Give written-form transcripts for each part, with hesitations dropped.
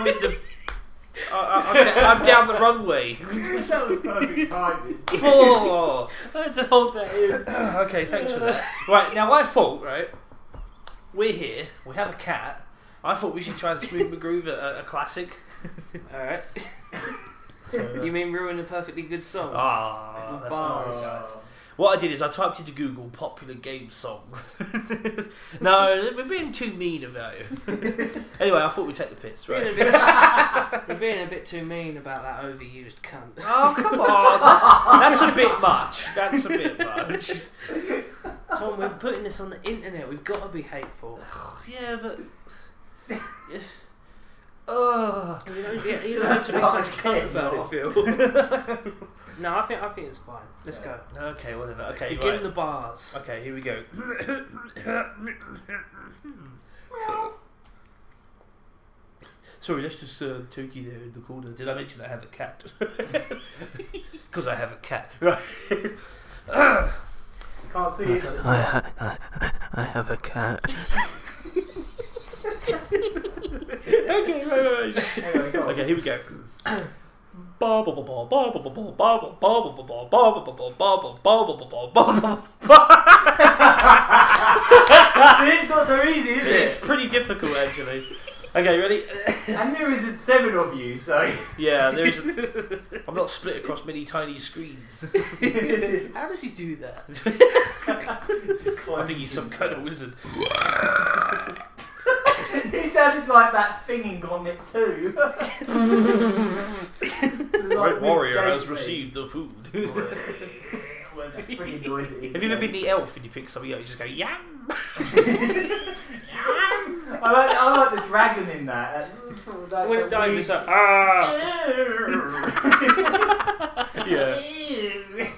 I'm in the. I'm down the runway. That was perfect timing. Oh. I had to hold that in. Okay, thanks for that. Right, now I thought, right, we're here, we have a cat. I thought we should try and Smooth McGroove a classic. Alright. You mean ruin a perfectly good song? Ah, that's nice. What I did is I typed into Google popular game songs. No, we're being too mean about it. Anyway, I thought we'd take the piss, right? You're being a bit too mean about that overused cunt. Oh, come on. That's a bit much. That's a bit much. Tom, we're putting this on the internet. We've got to be hateful. Yeah, but... You don't have to be such a cunt about it, Phil. No, I think it's fine. Let's go. Okay, whatever. Okay, Begin right. the bars. Okay, here we go. Sorry, that's just Turkey there in the corner. Did I mention I have a cat? Because I have a cat. Right. You can't see it. I have a cat. Okay, right. Okay, here we go. It's not so easy, is it? It's pretty difficult, actually. Okay, ready? And there isn't 7 of you, so... Yeah, there's. I'm not split across many tiny screens. How does he do that? I think he's some kind of wizard. He sounded like that thing in Gauntlet 2. Red Warrior has received the food. Well, that's pretty noisy. Have you ever been the elf and you pick something up, you just go, yum! I like the dragon in that. When it dies, it's like, Yeah.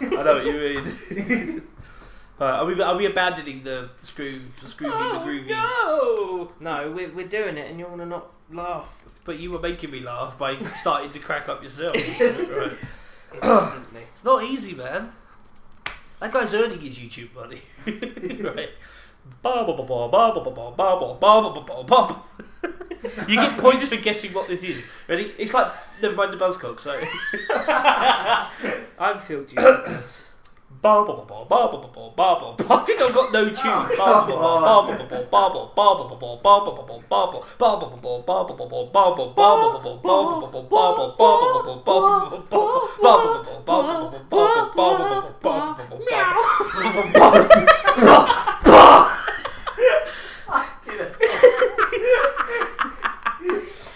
I know what you mean. Are we abandoning the scroovy, the groovy? No, we're doing it, and you're gonna not laugh But you were making me laugh by starting to crack up yourself. Right. instantly. It's not easy, man. That guy's earning his YouTube money. Right. You get points for guessing what this is. Ready? It's like, never mind the Buzzcock, sorry. I'm Phil Juventus. I think I've got no tune.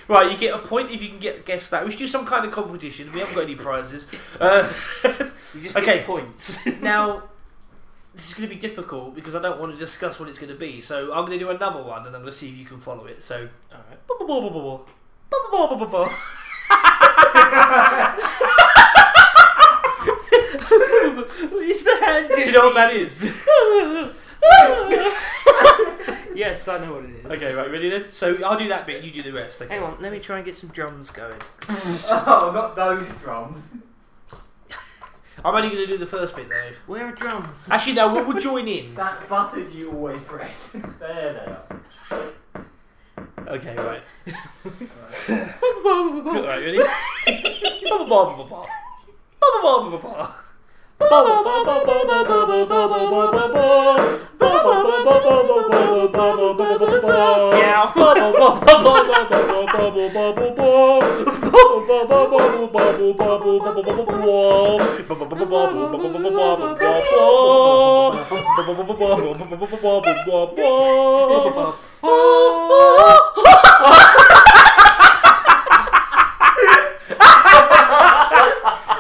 Right, you get a point if you can guess that. We should do some kind of competition. We haven't got any prizes. You just get points. Now, this is going to be difficult because I don't want to discuss what it's going to be. So I'm going to do another one and I'm going to see if you can follow it. So, Alright. It's the hand Do you know what that is? Yes, I know what it is. Okay, right, ready then? So I'll do that bit, you do the rest. Okay. Hang on, let me try and get some drums going. Oh, not those drums. I'm only going to do the first bit though. Where are drums? Actually, no, we'll join in. That button you always press. There they are. Okay, right. Right, ready?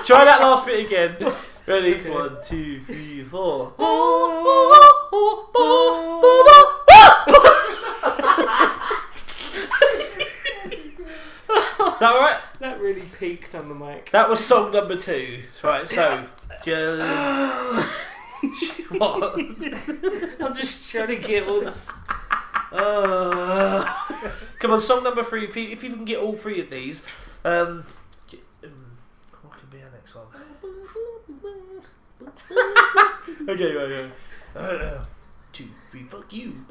Try that last bit again. Ready? Okay. 1, 2, 3, 4. Is that alright? That really peaked on the mic. That was song number 2. Right, so. What? I'm just trying to get all this. Come on, song number 3. If people can get all 3 of these. What could be our next one? Okay, right. 2, 3, fuck you.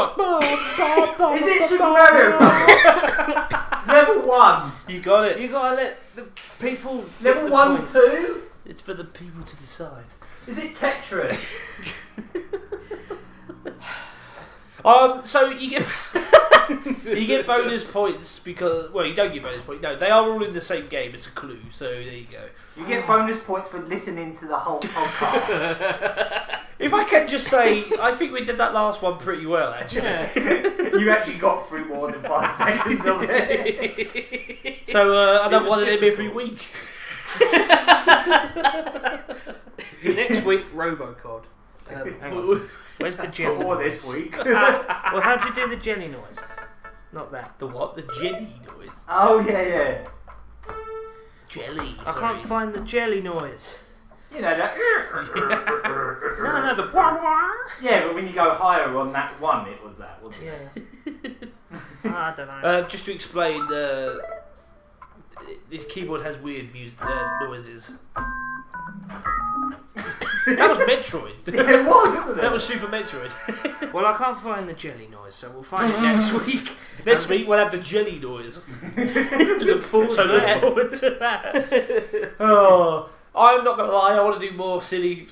Is it Super Mario Bros? Level 1. You got it. You gotta let the people. Level 1, 2. It's for the people to decide. Is it Tetris? So you get you get bonus points because you don't get bonus points. No, they are all in the same game. It's a clue. So there you go. You get bonus points for listening to the whole podcast. If I can just say, I think we did that last one pretty well, actually. Yeah. You actually got through more than 5 seconds of it. So another one in every week. Next week, Robocod. Hang on. Where's the jelly Or noise? this week. Well, how'd you do the jelly noise? Not that. The what? The jelly noise. Oh, yeah. Jelly. I can't find the jelly noise. You know that. No, the wah wah. Yeah, but when you go higher on that one, it was that, wasn't it? Yeah. I don't know. Just to explain, this keyboard has weird noises. That was Metroid. Yeah, it was, wasn't it? That was Super Metroid. Well, I can't find the jelly noise, so we'll find it next week. Next week we'll have the jelly noise. Look forward to that. Oh, I'm not gonna lie. I want to do more silly.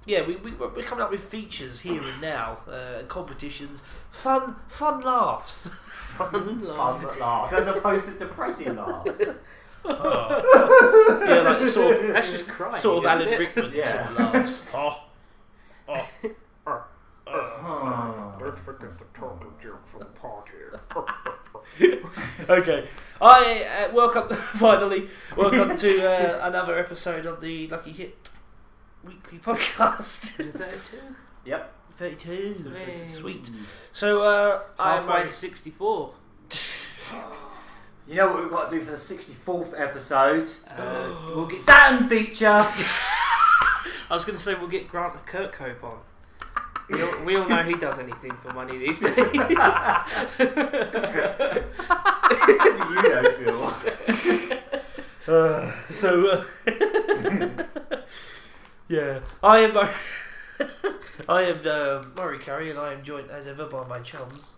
Yeah, we're coming up with features here and now, competitions, fun laughs. Fun laughs, as opposed to depressing laughs. Yeah, like sort of. That's just crying. Sort of isn't Alan it? Rickman Yeah. sort of laughs. Don't forget the turtle joke for the party. Okay, welcome welcome to another episode of the LuckyHit weekly podcast. Is it 32? Yep. 32, Hey. sweet. So Halfway to 64. You know what we've got to do for the 64th episode? We'll get. Saturn feature! I was going to say we'll get Grant Kirkhope on. We all know he does anything for money these days. How do you know, Phil? Yeah, I am Murray Curry, and I am joined as ever by my chums.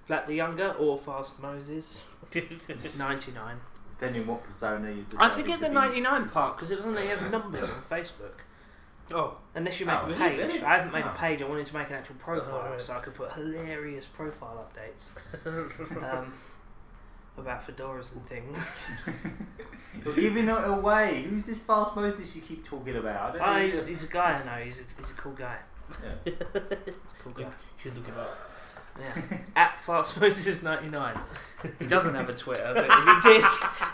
Flat the Younger or Fast Moses. 99. Depending on what persona you I forget the 99 part because it doesn't have numbers on Facebook. Oh, Unless you make a really? page. Really? I haven't made a page. I wanted to make an actual profile right. so I could put hilarious profile updates about fedoras and things. You're giving it away. Who's this Fast Moses you keep talking about? He's a guy I know. He's a cool guy. Yeah. Cool guy. you should look him up. Yeah. At FastMoses99. He doesn't have a Twitter, but if he did,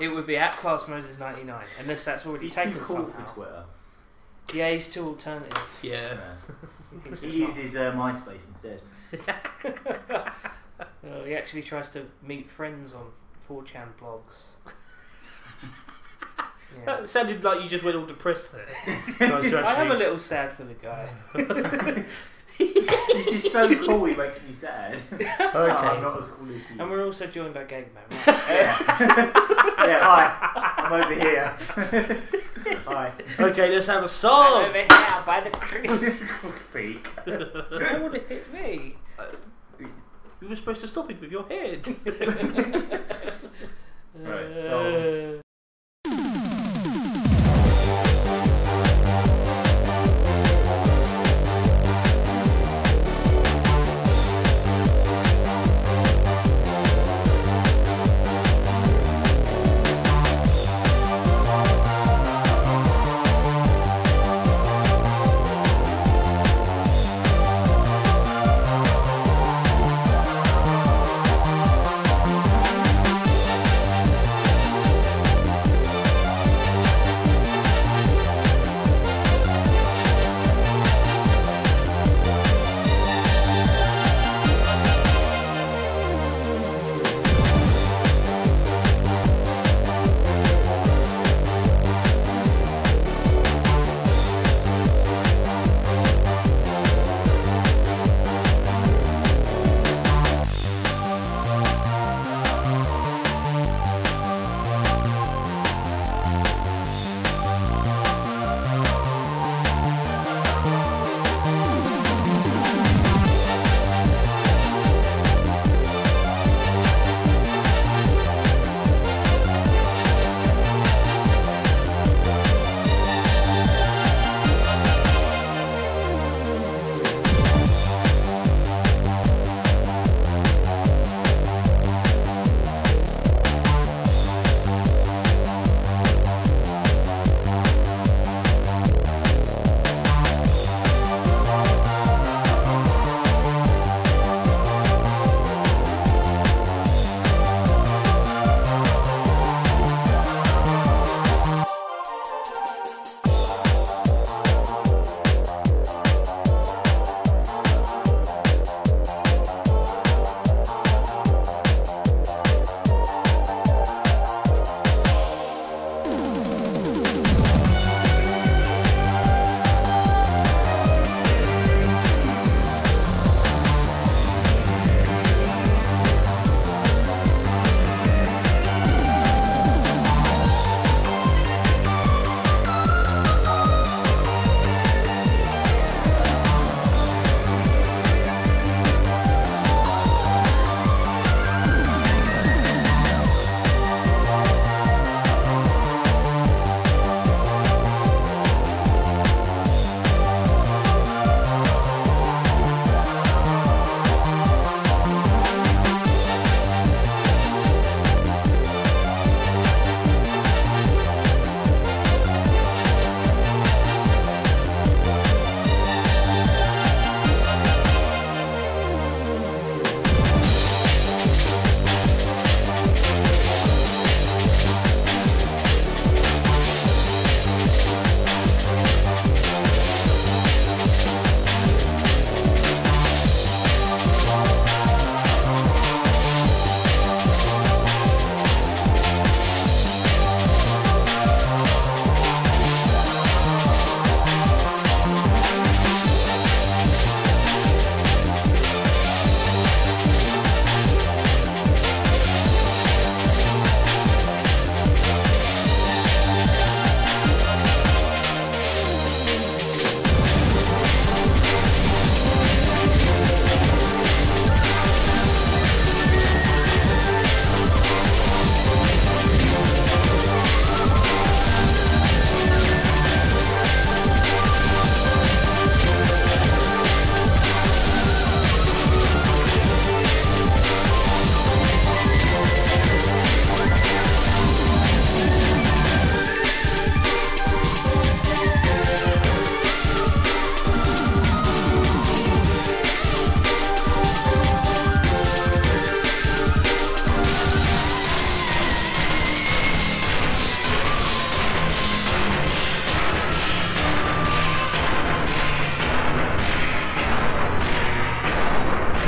it would be at FastMoses99. Unless that's already He's taken too cool somehow. for Twitter. Yeah, he's too alternative. Yeah. He thinks He it's not. uses MySpace instead. He actually tries to meet friends on 4chan blogs. Yeah. That sounded like you just went all depressed there. I am a little sad for the guy. He's just so cool, he makes me sad. Okay. I'm not as cool as you. And we're also joined by Gageman, right? Yeah, hi. I'm over here. Hi. Okay, let's have a song. Over here by the Chris. Freak. That would have hit me. You were supposed to stop it with your head. Right, so.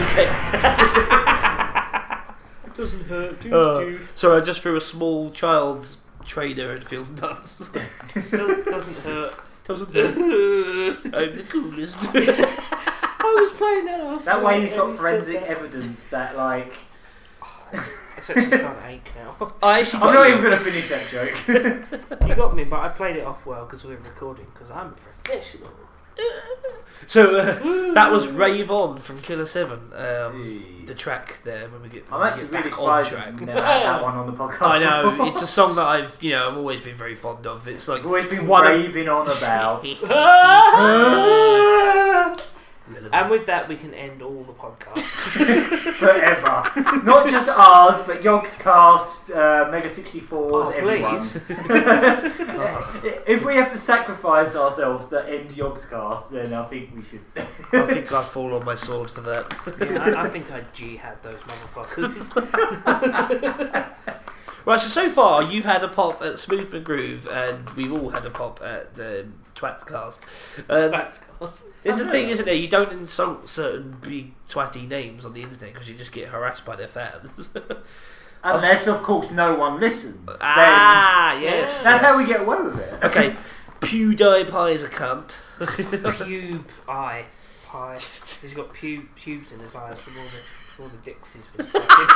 Okay. It doesn't hurt. Sorry, I just threw a small child's trainer and feels nuts. Doesn't hurt. Doesn't hurt. I'm the coolest. I was playing that last That way night he's and got he forensic said that. evidence that, like... It's actually starting to ache now. I actually I'm got not you. even going to finish that joke. You got me, but I played it off well because we were recording, because I'm a professional. So that was Rave On from Killer 7. The track there when we get, I'm when we actually get really back on surprised track. you've never had that one on the podcast. I know, it's a song that I've always been very fond of. It's like I've always been one of- raving on about. And with that, we can end all the podcasts. Forever. Not just ours, but Yogscast, Mega 64s, Oh, everyone's. please. If we have to sacrifice ourselves to end Yogscast, then I think we should. I think I'd fall on my sword for that. Yeah, I think I'd jihad those motherfuckers. Right, so far you've had a pop at Smooth McGroove, and we've all had a pop at Twatscast. There's a thing, isn't there? You don't insult certain big twatty names on the internet because you just get harassed by their fans. Unless, of course, no one listens. Yes. That's how we get away with it. Okay, PewDiePie is a cunt. Pube eye pie. He's got pubes in his eyes from all the dicks he's been sucking.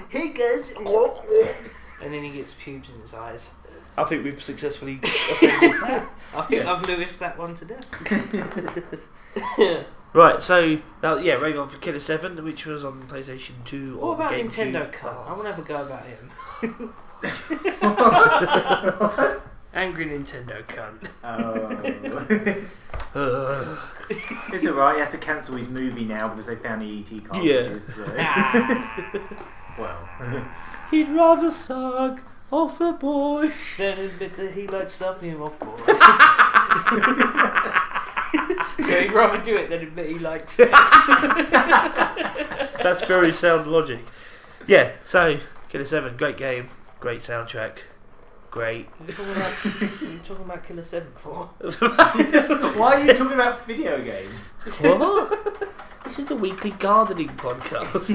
Hey guys, and then he gets pubes in his eyes. I think we've successfully. I think I've Lewised that one to death. Right, so Rave On for Killer 7, which was on PlayStation 2. What or about GameCube. Nintendo cunt? I want to have a go about him. Angry Nintendo cunt. It's alright, he has to cancel his movie now because they found the ET cartridges. Well, He'd rather suck off a boy. Then admit that he likes stuffing him off boys. So he'd rather do it than admit he likes it. That's very sound logic. Yeah, so Killer 7, great game, great soundtrack, great. What are you talking about Killer 7 for? why are you talking about video games? What? This is the weekly gardening podcast.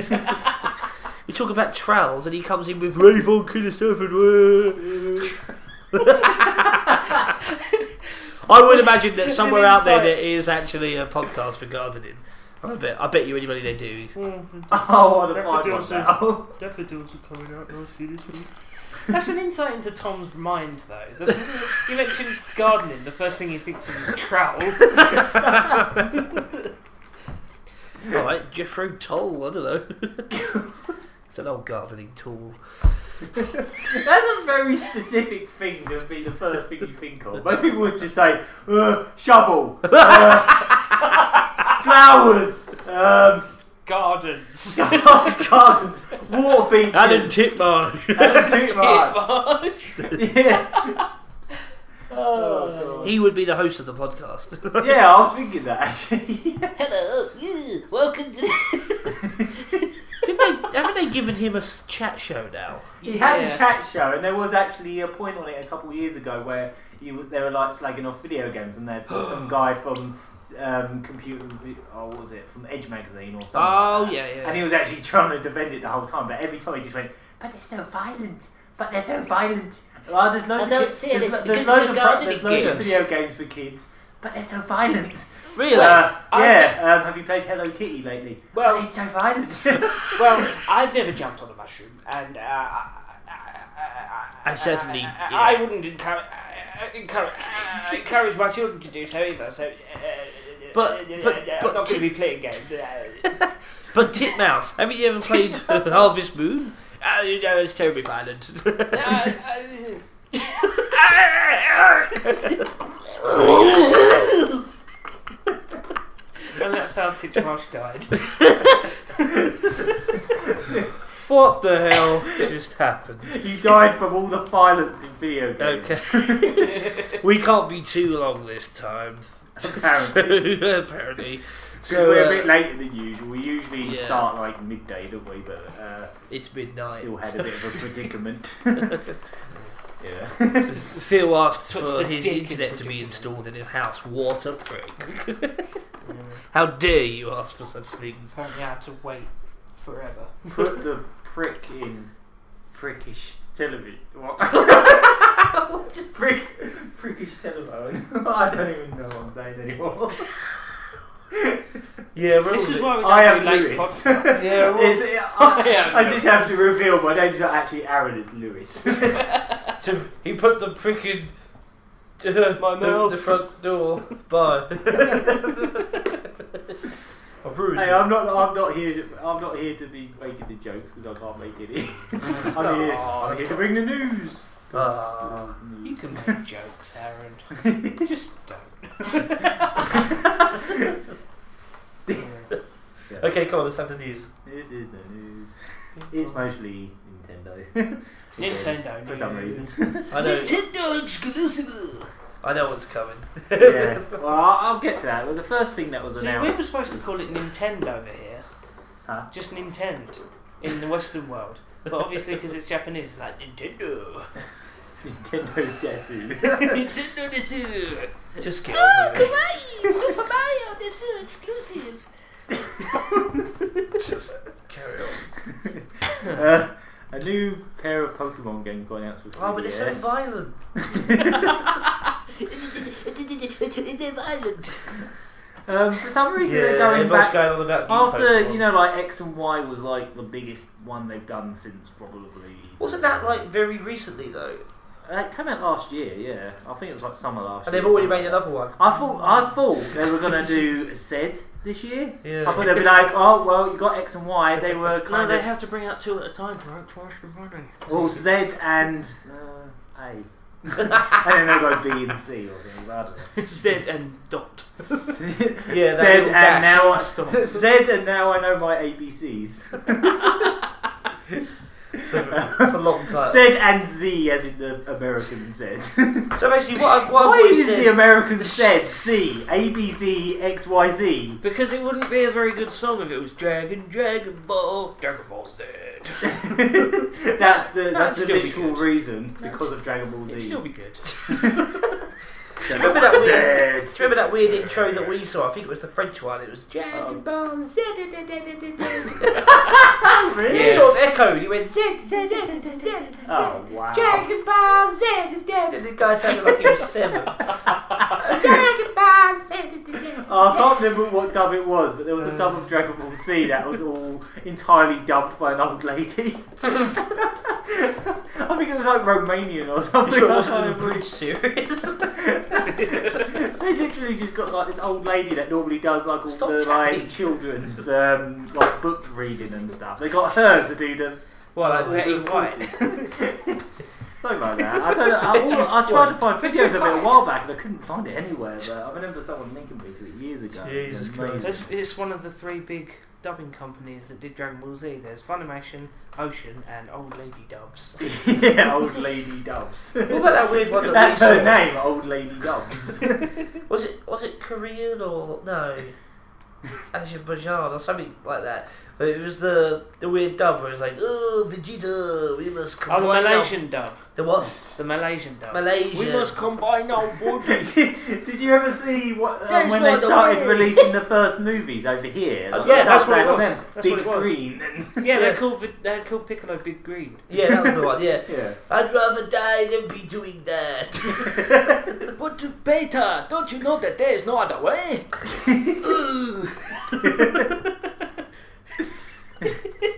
We talk about trowels and he comes in with Rave On Killer 7. I would imagine that somewhere out there is actually a podcast for gardening. I bet you anybody they do. Oh, what a find one now. Daffodils are coming out nicely this week. That's an insight into Tom's mind, though. You mentioned gardening. The first thing he thinks of is trowel. Alright, Jethro Tull, I don't know. It's an old gardening tool. That's a very specific thing to be the first thing you think of. Most people would just say, shovel, flowers, Gardens. gardens, water features. Adam Titmarsh. Yeah. Oh. He would be the host of the podcast. Yeah, I was thinking that actually. Hello, welcome to Haven't they given him a chat show now? He had a chat show, and there was actually a point on it a couple of years ago where they were like slagging off video games, and there was some guy from what was it, from Edge magazine or something. Oh, like that. yeah. And he was actually trying to defend it the whole time, but every time he just went, "But they're so violent. But they're so violent." Well, there's loads don't see it. there's loads of video games for kids, but they're so violent. Really? Have you played Hello Kitty lately? Well, but it's so violent. Well, I've never jumped on a mushroom, and I certainly. I wouldn't encourage my children to do so either. So, But I'm not going to be playing games. But Titmouse, haven't you ever played Harvest Moon? It's terribly violent. And that's how Titmarsh died. What the hell just happened? You died from all the violence in video games. Okay. We can't be too long this time. Apparently. So we're a bit later than usual. We usually start like midday, don't we? But it's midnight. Still had a bit of a predicament. Yeah. Phil asked Touch for the his dick internet to be installed in his house. What a prick. How dare you ask for such things? Apparently I had to wait forever. Put the prick in prickish television. What? Prickish telephone. I don't even know what I'm saying anymore. Yeah, This is why we I don't am do late Lewis. podcasts. I just have to reveal my name's not actually Aaron, it's Lewis. He put the frickin' My mouth. the front door. Bye. I've ruined Hey, it. I'm not here to be making the jokes because I can't make any. I'm here to bring the news. You can make jokes, Aaron. Just don't. Okay, come on, let's have the news. This is the news. It's mostly Nintendo. Nintendo For some reason. I know. Nintendo exclusive. I know what's coming. Yeah. Well, I'll get to that. Well, the first thing that was See, we announced. were supposed to call it Nintendo over here. Huh? Just Nintendo in the Western world. But obviously, because it's Japanese, it's like Nintendo. Nintendo Desu. Nintendo Desu. Just get Oh, on with it. kawaii! Super Mario Desu exclusive. Just carry on. A new pair of Pokemon games got announced for 3DS. Oh, but it's so violent. They're violent. For some reason Yeah, they're going everyone's back going on about new after Pokemon. you know, like X and Y was like the biggest one they've done since probably. Wasn't that like very recently though? It came out last year, yeah. I think it was like summer last And year. they've already something made like another one. that. I thought they were gonna do Zed this year. Yeah. I thought they'd be like, oh well, you got X and Y. They were No, kind they of have to bring out 2 at a time to rank twice the money. well Z and A, and then they go B and C or something. I don't know. Z and dot. Yeah, Z that little and now Stop. Z and now I know my ABCs. It's a long time. Z and Z as in the American Z. So basically, what I've Why always is said, the American Z Z A B C X Y Z? Because it wouldn't be a very good song if it was Dragonball Z. That's the still be literal good. reason because of Dragon Ball Z. It'd still be good. remember that weird, Z. remember that weird intro that we saw? I think it was the French one. It was Dragonball Z. Really? It sort of echoed. He went Z. Oh wow. Dragonball Z. And the guy sounded like he was 7. Dragonball Z. Oh, I can't remember what dub it was, but there was a dub of Dragon Ball Z that was all entirely dubbed by an old lady. I think it was like Romanian or something. Sure, it I wasn't can't a remember. bridge series. They literally just got like this old lady that normally does like all Stop the tapping. like children's like book reading and stuff. They got her to do the Well, like all Betty the White. voices. Something like that. I don't know. I tried to find videos of it a while back and I couldn't find it anywhere. But I remember someone linking me to it years ago. Jesus It was amazing. It's one of the 3 big dubbing companies that did Dragon Ball Z. There's Funimation, Ocean, and Old Lady Dubs. Yeah, old lady dubs. What about that weird one that That's we her saw? name, old lady dubs. Was it Korean or no? Azerbaijan or something like that. But it was the weird dub where it was like, oh Vegeta, we must Oh, combine the our-" Malaysian dub. The what? The Malaysian dub. Malaysia. We must combine our bodies. Did you ever see what That's when what they the started way. releasing the first movies over here? Oh, Like, yeah, that's what it on was. them, That's Big what it was. Green. And Yeah, they're called Piccolo Big Green. Yeah, that was the one. Yeah. yeah. I'd rather die than be doing that. But Beta, don't you know that there is no other way?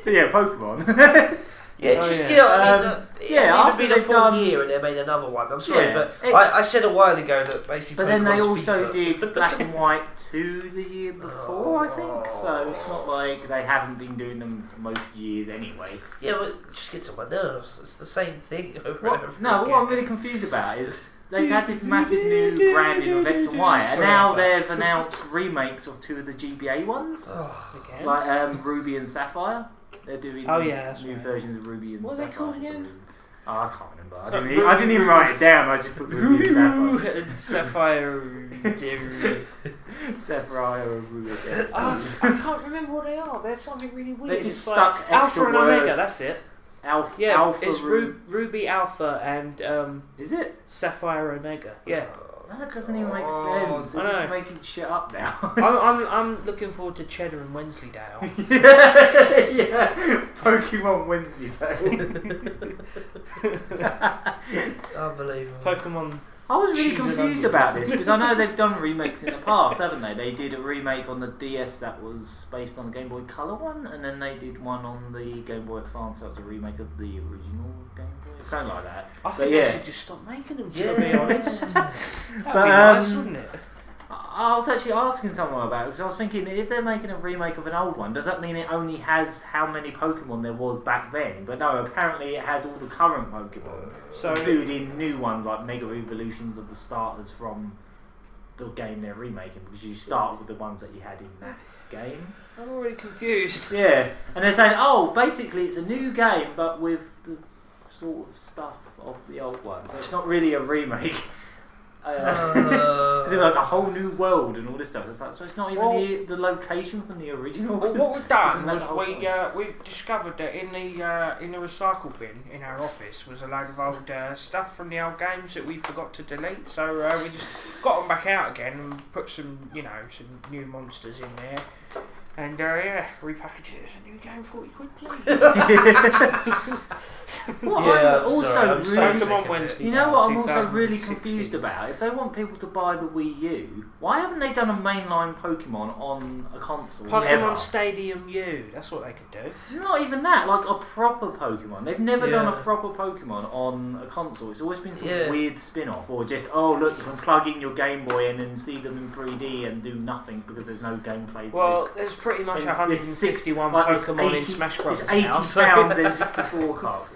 So yeah, Pokemon. Yeah, Oh, just yeah. you know, I mean, it yeah, hasn't after even been a they've full done- year and they made another one. I'm sorry, Yeah, but I said a while ago that basically. But then they Pokemon's also FIFA. did Black and White 2 the year before, I think. So it's not like they haven't been doing them for most years anyway. Yeah, but it just gets on my nerves. It's the same thing over and What, over no, again. what I'm really confused about is they've had this massive new branding of X and Y, and now they've announced remakes of 2 of the GBA ones, Oh, Again? like Ruby and Sapphire. They're doing Oh, yeah, that's new right. versions of Ruby and What are they Sapphire. called for some again? reason. Oh, I can't remember. I So didn't even write it down. I just put Ruby and Sapphire. Sapphire or Ruby. Yes. I can't remember what they are. They're something really weird. They just It's stuck like Alpha extra and word- Omega. That's it. Alpha. Yeah, it's Ruby Alpha and Is it? Sapphire Omega. Yeah. That doesn't even make sense. They're just making shit up now. I'm looking forward to Cheddar and Wensleydale. Yeah, Pokemon Wensleydale. Unbelievable. Pokemon. I was really confused about this because I know they've done remakes in the past, haven't they? They did a remake on the DS that was based on the Game Boy Color one, and then they did one on the Game Boy Advance that was a remake of the original Game Boy, something like that. I think they should just stop making them, to be honest. That'd be But, nice, wouldn't it? I was actually asking someone about it because I was thinking, if they're making a remake of an old one, does that mean it only has how many Pokemon there was back then? But no, apparently it has all the current Pokemon, including new ones like Mega Evolutions of the starters from the game they're remaking, because you start with the ones that you had in that game. I'm already confused. Yeah, and they're saying, oh, basically it's a new game but with the sort of stuff of the old one, so it's not really a remake. It's like a whole new world and all this stuff. It's like, so it's not even the location from the original. Well, what we've done was we discovered that in the recycle bin in our office was a load of old stuff from the old games that we forgot to delete. So we just got them back out again and put some some new monsters in there. And repackage it as a new game, 40 quid, please. You know what I'm also really confused about? If they want people to buy the Wii U, why haven't they done a mainline Pokemon on a console? Pokemon Stadium U, that's what they could do. Not even that, like a proper Pokemon. They've never done a proper Pokemon on a console. It's always been some weird spin-off, or just, oh look, you can plug in your Game Boy in and see them in 3D and do nothing because there's no gameplay. Well, there's pretty much 151 Pokemon in Smash Bros. It's 80 pounds in 64 cartridge.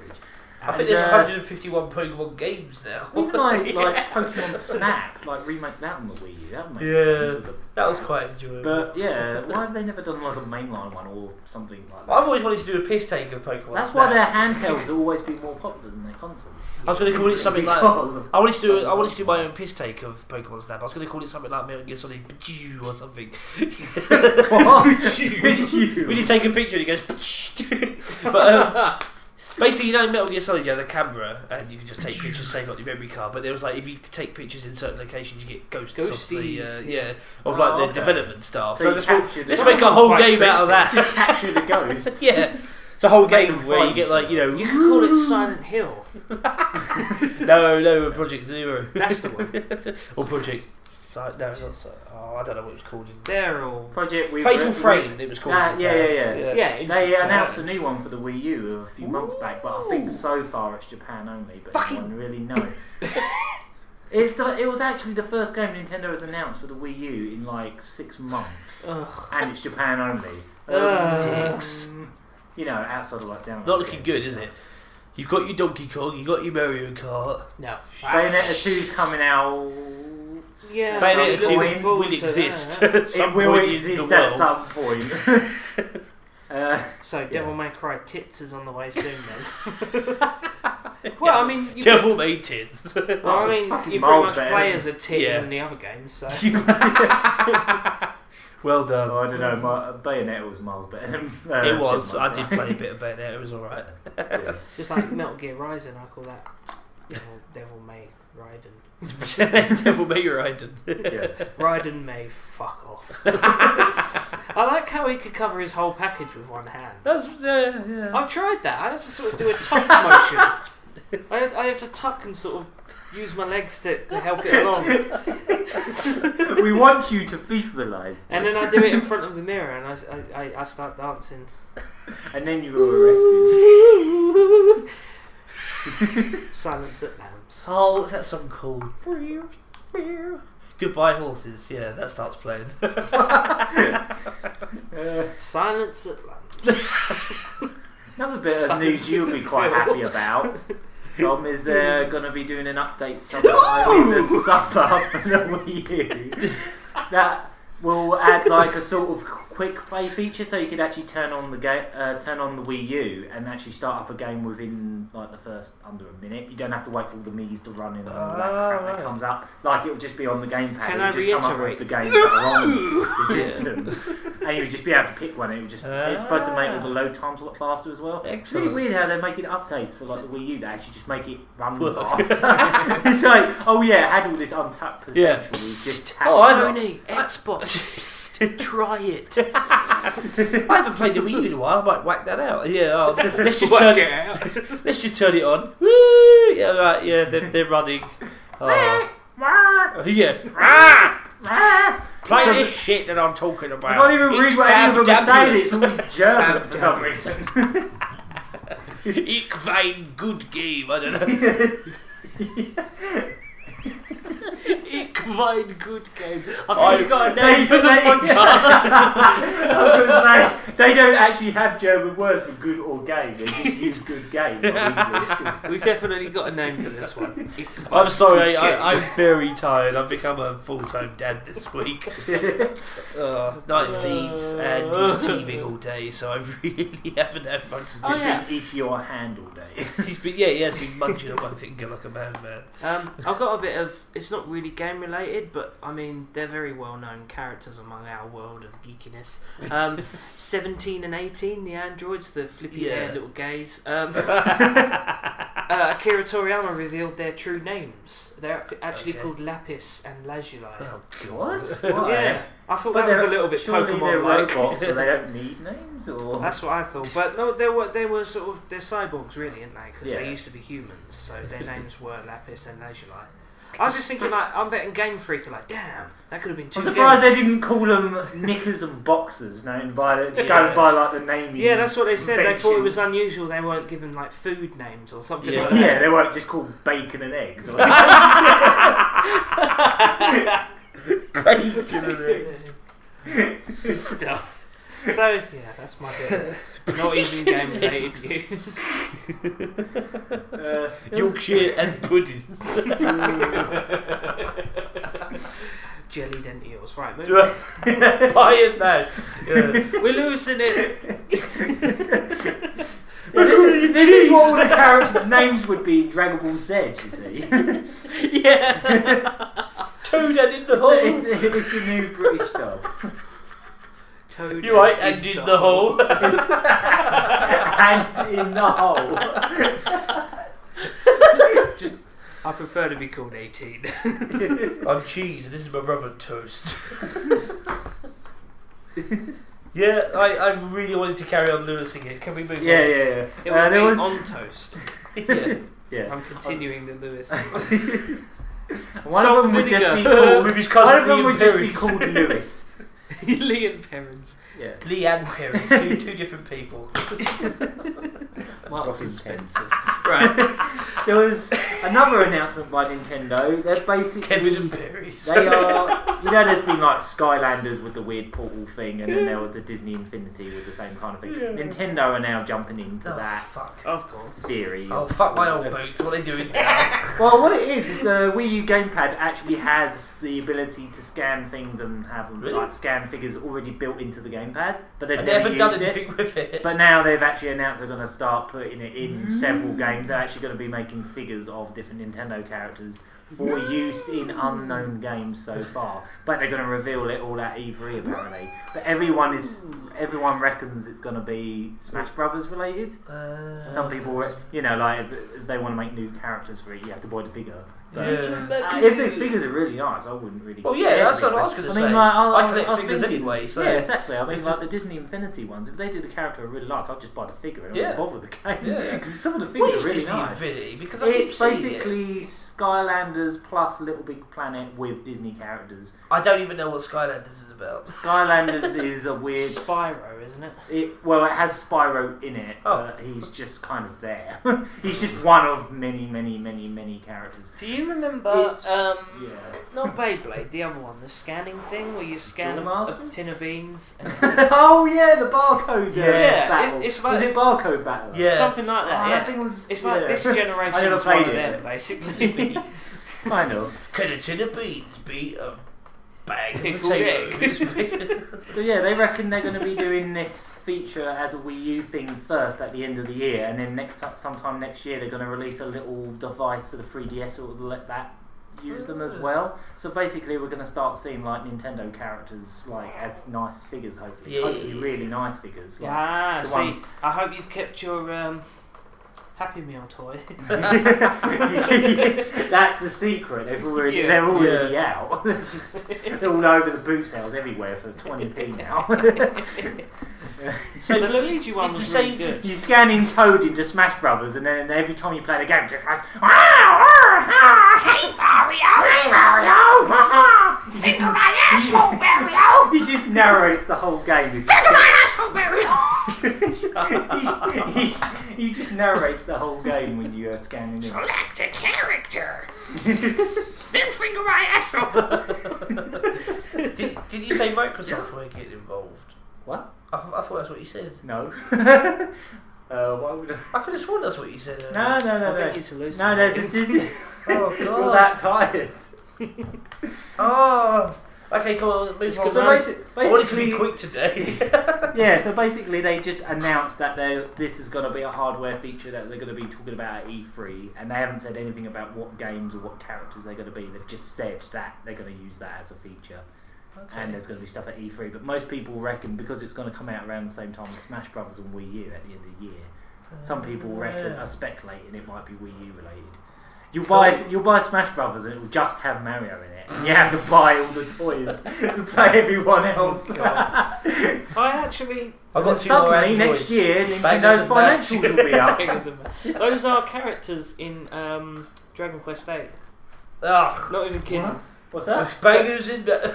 I think there's 151 Pokemon games now. Even like Pokemon Snap, like remake that on the Wii U. That would make sense. That was quite enjoyable. But yeah, why have they never done like a mainline one or something like that? I've always wanted to do a piss take of Pokemon. That's why their handhelds have always been more popular than their consoles. I was going to call it something like. I wanted to do my own piss take of Pokemon Snap. I was going to call it something like Metal Gear Solid or something. What? When you take a picture and it goes. But basically, Metal Gear Solid, you have the camera and you can just take pictures, save up your memory card. But there was like, if you take pictures in certain locations, you get ghosts of the the development staff. So let's make a whole game out of that. Just capture the ghosts. Yeah. It's a whole game where you get like, You could call it Silent Hill. No, Project Zero. That's the one. Or Project... No, not so. Oh, I don't know what it was called. They're all... Project... Fatal Frame, it was called. Yeah, they announced a new one for the Wii U a few months back, but I think so far it's Japan only, but no one really knows. It was actually the first game Nintendo has announced for the Wii U in like 6 months. And it's Japan only. Dicks. Outside of like down. Not looking good, is it? You've got your Donkey Kong, you've got your Mario Kart. No. Bayonetta 2's coming out. Yeah, Bayonetta 2 will exist. It will exist at some point. So Devil May Cry Tits is on the way soon then. Well, I mean... Devil May Tits. Well, I mean, you pretty much play as a tit in the other games, so... Well done. I don't know, Bayonetta was miles better than... it was. I did play a bit of Bayonetta, it was alright. Just like Metal Gear Rising, I call that Devil May Raiden. Devil May Raiden. Raiden may fuck off. I like how he could cover his whole package with one hand. I've tried that. I have to sort of do a tuck motion. I have to tuck and sort of use my legs to help it along. We want you to visualise this. And then I do it in front of the mirror and I start dancing. And then you were arrested. Silence at Lambs. Oh, what's that song called? Goodbye Horses. Yeah, that starts playing. Silence at Lambs. Another bit of news you'll be quite happy about. Tom is going to be doing an update sometime in the summer for the Wii U that will add like a sort of quick play feature, so you could actually turn on the Wii U and actually start up a game within like the first under a minute. You don't have to wait for all the Mii's to run in and all that crap that comes up. Like it will just be on the gamepad. Can it would I just come up with the games that are on the system, and you would just be able to pick one. It would just it's supposed to make all the load times a lot faster as well. Excellent. It's really weird how they're making updates for like the Wii U that actually just make it run faster. It's like, oh yeah, it had all this untapped potential. Yeah. Just Sony, Xbox, try it. I haven't played the Wii U in a while. I might whack that out. Yeah, let's just turn it out. Let's just turn it on. Woo! Yeah, right. Yeah, they're running. Oh. Yeah. Play this shit that I'm talking about. I can't even read what any of them are saying. It's all German for some reason. Ich wein good game. I don't know. Ich wein good game. I think you got a name for the podcast. I was going to say, they don't actually have German words for good or game. They just use good game in English. We've definitely got a name for this one. I'm sorry, I'm very tired. I've become a full-time dad this week. Night feeds and TVing all day, so I really haven't had much to do. Been eating your hand all day. He has been munching on my finger like a madman. I've got a bit of, it's not really game related, but I mean they're very well known characters among our world of geekiness. 17 and 18, the androids, the flippy haired little gays. Akira Toriyama revealed their true names. They're actually called Lapis and Lazuli. Oh What? God. Yeah, I thought that was a little bit Pokemon-like. Robots, so they don't need names, or that's what I thought. But no, they were sort of, they're cyborgs really, aren't they? Because they used to be humans, so their names were Lapis and Lazuli. I was just thinking, like, I'm betting Game Freak are like, damn, that could have been two I'm surprised games. they didn't call them knickers and boxers, going by like the naming. Yeah, that's what they said. They thought it was unusual. They weren't given like food names or something like that. Yeah, they weren't just called bacon and eggs. Or Bacon and eggs. Good stuff. So yeah, that's my bit. Not even game related news. Yorkshire and puddings. Jellied and eels. Right, move. Buy it now. We're losing it. This is what all the characters' names would be in Dragonball Z, you see. Yeah. Toad and in the hole. It's the new British dub. Toad You're right, and in the hole. And in the hole. I prefer to be called 18. I'm cheese, and this is my brother Toast. Yeah, I really wanted to carry on Lewising it. Can we move on? Yeah. It will be on toast. Yeah. I'm continuing the Lewis. One of them would just be called. With his cousin One of them Liam would just be Perrins. called Lewis. Lee and Perrins. Yeah. Lee and Perry, two different people. Marks and Dropping Spencers. Right. There was another announcement by Nintendo. They're basically Kevin and Perry. They are, you know, there's been like Skylanders with the weird portal thing, and then there was the Disney Infinity with the same kind of thing. Yeah. Nintendo are now jumping into that Fuck. Of course. theory. Oh, fuck my old boots. What are they doing now? Well, what it is the Wii U gamepad actually has the ability to scan things and have them, like scan figures already built into the gamepad, but they've I never never done used anything it. with it. But now they've actually announced they're going to start putting it in several games. They're actually going to be making figures of different Nintendo characters for use in unknown games so far. But they're going to reveal it all at E3 apparently. But everyone reckons it's going to be Smash Brothers related. Some people, you know, like if they want to make new characters for it, you have to buy the figure. But if the figures are really nice, I wouldn't really. Well, yeah, that's what I was going to say. mean, like, I collect I was figures thinking, anyway. So. Yeah, exactly. I mean, like the Disney Infinity ones. If they did a character I really like, I'd just buy the figure and I wouldn't bother the game. Yeah. Because some of the What figures is are really Disney nice. Infinity? Because I keep It's seeing basically Skylanders plus Little Big Planet with Disney characters. I don't even know what Skylanders is about. Skylanders is a weird Spyro, isn't it? Well, it has Spyro in it, but he's just kind of there. He's just one of many characters. Do you remember, Yeah. not Beyblade, the other one, the scanning thing where you scan a tin of beans? And Oh yeah, the barcode. Battle. It's like was it barcode battle? Yeah. something like that. I think it was. It's like this I generation never is one played of it. them, basically. I know. Can a tin of beans beat a bag. Pickled egg. So yeah, they reckon they're going to be doing this feature as a Wii U thing first at the end of the year, and then sometime next year they're going to release a little device for the 3DS or let that use them as well. So basically we're going to start seeing like Nintendo characters like as nice figures, hopefully really nice figures. Like I hope you've kept your Happy Meal toy. That's the secret. They're already out. They're all over the boot sales everywhere for 20p now. So the Luigi one was really good. You scan in Toad into Smash Brothers, and then every time you play the game, it just has hey Mario, finger my asshole, Mario. He just narrates the whole game. Finger my asshole, Mario. He just narrates the whole game when you scan in. Select a character. Then finger my asshole. Did you say Microsoft were getting involved? What? I thought that's what you said. No. Why would I could have sworn that's what you said. No. I think it's hallucinating. No, this is. Oh God. You're that tired. Oh. Okay, come on. Move on. So I wanted to be quick today. Yeah, so basically they just announced that this is going to be a hardware feature that they're going to be talking about at E3, and they haven't said anything about what games or what characters they're going to be. They've just said that they're going to use that as a feature. Okay. And there's going to be stuff at E3, but most people reckon because it's going to come out around the same time as Smash Brothers and Wii U at the end of the year, some people are speculating it might be Wii U related. You'll buy Smash Brothers and it will just have Mario in it, and you have to buy all the toys to play everyone else. I got suddenly next year Nintendo's financials will be up. Those are characters in Dragon Quest 8. Ugh. Not even kidding. What's that? Bangers in Bangers Did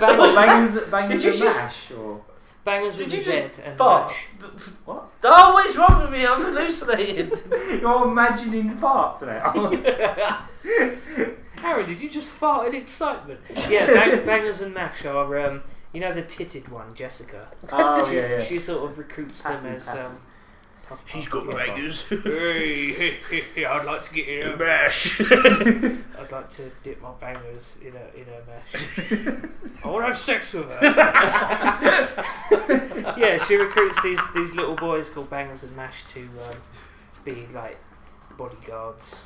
you and just- Mash or Bangers with Did a you Z just and fart? Mash. what? Oh, what is wrong with me? I'm hallucinating. You're imagining parts now. Harry, did you just fart in excitement? Yeah, Bangers and Mash are, you know the titted one, Jessica. Oh yeah. She sort of recruits them as She's got bangers. Hey, I'd like to get in a Mash. I'd like to dip my bangers in a mash. I want to have sex with her. Yeah, she recruits these little boys called Bangers and Mash to be like bodyguards.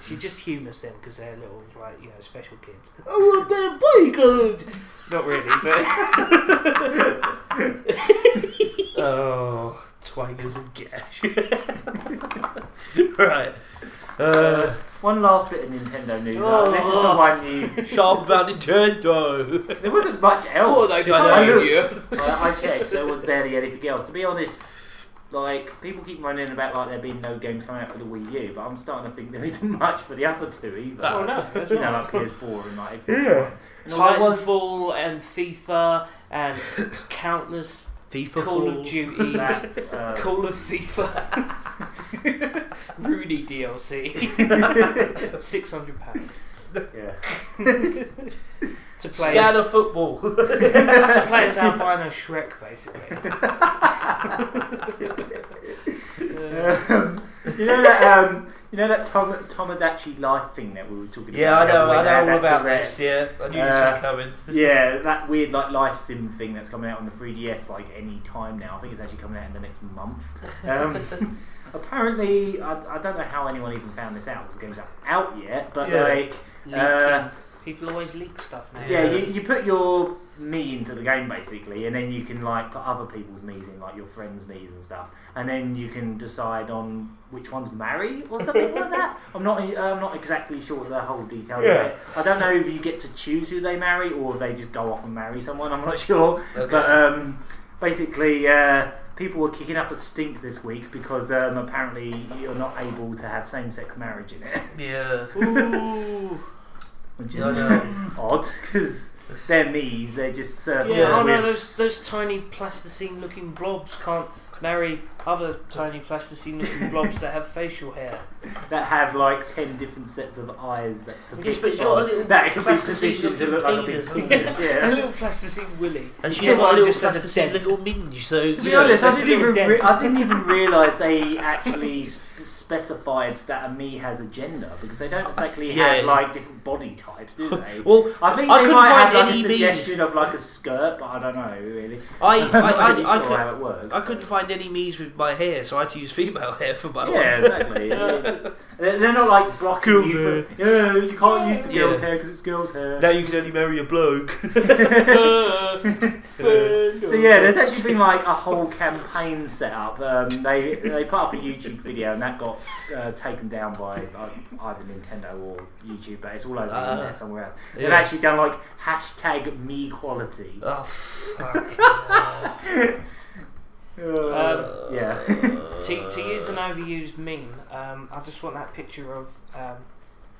She just humours them because they're little, like, special kids. Oh, I'm a bodyguard. Not really, but Oh, twangers and gash. Right. One last bit of Nintendo news. This is the one you. Sharp about Nintendo. There wasn't much else. What are they doing? I checked. There was barely anything else. To be honest, like people keep moaning about like there being no games coming out for the Wii U, but I'm starting to think there isn't much for the other two either. Oh no, there's like not. PS4 and like Xbox One. And Titanfall and FIFA and countless FIFA Call of Duty, Call of FIFA, Rooney DLC, £600 Yeah. to play. Scanner football. To play as albino Shrek, basically. You know that Tomodatchi Life thing that we were talking Yeah, about? I know all about this. Yeah, I knew this was coming. Yeah, that weird like life sim thing that's coming out on the 3DS like any time now. I think it's actually coming out in the next month. Apparently, I don't know how anyone even found this out because the game's not out yet. But People always leak stuff now. yeah, you put your me into the game basically, and then you can like put other people's me's in, like your friends' me's and stuff, and then you can decide on which ones marry or something like that. I'm not exactly sure the whole details of it. I don't know if you get to choose who they marry or if they just go off and marry someone. I'm not sure, but basically. People were kicking up a stink this week because apparently you're not able to have same-sex marriage in it. Yeah. Ooh. Which is odd because they're me's, they're just those tiny plasticine looking blobs can't marry other tiny plasticine looking blobs that have facial hair. That have like 10 different sets of eyes that can Yes, but you've got a little that can be positioned to look like a big penis. A little plasticine willy. And she's got a little just as a plasticine dent. little minge, so... To be honest, I didn't even realise they actually specified that a me has a gender because they don't exactly Yeah. have like different body types, do they? Well, I think I they couldn't might find have like any a suggestion of like a skirt, but I don't know really. I'm not really sure how it works. I couldn't find any me's with my hair, so I had to use female hair for my one. Yeah, exactly. They're not like blocking Girls' you. Yeah, you can't use the girl's Yeah. hair because it's girl's hair. Now you can only marry a bloke. So yeah, there's actually been like a whole campaign set up. They put up a YouTube video and that got taken down by either Nintendo or YouTube, but it's all over the internet somewhere else. They've actually done like #mequality. Oh fuck. Yeah. To use an overused meme, I just want that picture of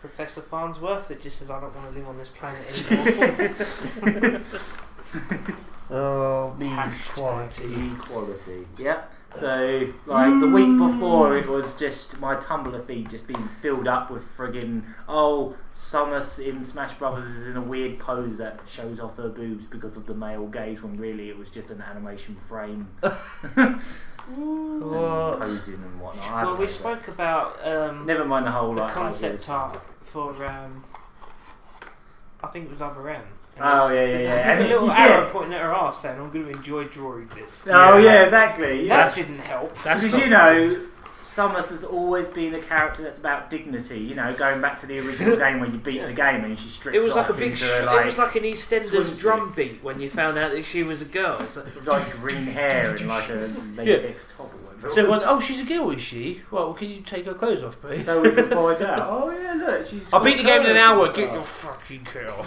Professor Farnsworth that just says, "I don't want to live on this planet anymore." Oh, me quality. Equality. Yep. So, like the week before, it was just my Tumblr feed just being filled up with friggin' Samus in Smash Brothers is in a weird pose that shows off her boobs because of the male gaze, when really it was just an animation frame. Posing and whatnot. Well, we spoke about never mind the whole the like concept art for I think it was Other M. Oh yeah. And a little arrow pointing at her arse saying, "I'm going to enjoy drawing this." Oh yeah, exactly. That didn't help. Because you know, Samus has always been a character that's about dignity. You know, going back to the original game when you beat the game and she strips. It was like off a big. into her, It was like an EastEnders swimsuit. drum beat when you found out that she was a girl. It's like green hair and like a latex top or whatever. So she's a girl, is she? Well, can you take her clothes off, please? So we can find out. Oh yeah, look, she's. I'll beat the game in an hour. Get your fucking girl.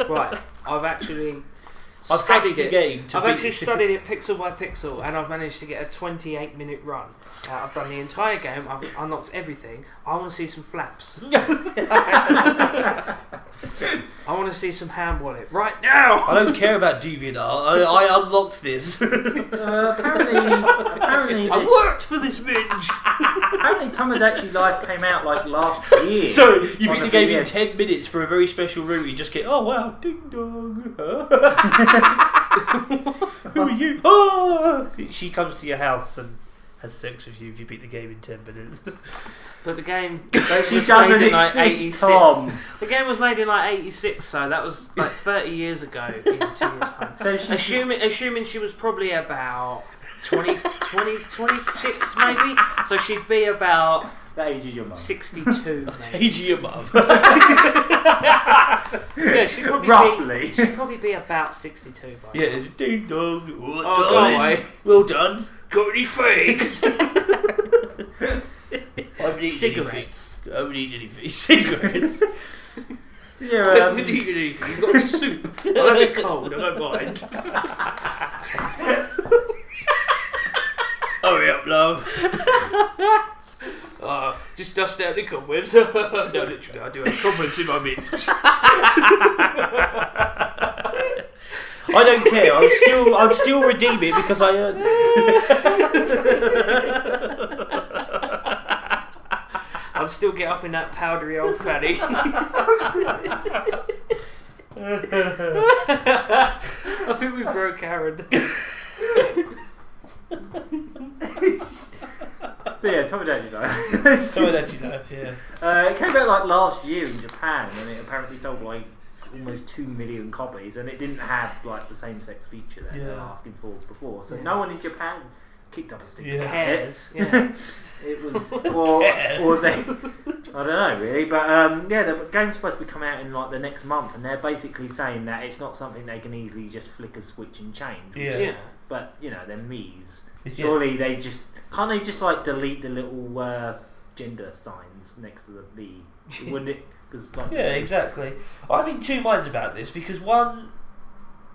Right, I've actually studied the game. I've actually studied it pixel by pixel, and I've managed to get a 28-minute run. I've done the entire game. I've unlocked everything. I want to see some flaps. I want to see some hand wallet right now. I don't care about DeviantArt. I unlocked this. Apparently, I worked for this binge. Apparently, Tomodatchi Life came out like last year. So you beat the game in VS. 10 minutes for a very special room. You just get, oh wow, ding dong. Who are you? Oh, she comes to your house and has sex with you if you beat the game in 10 minutes. But the game She was doesn't made in like exist, 86. Tom. The game was made in like 86, so that was like 30 years ago in 2 years' time. So Assuming she was probably about 26 maybe, so she'd be about the age of your mum. 62 maybe. Age of your mum. Yeah, she'd probably be about 62 by now. Yeah, ding dong. Well Oh, go done. away. Well done. Got any fakes? I haven't eaten Cigarettes. anything. I haven't eaten anything. Cigarettes. Yeah, I haven't eaten anything. You've got any soup? I'll have it cold. I don't mind. Hurry up, love. Just dust out the cobwebs. No, literally, I do have cobwebs in my minge. I don't care. I'll still redeem it because I earned it. I'll still get up in that powdery old fanny. I think we broke Aaron. So yeah, Tomodatchi Life. Tomodatchi Life, yeah. It came out like last year in Japan, and it apparently sold like almost 2 million copies, and it didn't have like the same-sex feature that they were asking for before. So no one in Japan kicked up a stick. Cares. Yeah. It was, or they, I don't know really, but yeah, the game's supposed to be coming out in like the next month, and they're basically saying that it's not something they can easily just flick a switch and change. Yeah. But you know, they're Mii's. Surely they just can't they just like delete the little gender signs next to the B? Wouldn't it? Cause, like, Yeah, exactly. I'm in two minds about this because one,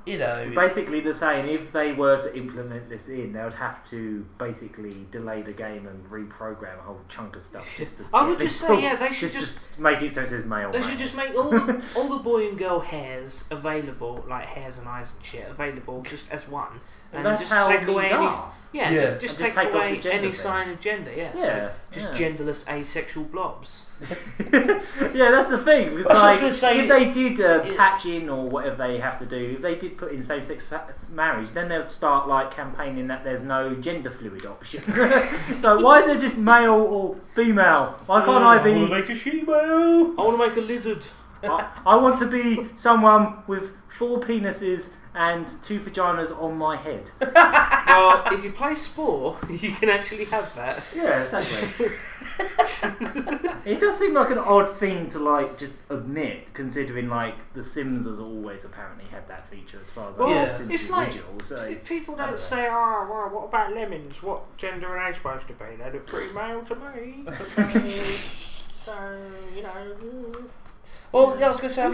you know, basically they're saying if they were to implement this in, they would have to basically delay the game and reprogram a whole chunk of stuff just to. I would just say, they should just make it so it says male. They should just make all the boy and girl hairs available, like hairs and eyes and shit, available just as one, and that's just how take away any. are. Yeah, just take off away the gender any thing. sign of gender. Yeah, Yeah, so just genderless asexual blobs. Yeah, that's the thing. It's I was like gonna say- if they did patch in or whatever they have to do, if they did did put in same-sex marriage, then they would start like campaigning that there's no gender fluid option. So why is there just male or female? Why can't I be? I want to make a she-male. I want to make a lizard. I want to be someone with 4 penises and 2 vaginas on my head. Well, if you play Spore, you can actually have that. Yeah, exactly. It does seem like an odd thing to like just admit, considering like The Sims has always apparently had that feature as far as I know since it's the like original. So people don't say, "Oh, well, what about Lemmings? What gender are they supposed to be? They look pretty male to me." So you know. Well, yeah, I was going to say, I'm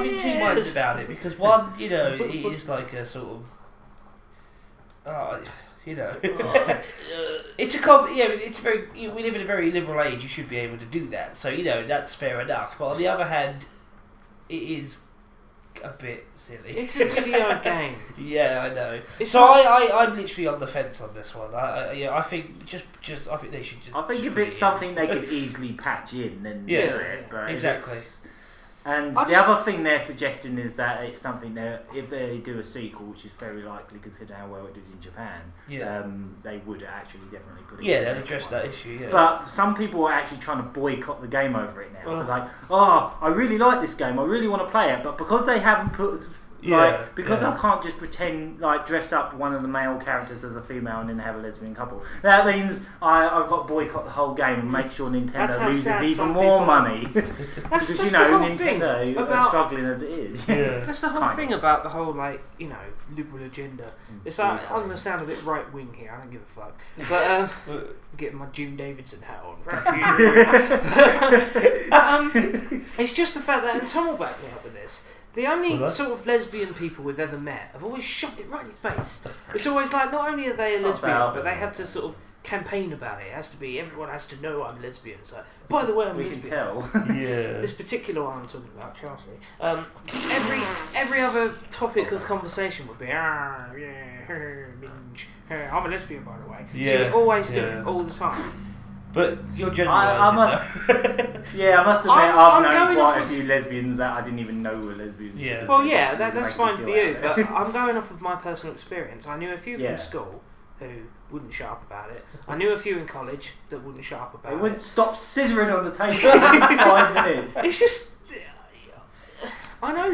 in two minds about it, because one, you know, it is like a sort of, you know, it's very, we live in a very liberal age, you should be able to do that, so, you know, that's fair enough, but on the other hand, it is a bit silly. It's a video game. Yeah, I know. It's I'm literally on the fence on this one. I think I think they should just. I think if it's something they could easily patch in, then do it. But exactly. And the other thing they're suggesting is that it's something that if they do a sequel, which is very likely considering how well it did in Japan, they would actually definitely put it. Yeah, they'll address that issue. Yeah. But some people are actually trying to boycott the game over it now. So like, I really like this game, I really want to play it, but because they haven't put I can't just pretend like dress up one of the male characters as a female and then have a lesbian couple. That means I've got to boycott the whole game and make sure Nintendo loses even more money. That's because the whole Nintendo thing are struggling as it is. Yeah. That's the whole thing about the whole liberal agenda. It's like I'm going to sound a bit right wing here. I don't give a fuck. But getting my Jim Davidson hat on. It's just the fact that, and Tom will back me up with this. The only sort of lesbian people we've ever met have always shoved it right in your face. It's always like, not only are they a lesbian, but they have to sort of campaign about it. It has to be, everyone has to know I'm lesbian. It's like, by the way, I'm lesbian. Can tell. Yeah. This particular one I'm talking about, Chelsea. Every other topic of conversation would be, minge. I'm a lesbian, by the way. Yeah. She's always doing it all the time. But you're generalising. Yeah, I must admit, I've known quite a few lesbians that I didn't even know were lesbians. Yeah. Well, yeah, that's fine for you, but I'm going off of my personal experience. I knew a few from school who wouldn't shut up about it. I knew a few in college that wouldn't shut up about it. They wouldn't stop scissoring on the table for 5 minutes. It's just... I know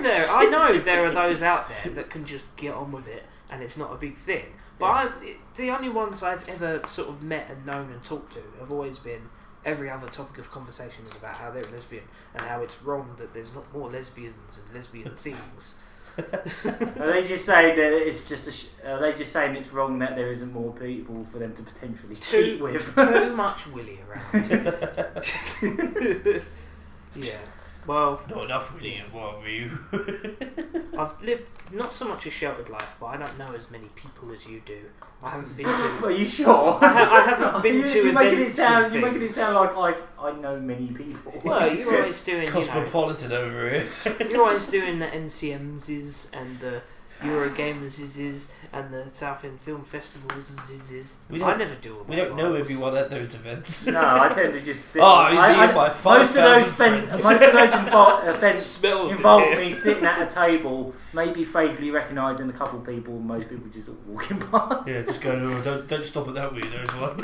there are those out there that can just get on with it and it's not a big thing. But the only ones I've ever sort of met and known and talked to have always been every other topic of conversation is about how they're a lesbian and how it's wrong that there's not more lesbians and lesbian things. Are they just saying that it's just? Are they just saying it's wrong that there isn't more people for them to potentially cheat with? Too much willy around. Yeah. Well, not enough really in one view. I've lived not so much a sheltered life, but I don't know as many people as you do. I haven't been to. Are you sure? I haven't been to you're events. You're making it sound like I know many people. Well, you're always doing cosmopolitan over here. You're always doing the NCMs and the Eurogamers and the South End Film Festivals. I never do all that. We don't know everyone at those events. No, I tend to just sit. Most of those events involve me sitting at a table, maybe vaguely recognising a couple of people. Most people just walking past. Yeah, just going, don't stop at that way. There's one.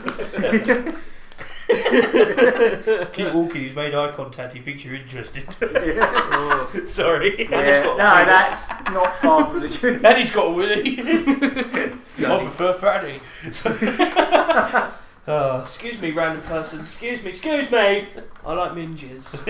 Keep walking. He's made eye contact. He thinks you're interested. Sorry. Yeah, that's not far from the truth. And he's got a willy. I prefer fatty. Excuse me, random person. Excuse me. I like minges.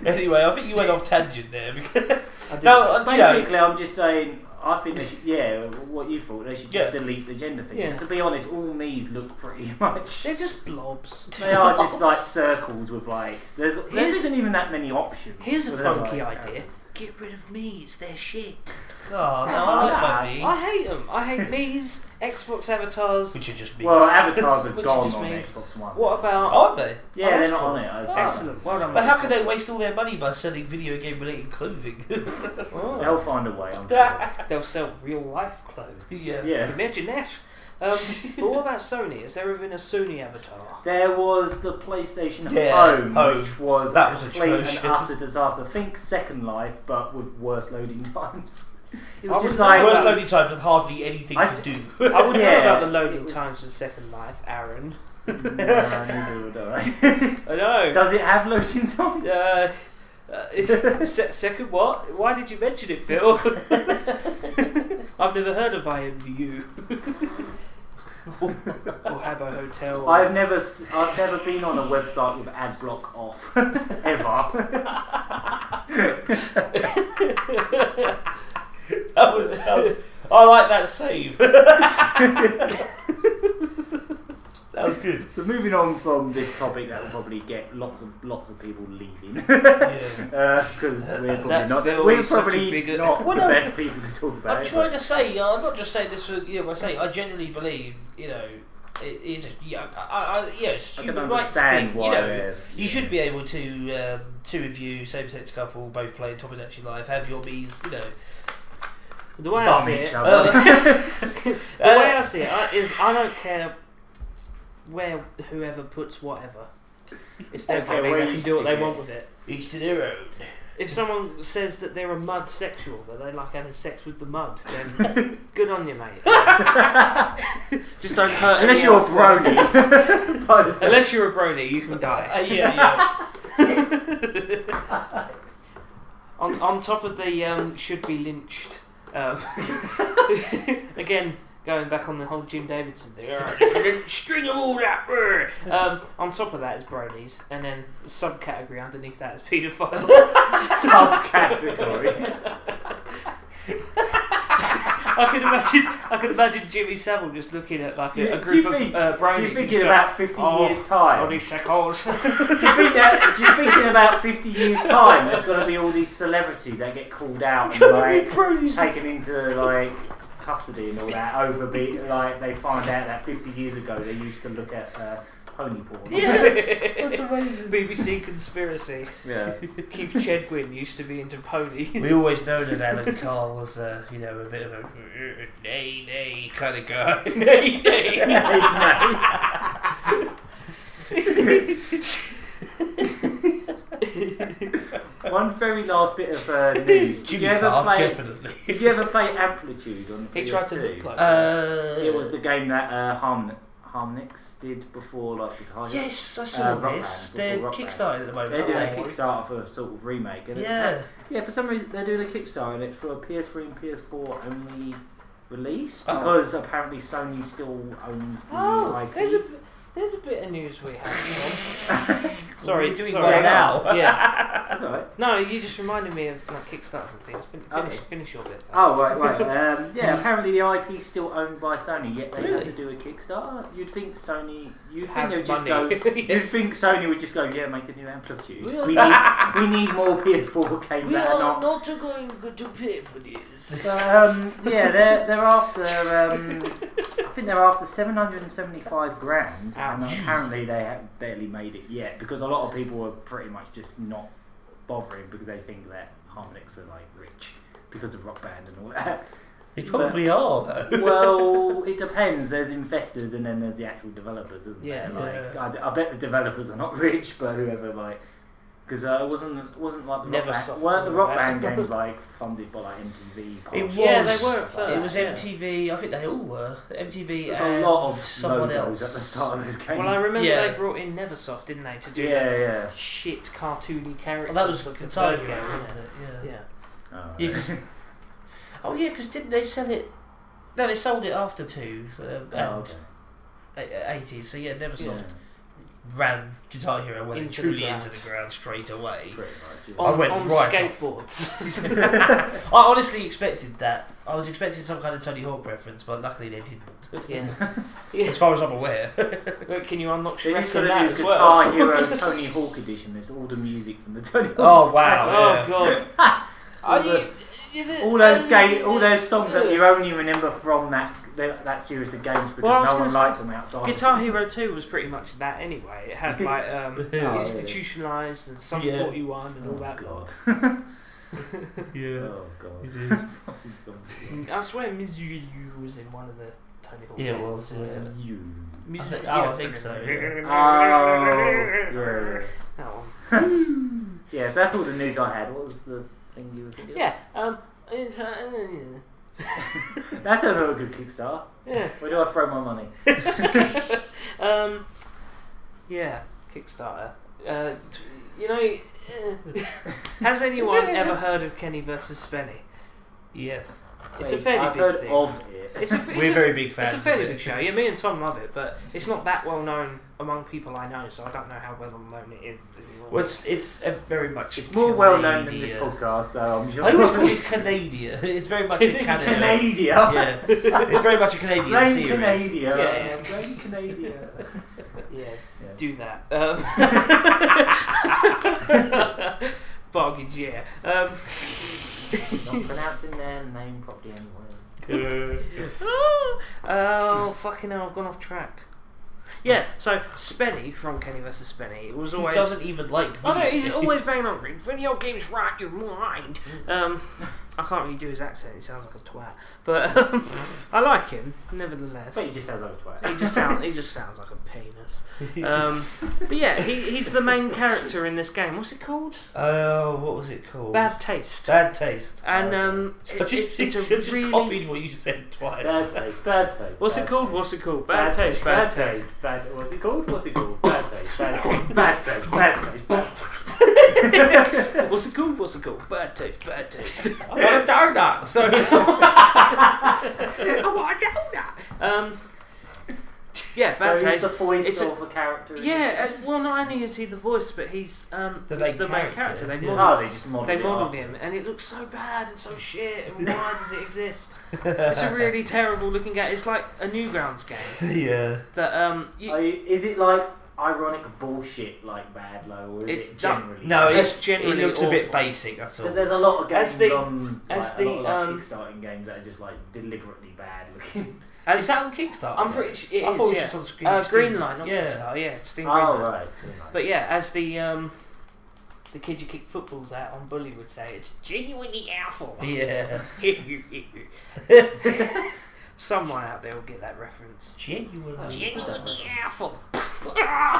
Anyway, I think you went off tangent there. Basically, I'm just saying. I think they should, what you thought, they should just delete the gender thing. Yeah. To be honest, all these look pretty much... They're just blobs. They are just like circles with like... There isn't even that many options. Here's a funky idea. Get rid of me's, they're shit. Oh, no, I like my me. I hate them. I hate me's, Xbox avatars. Which are just me. Well, avatars are gone on Xbox One. What about... Are they? Yeah, they're not on it. Excellent. Well done. But how can they waste all their money by selling video game related clothing? They'll find a way, I'm sure. They'll sell real life clothes. Yeah. Imagine that. But what about Sony? Has there ever been a Sony avatar? There was the PlayStation Home, which was that was complete and utter disaster. Think Second Life, but with worse loading times. It was just like worst loading times with hardly anything to do. I wouldn't know about the loading times of Second Life, Aaron. neither would I. I know. Does it have loading times? Second what? Why did you mention it, Phil? I've never heard of IMVU. or Habbo Hotel. I've never been on a website with ad block off ever. that was, I like that save. That was good. So moving on from this topic, that will probably get lots of people leaving because we're probably not the best people to talk about. I'm trying to say, I'm not just saying this for I say I genuinely believe it is yes, human rights thing. You should be able to two of you, same-sex couple, both playing Tomodatchi Life, have your means, The way I see it, is I don't care where whoever puts whatever. It's their body, they can do what they want with it. Each to their own. If someone says that they're a mud sexual, that they like having sex with the mud, then good on you, mate. Just don't hurt unless you're a brony. Unless you're a brony, you can die. On top of the should be lynched. Again, going back on the whole Jim Davidson thing. String them all out. On top of that is bronies, and then subcategory underneath that is paedophiles. Subcategory. I could imagine Jimmy Savile just looking at like a group of bronies. Do you think in about 50 years' time? On his shackles. Do you think in about 50 years' time there's going to be all these celebrities that get called out and taken into custody and all that like they find out that 50 years ago they used to look at pony porn. Yeah, that's amazing. BBC conspiracy. Yeah. Keith Chedwin used to be into ponies. We always know that Alan Carr was a bit of a nay kind of guy. Nay. One very last bit of news. Did you ever play Amplitude on He PS2? tried to look like it was the game that Harmonix did before Guitar Hero. Yes, I saw this. They're Kickstarter at the moment. They're doing a Kickstarter for a sort of remake. And for some reason they're doing a Kickstarter and it's for a PS3 and PS4 only release because apparently Sony still owns the IP. There's a bit of news we have. Sorry, doing one now. Yeah, that's alright. No, you just reminded me of Kickstarter and things. Finish your bit first. Oh right. Apparently the IP is still owned by Sony, yet they have to do a Kickstarter. You'd think Sony. You'd think Sony would just go, make a new Amplitude. We need more PS4 games. We are not going to pay for this. They're after. I think they're after $775,000, and apparently they have barely made it yet because a lot of people are pretty much just not bothering because they think that Harmonix are rich because of Rock Band and all that. They probably are though. Well, it depends. There's investors and then there's the actual developers, isn't there? I bet the developers are not rich, but whoever because it wasn't like the Rock Band games funded by MTV. It was. Yeah, they were at first. It was MTV. I think they all were MTV. There's and a lot of someone logos else at the start of this game. Well, I remember they brought in Neversoft, didn't they, to do that shit cartoony characters. Well, that was the Guitar third Hero, game, wasn't it? Yeah. Oh yeah, because didn't they sell it? No, they sold it after 80s. So Neversoft ran Guitar Hero went truly into the ground straight away. On skateboards. I honestly expected that. I was expecting some kind of Tony Hawk reference, but luckily they didn't. As far as I'm aware. Can you unlock They're just Shrek in going to that do as Guitar well? Hero Tony Hawk edition. There's all the music from the Tony Hawk. Oh wow! Oh god! All those songs that you only remember from that series of games because no one liked them outside. Guitar Hero 2 was pretty much that anyway. It had Institutionalized and Sum 41 and all that. God. Oh god. I swear Mizu was in one of the Tony Hawk games. It was. I think so. That one. So that's all the news I had. What was the thing you were thinking? Yeah. That sounds like a good Kickstarter. Yeah. Where do I throw my money? Yeah, Kickstarter. Has anyone ever heard of Kenny versus Spenny? Yes. It's a fairly I've big heard thing. of it. We're very big fans. It's a fairly of it. big show. Yeah, me and Tom love it, but it's not that well known among people I know, so I don't know how well known it is anymore. Well, it's very much. It's more well known than this podcast, so I'm sure. I always call it Canada. It's very much in Canada. Canada. Yeah, it's very much a Canadian Rain series. Canada. Yeah. Rain Canada. Yeah, do that. Bargains, yeah. Not pronouncing their name properly anyway. Oh, fucking hell, I've gone off track. Yeah, so Spenny from Kenny vs. Spenny, it was always... He doesn't even like video I know, he's games. always banging on, video games right your mind. I can't really do his accent, he sounds like a twat. But I like him, nevertheless. But he just sounds like a twat. He just sounds like a penis. But yeah, he's the main character in this game. What's it called? What was it called? Bad Taste. Bad Taste. And I just really... copied what you said twice. Bad Taste. Bad Taste. What's it called? What's it called? Bad Taste. Bad Taste. What's it called? What's it called? Bad Taste. Bad Taste. Bad Taste. Bad Taste. What's it called? What's it called? Bad Taste. Bad Taste. I want a donut. So I want a donut. Yeah, Bad So Taste. he's the voice It's of a character. Yeah, well, not only is he the voice, but he's the main character. They just modelled They it modelled after. him, and it looks so bad and so shit. And why does it exist? It's a really terrible looking game. It's like a Newgrounds game. yeah. That Is it like ironic bullshit like Bad Low, or is It's it generally? No, It's generally it looks a bit awful. basic. That's all. Because there's a lot of games As the- on as like, the, a lot of Kickstarting games that are just like deliberately bad looking. Is that on Kickstarter? I'm pretty sure it I is, thought it was yeah. just on Steam. Greenlight, not Yeah. Kickstarter. Yeah, Steam Oh Greenlight. right. But yeah, as the kid you kick footballs at on Bully would say, it's genuinely awful. Yeah. Someone out there will get that reference. Genuinely. Awful.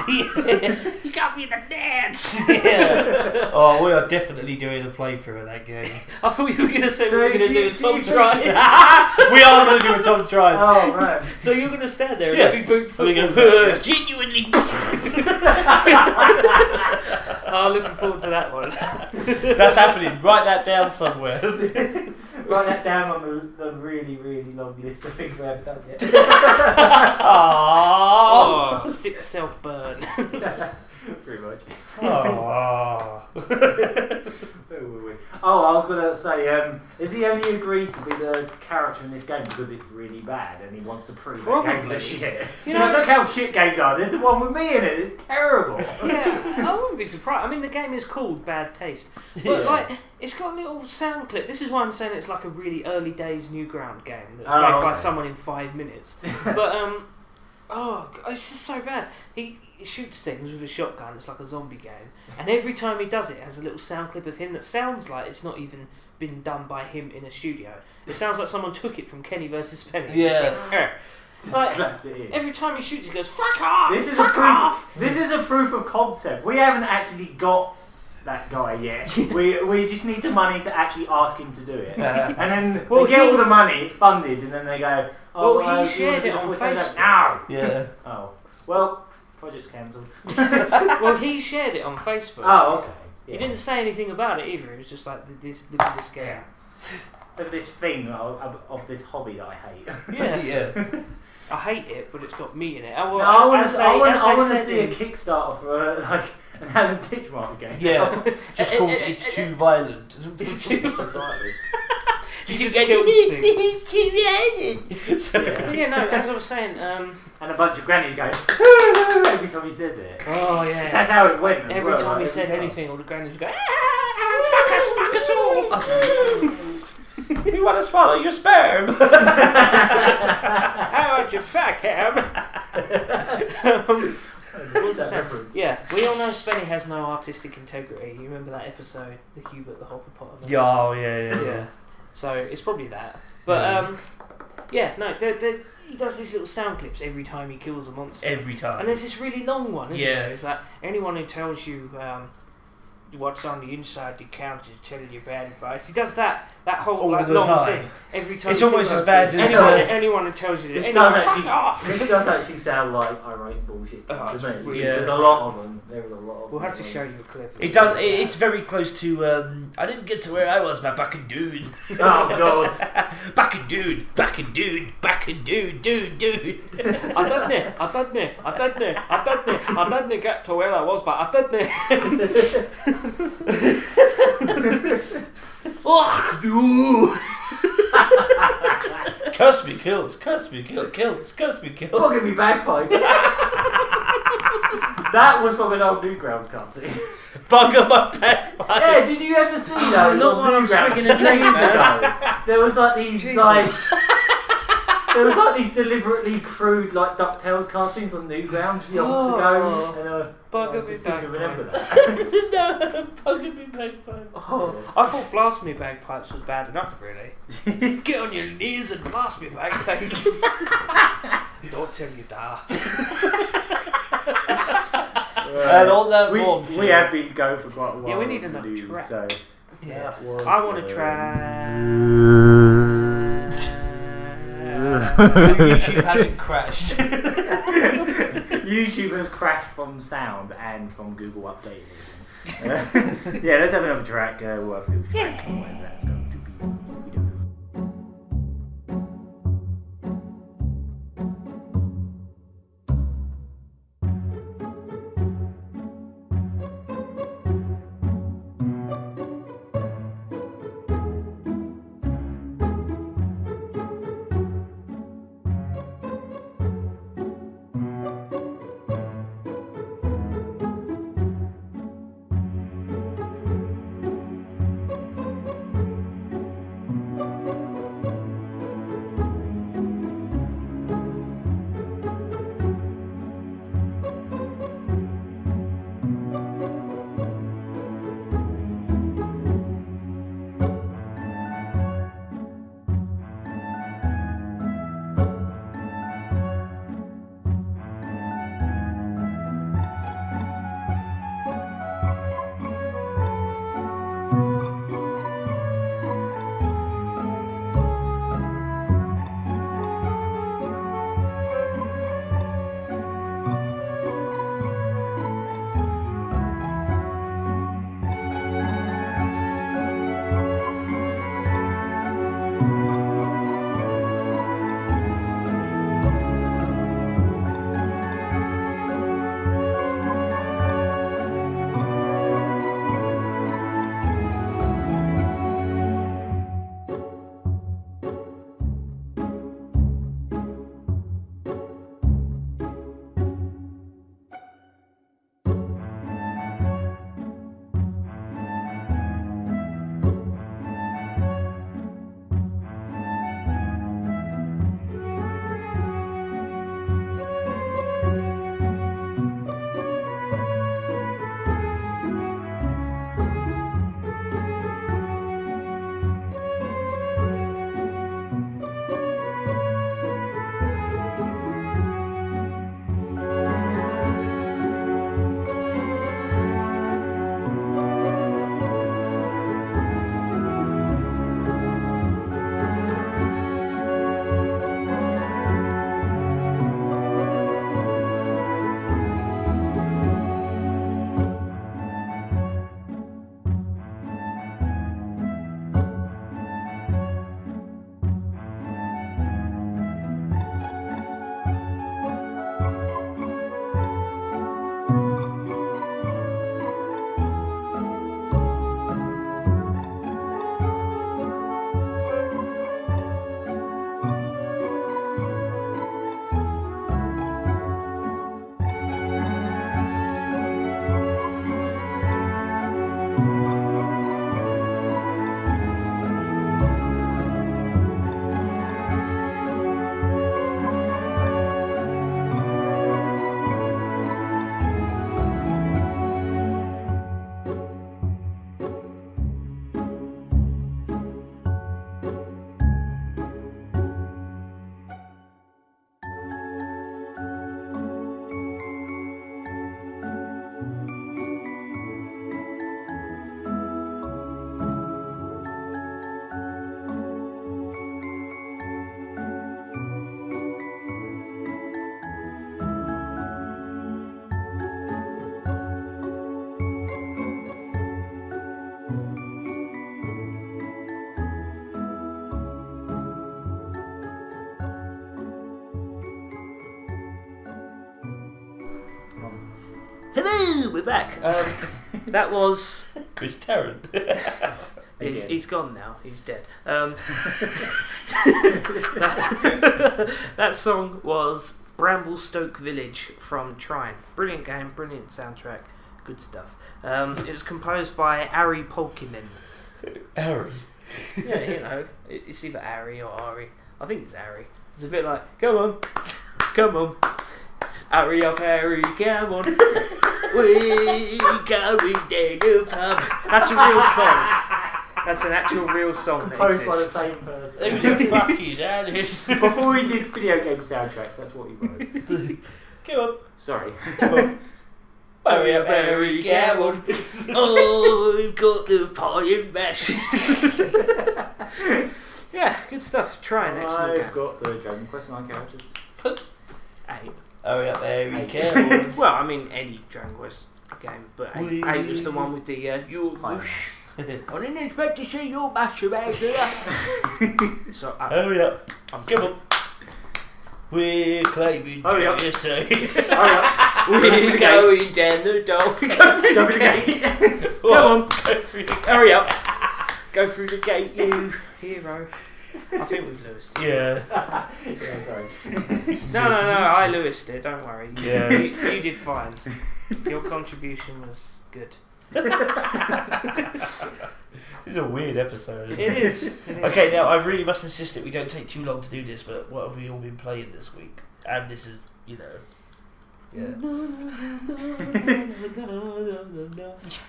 You got me in the dance. Yeah. Oh, we are definitely doing a playthrough of that game. I thought you were going to say we were going to do a Tom We Trine. are going to do a Tom Trine. Oh right. So you're going to stand there and Yeah. let me boot We're footballs going at you. genuinely. Oh, looking forward to that one. That's happening. Write that down somewhere. Write that down on the really, really long list of things we haven't done yet. Aww. Oh, sick self-burn. Pretty much. Aww. Oh, I was gonna say, is he only agreed to be the character in this game because it's really bad and he wants to prove that games Probably. are shit? You know- look how shit games are. There's the one with me in it. It's terrible. Yeah, I wouldn't be surprised. I mean, the game is called Bad Taste, but like, it's got a little sound clip. This is why I'm saying it's like a really early days Newground game that's made by someone in 5 minutes. But oh, it's just so bad. He shoots things with a shotgun. It's like a zombie game, and every time he does it, it has a little sound clip of him that sounds like it's not even been done by him in a studio. It sounds like someone took it from Kenny vs. Penny. Yeah. Just slapped it in. Every time he shoots, he goes, "Fuck off! This is fuck off!" This is a proof of concept. We haven't actually got that guy yet. we just need the money to actually ask him to do it. And then Well, they get all the money, it's funded, and then they go, oh, Well, he do you shared wanna it do on the full Facebook. No! Yeah. Oh. Well, project's cancelled. Well, he shared it on Facebook. Oh, okay. He Yeah. didn't say anything about it either. It was just like, look at this game. Yeah. Look at this thing of this hobby that I hate. Yeah. Yeah. I hate it, but it's got me in it. Oh, No, I want as to they see a said in- Kickstarter for like an Alan Titmarsh game. Yeah. Just called It's Too Violent. It's too Exactly. He just kills things. Yeah. But yeah, no, as I was saying, And a bunch of grannies going every time he says it. oh yeah. That's how it went. as Every well, time like, he said time. anything, all the grannies would go, fuck us all. You want to swallow your sperm? How about you fuck him? What was I That saying? reference. Yeah, we all know Spenny has no artistic integrity. You remember that episode, the Hubert the Hoppopotamus? Oh, yeah. Yeah. So it's probably that. But yeah, no, he does these little sound clips every time he kills a monster. Every time. And there's this really long one, isn't Yeah. there? It's like, anyone who tells you what's on the inside the counter is telling you bad advice. He does that that whole All like, the long time. thing. Every time It's you almost think as bad about it, as, anyone who tells you this, This anyone, does fuck actually, off. this does actually sound like I write bullshit Oh, to it's me. really- There's a lot of them. There is a lot of We'll them. have to show you a clip. It does. It's very close to. I didn't get to where I was, but back in dude. Oh god. Back in dude. Back in dude. Back in dude. Dude. I didn't get to where I was, but I didn't. Oh, dude. Curse me, kills. Curse me, kills. Curse me, kills. Fucking me bagpipes. That was from an old Newgrounds cartoon. Bugger my bagpipe. Yeah, did you ever see that? not when I'm swinging a drink, man. There was like these there was like these deliberately crude like DuckTales cartoons on Newgrounds years ago, and Bugger I me just seem to remember bagpipes. that. No, bugger me bagpipes. Oh, I thought blast me bagpipes was bad enough, really. Get on your knees and blast me bagpipes. Don't tell your dad. And on that one, we have been going for quite a while. Yeah, we need on the another news, track. So Yeah. I want to try. YouTube hasn't crashed. YouTube has crashed from sound and from Google updating everything. Yeah, let's have another track. We'll have to track and whatever that's going to be. We don't know. Hello, we're back. That was Chris Tarrant. he's gone now. He's dead. That song was Bramblestoke Village from Trine. Brilliant game, brilliant soundtrack, good stuff. It was composed by Ari Polkinen. Ari. Yeah, you know, it's either Ari or Ari. I think it's Ari. It's a bit like, come on, Ari up, Ari, come on. We going down the pub. That's a real song. That's an actual real song that Composed by the exists. same person. Who the fuck is Alice? Before he did video game soundtracks, that's what he wrote. Come on. Sorry. Hurry up, Harry, come on. Oh, we've got the pie and mash. Yeah, good stuff. Try next I've game. got the Dragon Quest 9 characters. 8. Hurry up, Harry, Eight. come on. Well, I mean any Dragon Quest game, but 8 was the one with the your Pie. mush. I didn't expect to see your mush about here. So Hurry up. I'm Come on. We're claiming Hurry up. USA. Hurry up. We're going down the door. Go through Go the for the gate. gate. Come on. Go through the Hurry up. Go through the gate, you hero. I think we've Lewis. Yeah. Yeah, sorry. No, I Lewis did, don't worry. Yeah. You did fine. Your contribution was good. This is a weird episode, isn't It is. Okay, now I really must insist that we don't take too long to do this, but what have we all been playing this week? And this is, you know... Yeah.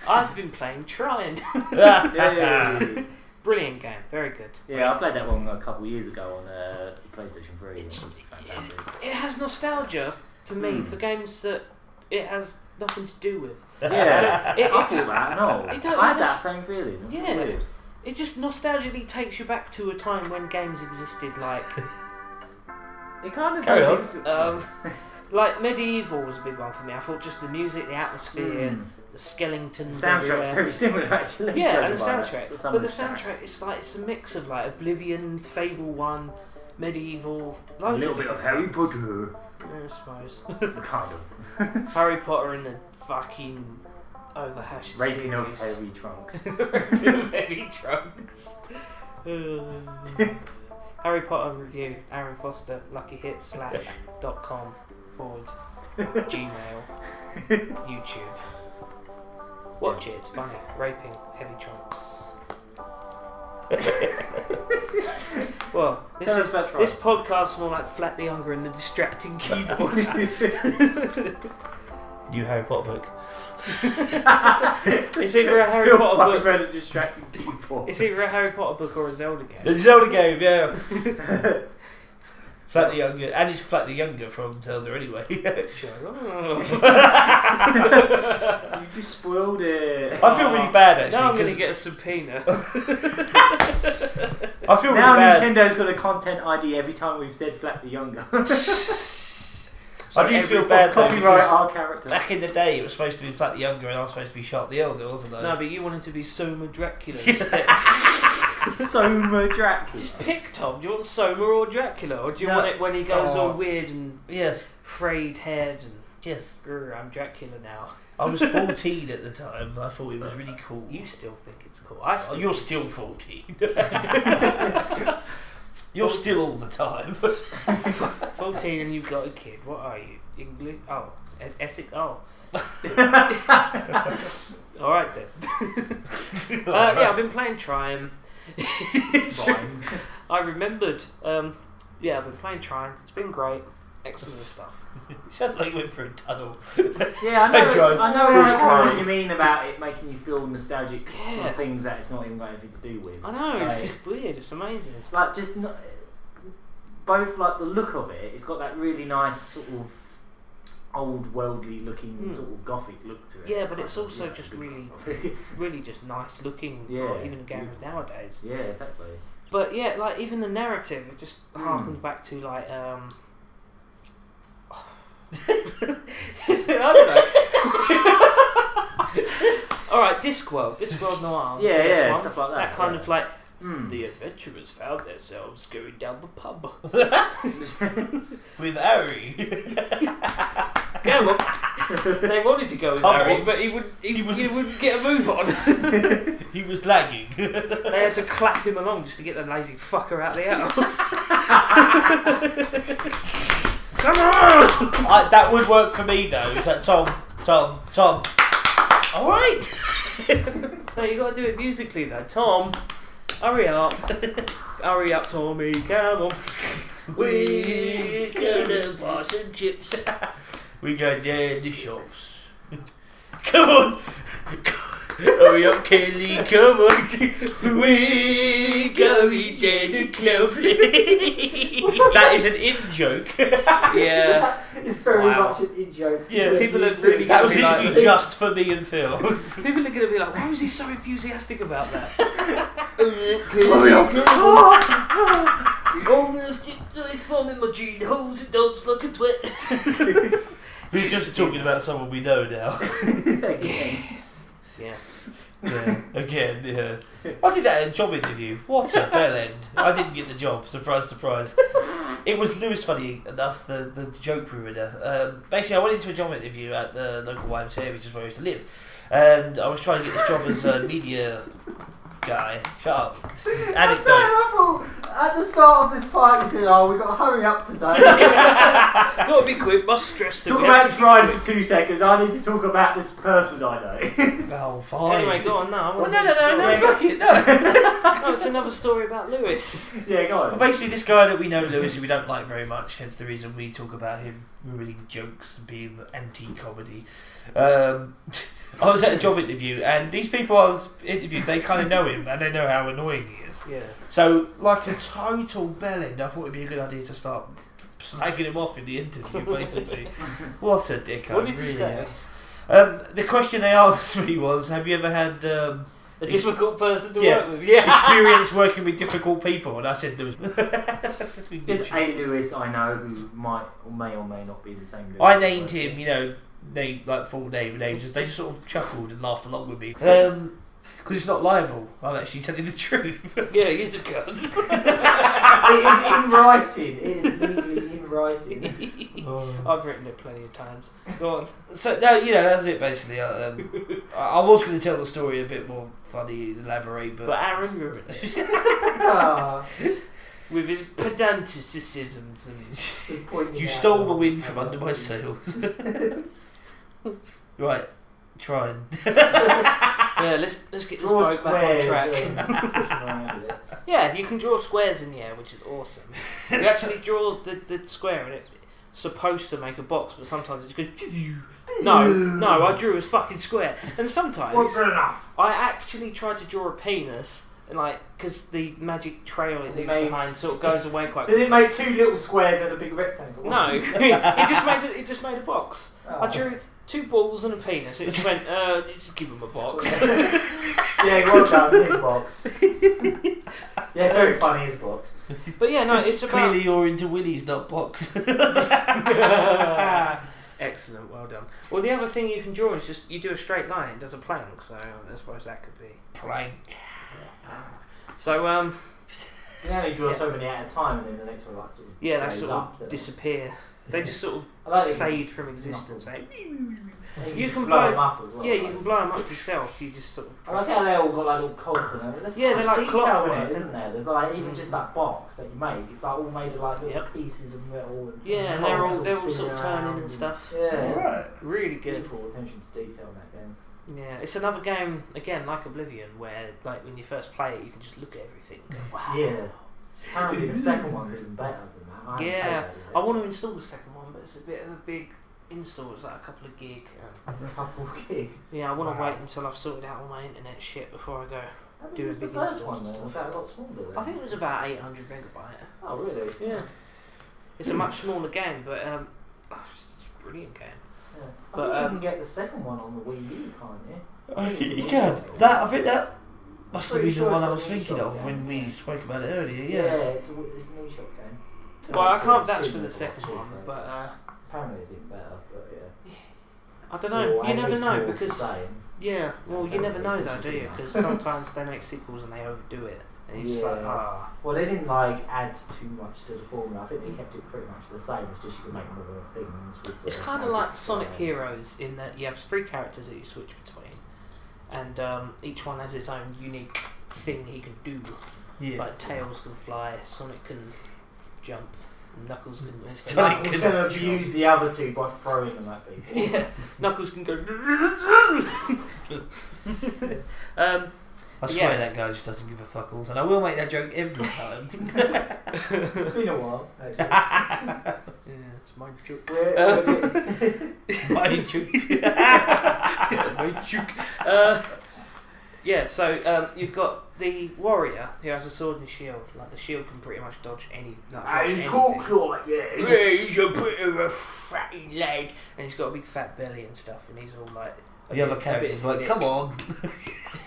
I've been playing Trine. Yeah. Brilliant game, very good. Yeah, I played that one a couple of years ago on PlayStation 3. It was fantastic. It has nostalgia to me for games that it has nothing to do with. Yeah, So I thought that, no. it don't- I had it that just- same feeling. It was Yeah. weird. It just nostalgically takes you back to a time when games existed, like It kind of Carry like Medieval was a big one for me. I thought just the music, the atmosphere, the The skeletons. soundtrack's everywhere. very similar, actually. Yeah, and the judging by soundtrack. that. Some But of the the stuff. soundtrack, it's a mix of like Oblivion, Fable 1, Medieval, A loads little bit of different Harry things. Potter. Yeah, I suppose. Kind of. Harry Potter and the fucking overhashed Raping of series. heavy trunks. Raping of heavy trunks. Harry Potter review, Aaron Foster, LuckyHit.com/ Gmail, YouTube. Watch it, it's funny. Raping heavy trunks. Well, Tell us about Trine. this podcast's more like Flat the Younger and the Distracting Keyboard. New Harry Potter book. It's either a Harry Potter book. Very distracting people. It's either a Harry Potter book or a Zelda game. The Zelda game, yeah. Flat the Younger. And he's Flat the Younger from Zelda anyway. Sure. You just spoiled it. I feel really bad actually. Now I'm going to 'cause get a subpoena. I feel Now really bad. Nintendo's got a content ID every time we've said Flat the Younger. I do feel bad though, Copyright because our character. back in the day it was supposed to be Flat the Younger and I was supposed to be Sharp the Elder, wasn't I? No, but you wanted to be Soma Dracula instead. Soma Dracula. Just pick, Tom. Do you want Soma or Dracula? Or do you No. want it when he goes Oh. all weird and Yes, frayed haired and yes. "Grr, I'm Dracula now? I was 14 at the time. I thought it was really cool. You still think it's cool. I Oh, still you're think still it's cool. 14. You're still all the time. 14 and you've got a kid. What are you? English? Oh, Essex? Oh. Alright then. Yeah, I've been playing Trine. Fine. I remembered. Yeah, I've been playing Trine. It's been great. Excellent stuff. You sound like you went through a tunnel. Yeah, I know. Hey, John. I know exactly what you mean about it making you feel nostalgic Yeah. for things that it's not even got anything to do with. I know, it's Like, just weird. It's amazing. like just not, both like the look of it. It's got that really nice sort of old worldly looking sort of gothic look to it. Yeah, but it's Kind of, also yeah, just big really, gothic. really just nice looking for Yeah. even a game of nowadays. Yeah, exactly. But yeah, like even the narrative, it just harkens back to like I don't know. All right, Discworld Noir. Yeah, the first yeah, one. stuff like that. That kind yeah. of like Mm. the adventurers found themselves going down the pub. With Harry. Come on. They wanted to go with Come Harry, on. but he wouldn't get a move on. He was lagging. They had to clap him along just to get the lazy fucker out of the house. Come on! That would work for me though. Is that Tom? All right. No, you got to do it musically though. Tom, hurry up. Hurry up, Tommy, come on. We're gonna buy some chips. We go down the shops. Come on. Hurry up, Kelly, come on. We're going down the club. That is an in-joke. Yeah. It's very Wow. much an in-joke. Yeah. People are really That was gonna be like- literally just for me and Phil. People are going to be like, why was he so enthusiastic about that? Hurry up. Almost thumb in my jean holes and dance like a twit. We're just talking about someone we know now. Yeah. Yeah, again, yeah. I did that in a job interview. What a bell end. I didn't get the job. Surprise, surprise. It was Lewis, funny enough, the joke ruiner. Basically, I went into a job interview at the local YMCA, which is where I used to live. And I was trying to get this job as a media guy. Shut up. Anecdote. At the start of this part, you said, "Oh, we got to hurry up today." Got to be quick, must stress to Talk be about actually Trine quick. for 2 seconds. I need to talk about this person I know. Oh, fine. Anyway, go on now. Well, no, fuck it, no. No, it's another story about Lewis. Yeah, go on. Well, basically, this guy that we know, Lewis, who we don't like very much, hence the reason we talk about him ruining jokes and being anti-comedy. I was at a job interview, and these people I was interviewed, they kind of know him, and they know how annoying he is. Yeah. So, like a total bellend, I thought it'd be a good idea to start slagging him off in the interview, basically. What a dick, What did really you say? The question they asked me was, have you ever had A difficult person to Yeah. work with. Yeah. experience working with difficult people? And I said, Lewis. There's a Lewis I know who might or may not be the same Lewis. I named him, name, like full name, and they just sort of chuckled and laughed along with me. Because it's not liable. I'm actually telling the truth. Yeah, he's a gun. It is in writing. It is legally in writing. I've written it plenty of times. Go on. So no, that's it basically. I was going to tell the story a bit more funny, elaborate, but Aaron ruined it. Ah, With his pedanticisms and you stole the wind from under my sails. Right, Trine. yeah, let's get this draw boat back on squares. track. Yeah, you can draw squares in the air, which is awesome. You actually draw the square and it's supposed to make a box, but sometimes it goes. No, I drew a fucking square, and sometimes What's good enough? I actually tried to draw a penis. And because the magic trail it leaves behind sort of goes away quite Did quickly. it make 2 little squares and a big rectangle? No, it just made a box. Oh. I drew 2 balls and a penis. It just went, just give him a box. Yeah, well done, his box. Yeah, very funny, his box. But yeah, no, it's about... Clearly you're into willies, not box. Excellent, well done. Well, the other thing you can draw is just, you do a straight line, it does a plank, so I suppose that could be... Plank. So, You can only draw so many at a time, and then the next one like sort of yeah, they goes sort up, of disappear. They just sort I like of it. fade from existence. I think You just can blow blow- them up as well. Yeah, you can blow them up yourself, you just sort of... I like how they all got like little cogs in them. There's so Yeah, much they're like detail in clockwork. it, isn't there? There's like even just that box that you make. It's like all made of like little Yep. pieces of metal. And Yeah, and cogs they're all spinning sort of turning around and stuff. Yeah, Alright. Really good. beautiful attention to detail in that game. Yeah, it's another game, again, like Oblivion, where like when you first play it, you can just look at everything and go, wow. Yeah. Apparently the second one's even better than that. I haven't Yeah, played that yet. I want to install the second one, but it's a bit of a big install. It's like a couple of gig. A couple gig. Yeah, I want to Wow. wait until I've sorted out all my internet shit before I go. How big Do a was the big first install one and then? stuff. Was that a lot smaller then? I think it was about 800 megabyte. Oh really? Yeah, it's a much smaller game, but it's a brilliant game. Yeah. But, I think you can get the second one on the Wii U, can't you? You can. I think that must have Pretty been sure the one it's I a was Wii thinking shop of game, when we yeah. spoke about it earlier, yeah. It's an eShop game. Well, I can't It's vouch for similar the to second what one, she said. but Apparently it's even better, but yeah. I don't know. Or You at never least know more because the same. yeah, well, you never know though, do you? Yeah. Because sometimes they make sequels and they overdo it, And you're just like, Well, they didn't like add too much to the formula. I think they kept it pretty much the same. It's just you can make more things. With It's kind of like Sonic Heroes in that you have 3 characters that you switch between, and each one has its own unique thing he can do. Yeah. Like Tails can fly, Sonic can jump, and Knuckles can also. Knuckles can abuse the other 2 by throwing them at people. Yeah, Knuckles can go. I swear that guy just doesn't give a fuck all, and I will make that joke every time. It's been a while. Yeah, it's my joke. My joke. It's my joke. Yeah, so you've got the warrior who has a sword and a shield. Like the shield can pretty much dodge any. He talks like this. Yeah, he's a bit of a fatty lad, and he's got a big fat belly and stuff, and he's all like. The other character's like, come on.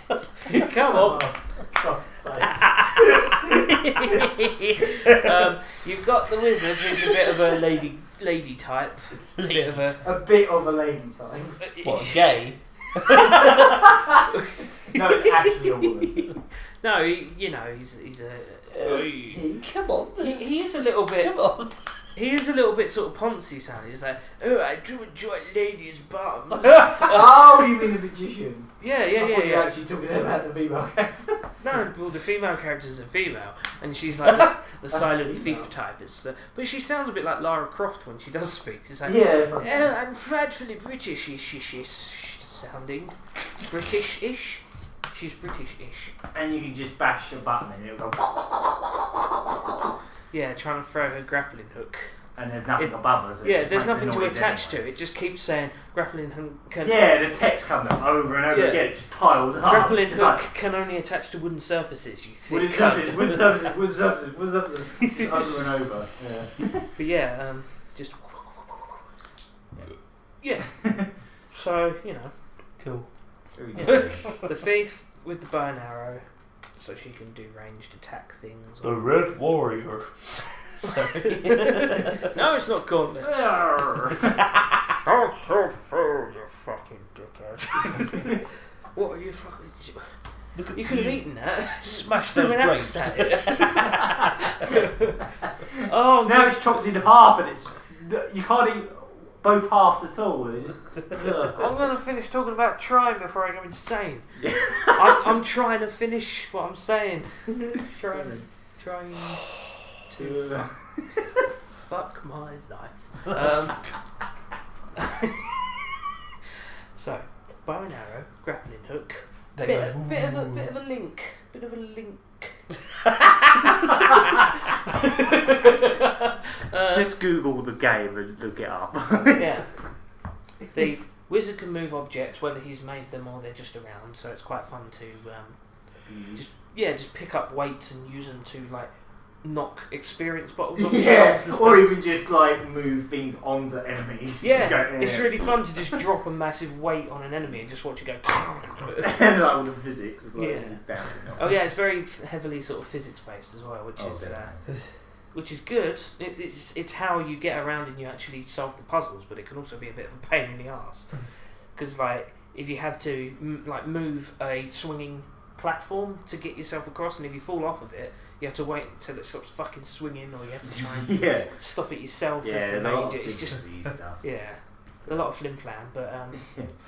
Come on. You've got the wizard who's a bit of a lady type. A bit of a lady type. What, gay? No, it's actually a woman. No, he's a. Come on. He is a little bit. Come on. He is a little bit sort of Ponzi sounding. He's like, oh, I do enjoy ladies' bums. Oh, you mean the magician? Yeah. I thought you were actually talking about the female character. No, well, the female character is a female, and she's like the silent thief type. But she sounds a bit like Lara Croft when she does speak. She's like, oh, I'm frightfully British-ish sounding. British-ish? She's British-ish. And you can just bash a button and it'll go... Yeah, trying to throw a grappling hook. And there's nothing above us. Yeah, there's nothing to attach to. It just keeps saying grappling hook can... Yeah, the text comes up over and over again. It just piles up. Grappling hook can only attach to wooden surfaces, you think. Wooden surfaces. Over and over. Yeah. But yeah, just... Yeah. So, Cool. The thief with the bow and arrow, so she can do ranged attack things. The Red Warrior. Sorry. No, it's not Gauntlet. You fucking dickhead. What are you fucking... You could have eaten that. Smashed those grapes. Oh, now it's chopped in half and it's... You can't eat both halves at all. I'm going to finish talking about Trine before I go insane. I'm trying to finish what I'm saying. Trying to fuck my life. So, bow and arrow, grappling hook, bit of a link. Just Google the game and look it up. Yeah. The wizard can move objects, whether he's made them or they're just around, so it's quite fun to just pick up weights and use them to knock experience bottles off shelves and stuff. Or even just move things onto enemies. Yeah, it's really fun to just drop a massive weight on an enemy and just watch it go. And all the physics. Oh yeah, it's very heavily sort of physics based as well, which is good. It's how you get around and you actually solve the puzzles, but it can also be a bit of a pain in the arse because if you have to move a swinging platform to get yourself across, and if you fall off of it, you have to wait until it stops fucking swinging, or you have to try and stop it yourself. It's just stuff. A lot of flim flam, but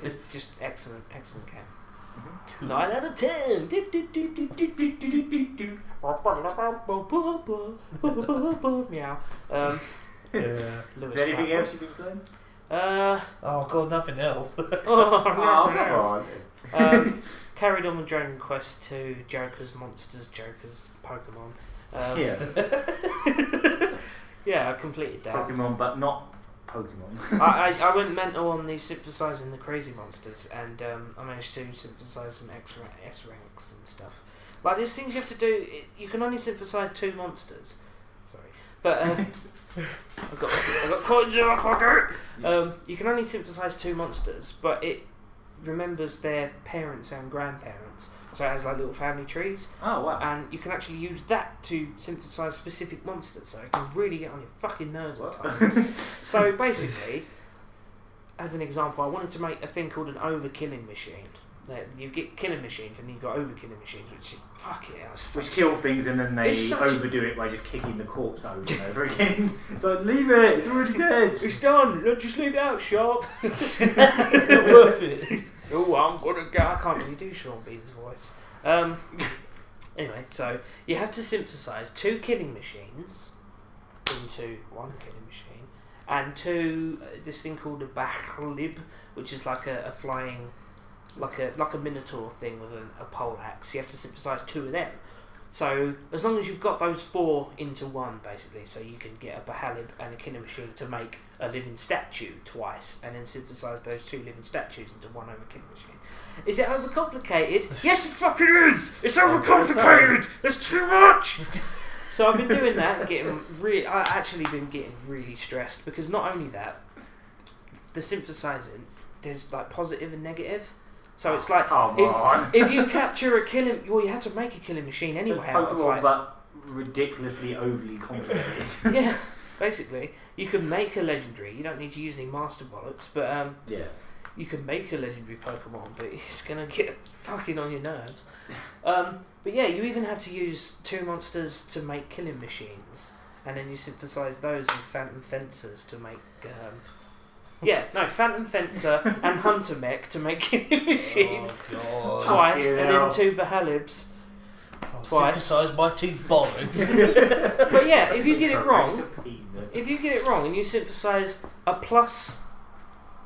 it's just excellent game. Cool. 9 out of 10. Meow. Is there anything else you've been playing? Oh god, nothing else. Carried on with Dragon Quest 2, Joker's Monsters, Joker's Pokemon. Yeah, I completed that. Pokemon, but not Pokemon. I went mental on the synthesizing the crazy monsters, and I managed to synthesize some extra S ranks and stuff. There's things you have to do. You can only synthesize 2 monsters. Sorry, but I got coins in my pocket. You can only synthesize 2 monsters, but it remembers their parents and grandparents, so it has little family trees. Oh wow! And you can actually use that to synthesize specific monsters, so it can really get on your fucking nerves at times. So basically, as an example, I wanted to make a thing called an overkilling machine, you get killing machines and you've got overkilling machines, which fuck it, which kill things and then they overdo it by just kicking the corpse over and over again. It's like, leave it, it's already dead. It's done. Just leave it out, Sharp. It's not worth it. Oh, I'm gonna go. I can't really do Sean Bean's voice. Anyway, so you have to synthesize 2 killing machines into 1 killing machine, and 2 this thing called a bahlib, which is like a flying, like a minotaur thing with a pole axe. You have to synthesize 2 of them. So as long as you've got those 4 into 1, basically, so you can get a bahlib and a killing machine to make a living statue twice, and then synthesize those 2 living statues into 1 overkilling machine. Is it overcomplicated? Yes, it fucking is. It's overcomplicated. There's too much. So I've been doing that, and I've actually been getting really stressed, because not only that, the synthesizing, there's like positive and negative. So it's like, if you capture a killing, well, you had to make a killing machine anyway. Pokemon, but ridiculously overly complicated. Yeah, basically, you can make a legendary. You don't need to use any master bollocks, but yeah, you can make a legendary Pokemon, but it's gonna get fucking on your nerves. But yeah, you even have to use 2 monsters to make killing machines, and then you synthesize those with Phantom Fencers to make. Phantom Fencer and Hunter Mech to make killing machine twice, and then 2 Bahalibs twice. Synthesize my 2 bollocks. But yeah, if you get it wrong, and you synthesize a plus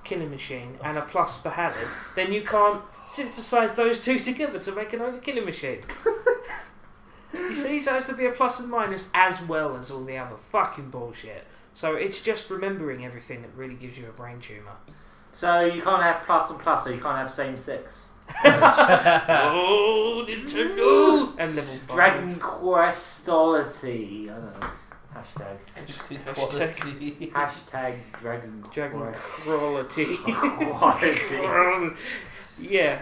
killing machine and a plus Bahalib, then you can't synthesize those 2 together to make an overkilling machine. You see, so it has to be a plus and minus as well as all the other fucking bullshit. So it's just remembering everything that really gives you a brain tumour. So you can't have plus and plus, so you can't have same sex. Oh, Nintendo! And level 5. Dragon Questolity. I don't know. Hashtag Dragon Quality. Quality. Yeah.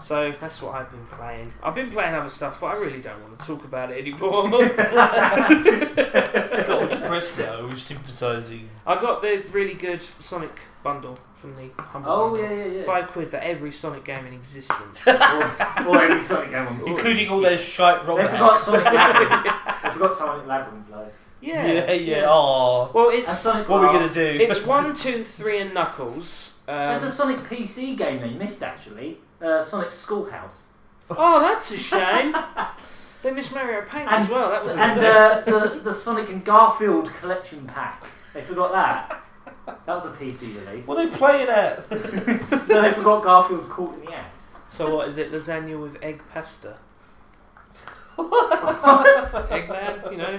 So that's what I've been playing. I've been playing other stuff, but I really don't want to talk about it anymore. I got all depressed now with synthesizing. I got the really good Sonic bundle from the Humble Bundle. Yeah. £5 for every Sonic game in existence. or every Sonic game on including all those shite ROM They forgot Sonic Labyrinth. They forgot Sonic Labyrinth, though. Yeah. Oh. Well, it's what are we gonna do? It's 1, 2, 3, and Knuckles. There's a Sonic PC game they missed, actually. Sonic Schoolhouse. Oh, that's a shame. They missed Mario Paint as well. That was the Sonic and Garfield collection pack. They forgot that. That was a PC release. What are they playing at? So they forgot Garfield caught in the act. So what is it? Lasagna with egg pasta. Eggman, you know,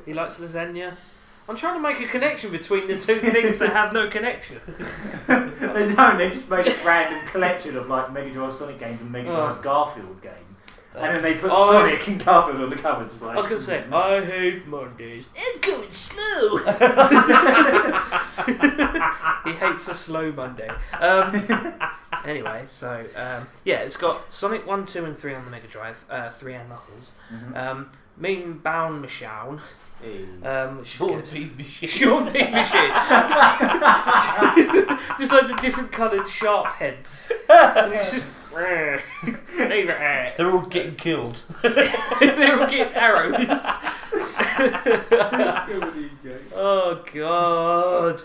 he likes lasagna. I'm trying to make a connection between the 2 things that have no connection. They don't. They just make a random collection of like Mega Drive Sonic games and Mega Drive Garfield games. And then they put Sonic and Garfield on the cover. Just like, I was going to say, I hate Mondays. It's going slow. He hates a slow Monday. Anyway, so yeah, it's got Sonic 1, 2, and 3 on the Mega Drive. 3 and Knuckles. Mm-hmm. Mean Bound Michonne. Sean Bean Machine. Sean Bean Machine. Just loads of different coloured sharp heads. They're all getting killed. They're all getting arrows. Oh god.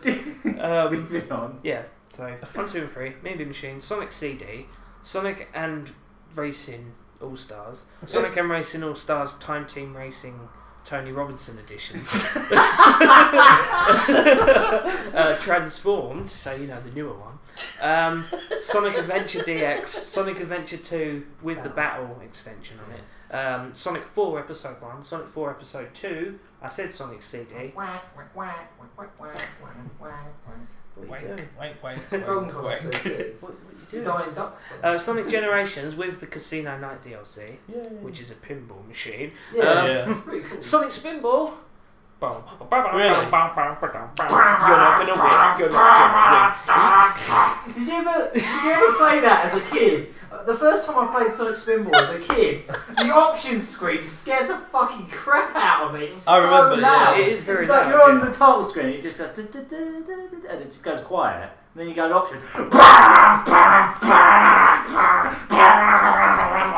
Moving on. Yeah. So 1, 2, and 3. Mean Bean Machine. Sonic CD. Sonic and Racing All Stars. Sonic and Racing All Stars Time Team Racing Tony Robinson edition. Transformed, so you know the newer one. Sonic Adventure DX, Sonic Adventure 2 with the battle extension on it. Sonic 4 Episode 1, Sonic 4 Episode 2. I said Sonic CD. What are you doing? Dying ducks. Sonic Generations with the Casino Night DLC, which is a pinball machine. Pretty cool. Sonic Spinball. Really? You're not gonna win. You're not gonna win. Did you ever play that as a kid? The first time I played Sonic Spinball as a kid, the options screen scared the fucking crap out of me. It was so loud. It is very it's like loud. you're on the title screen, it just goes and it just goes quiet. then you go to options.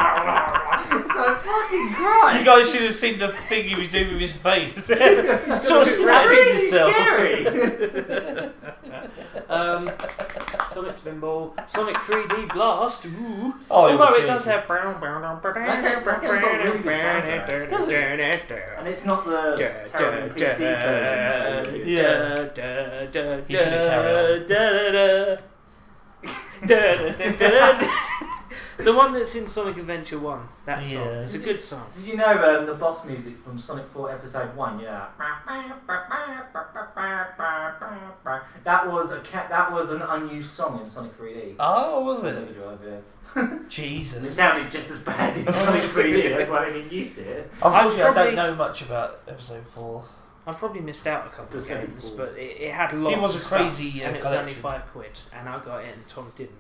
So fucking Christ! You guys should have seen the thing he was doing with his face. Sort of Really yourself. scary. Sonic Spinball, Sonic 3D Blast. Ooh. Oh, although it does have And it's not the terrible PC version. Yeah. He should have carried on. The one that's in Sonic Adventure 1, that song. Yeah. It's a good song. Did you know the boss music from Sonic 4 Episode 1? Yeah. That was an unused song in Sonic 3D. Oh, was it? It Jesus. sounded just as bad in Sonic 3D. That's why they didn't use it. Unfortunately, I probably- don't know much about episode 4. I've probably missed out a couple of Percent games, full. but it had lots was a of crazy, stuff, and it was only collection. £5, and I got it and Tom didn't.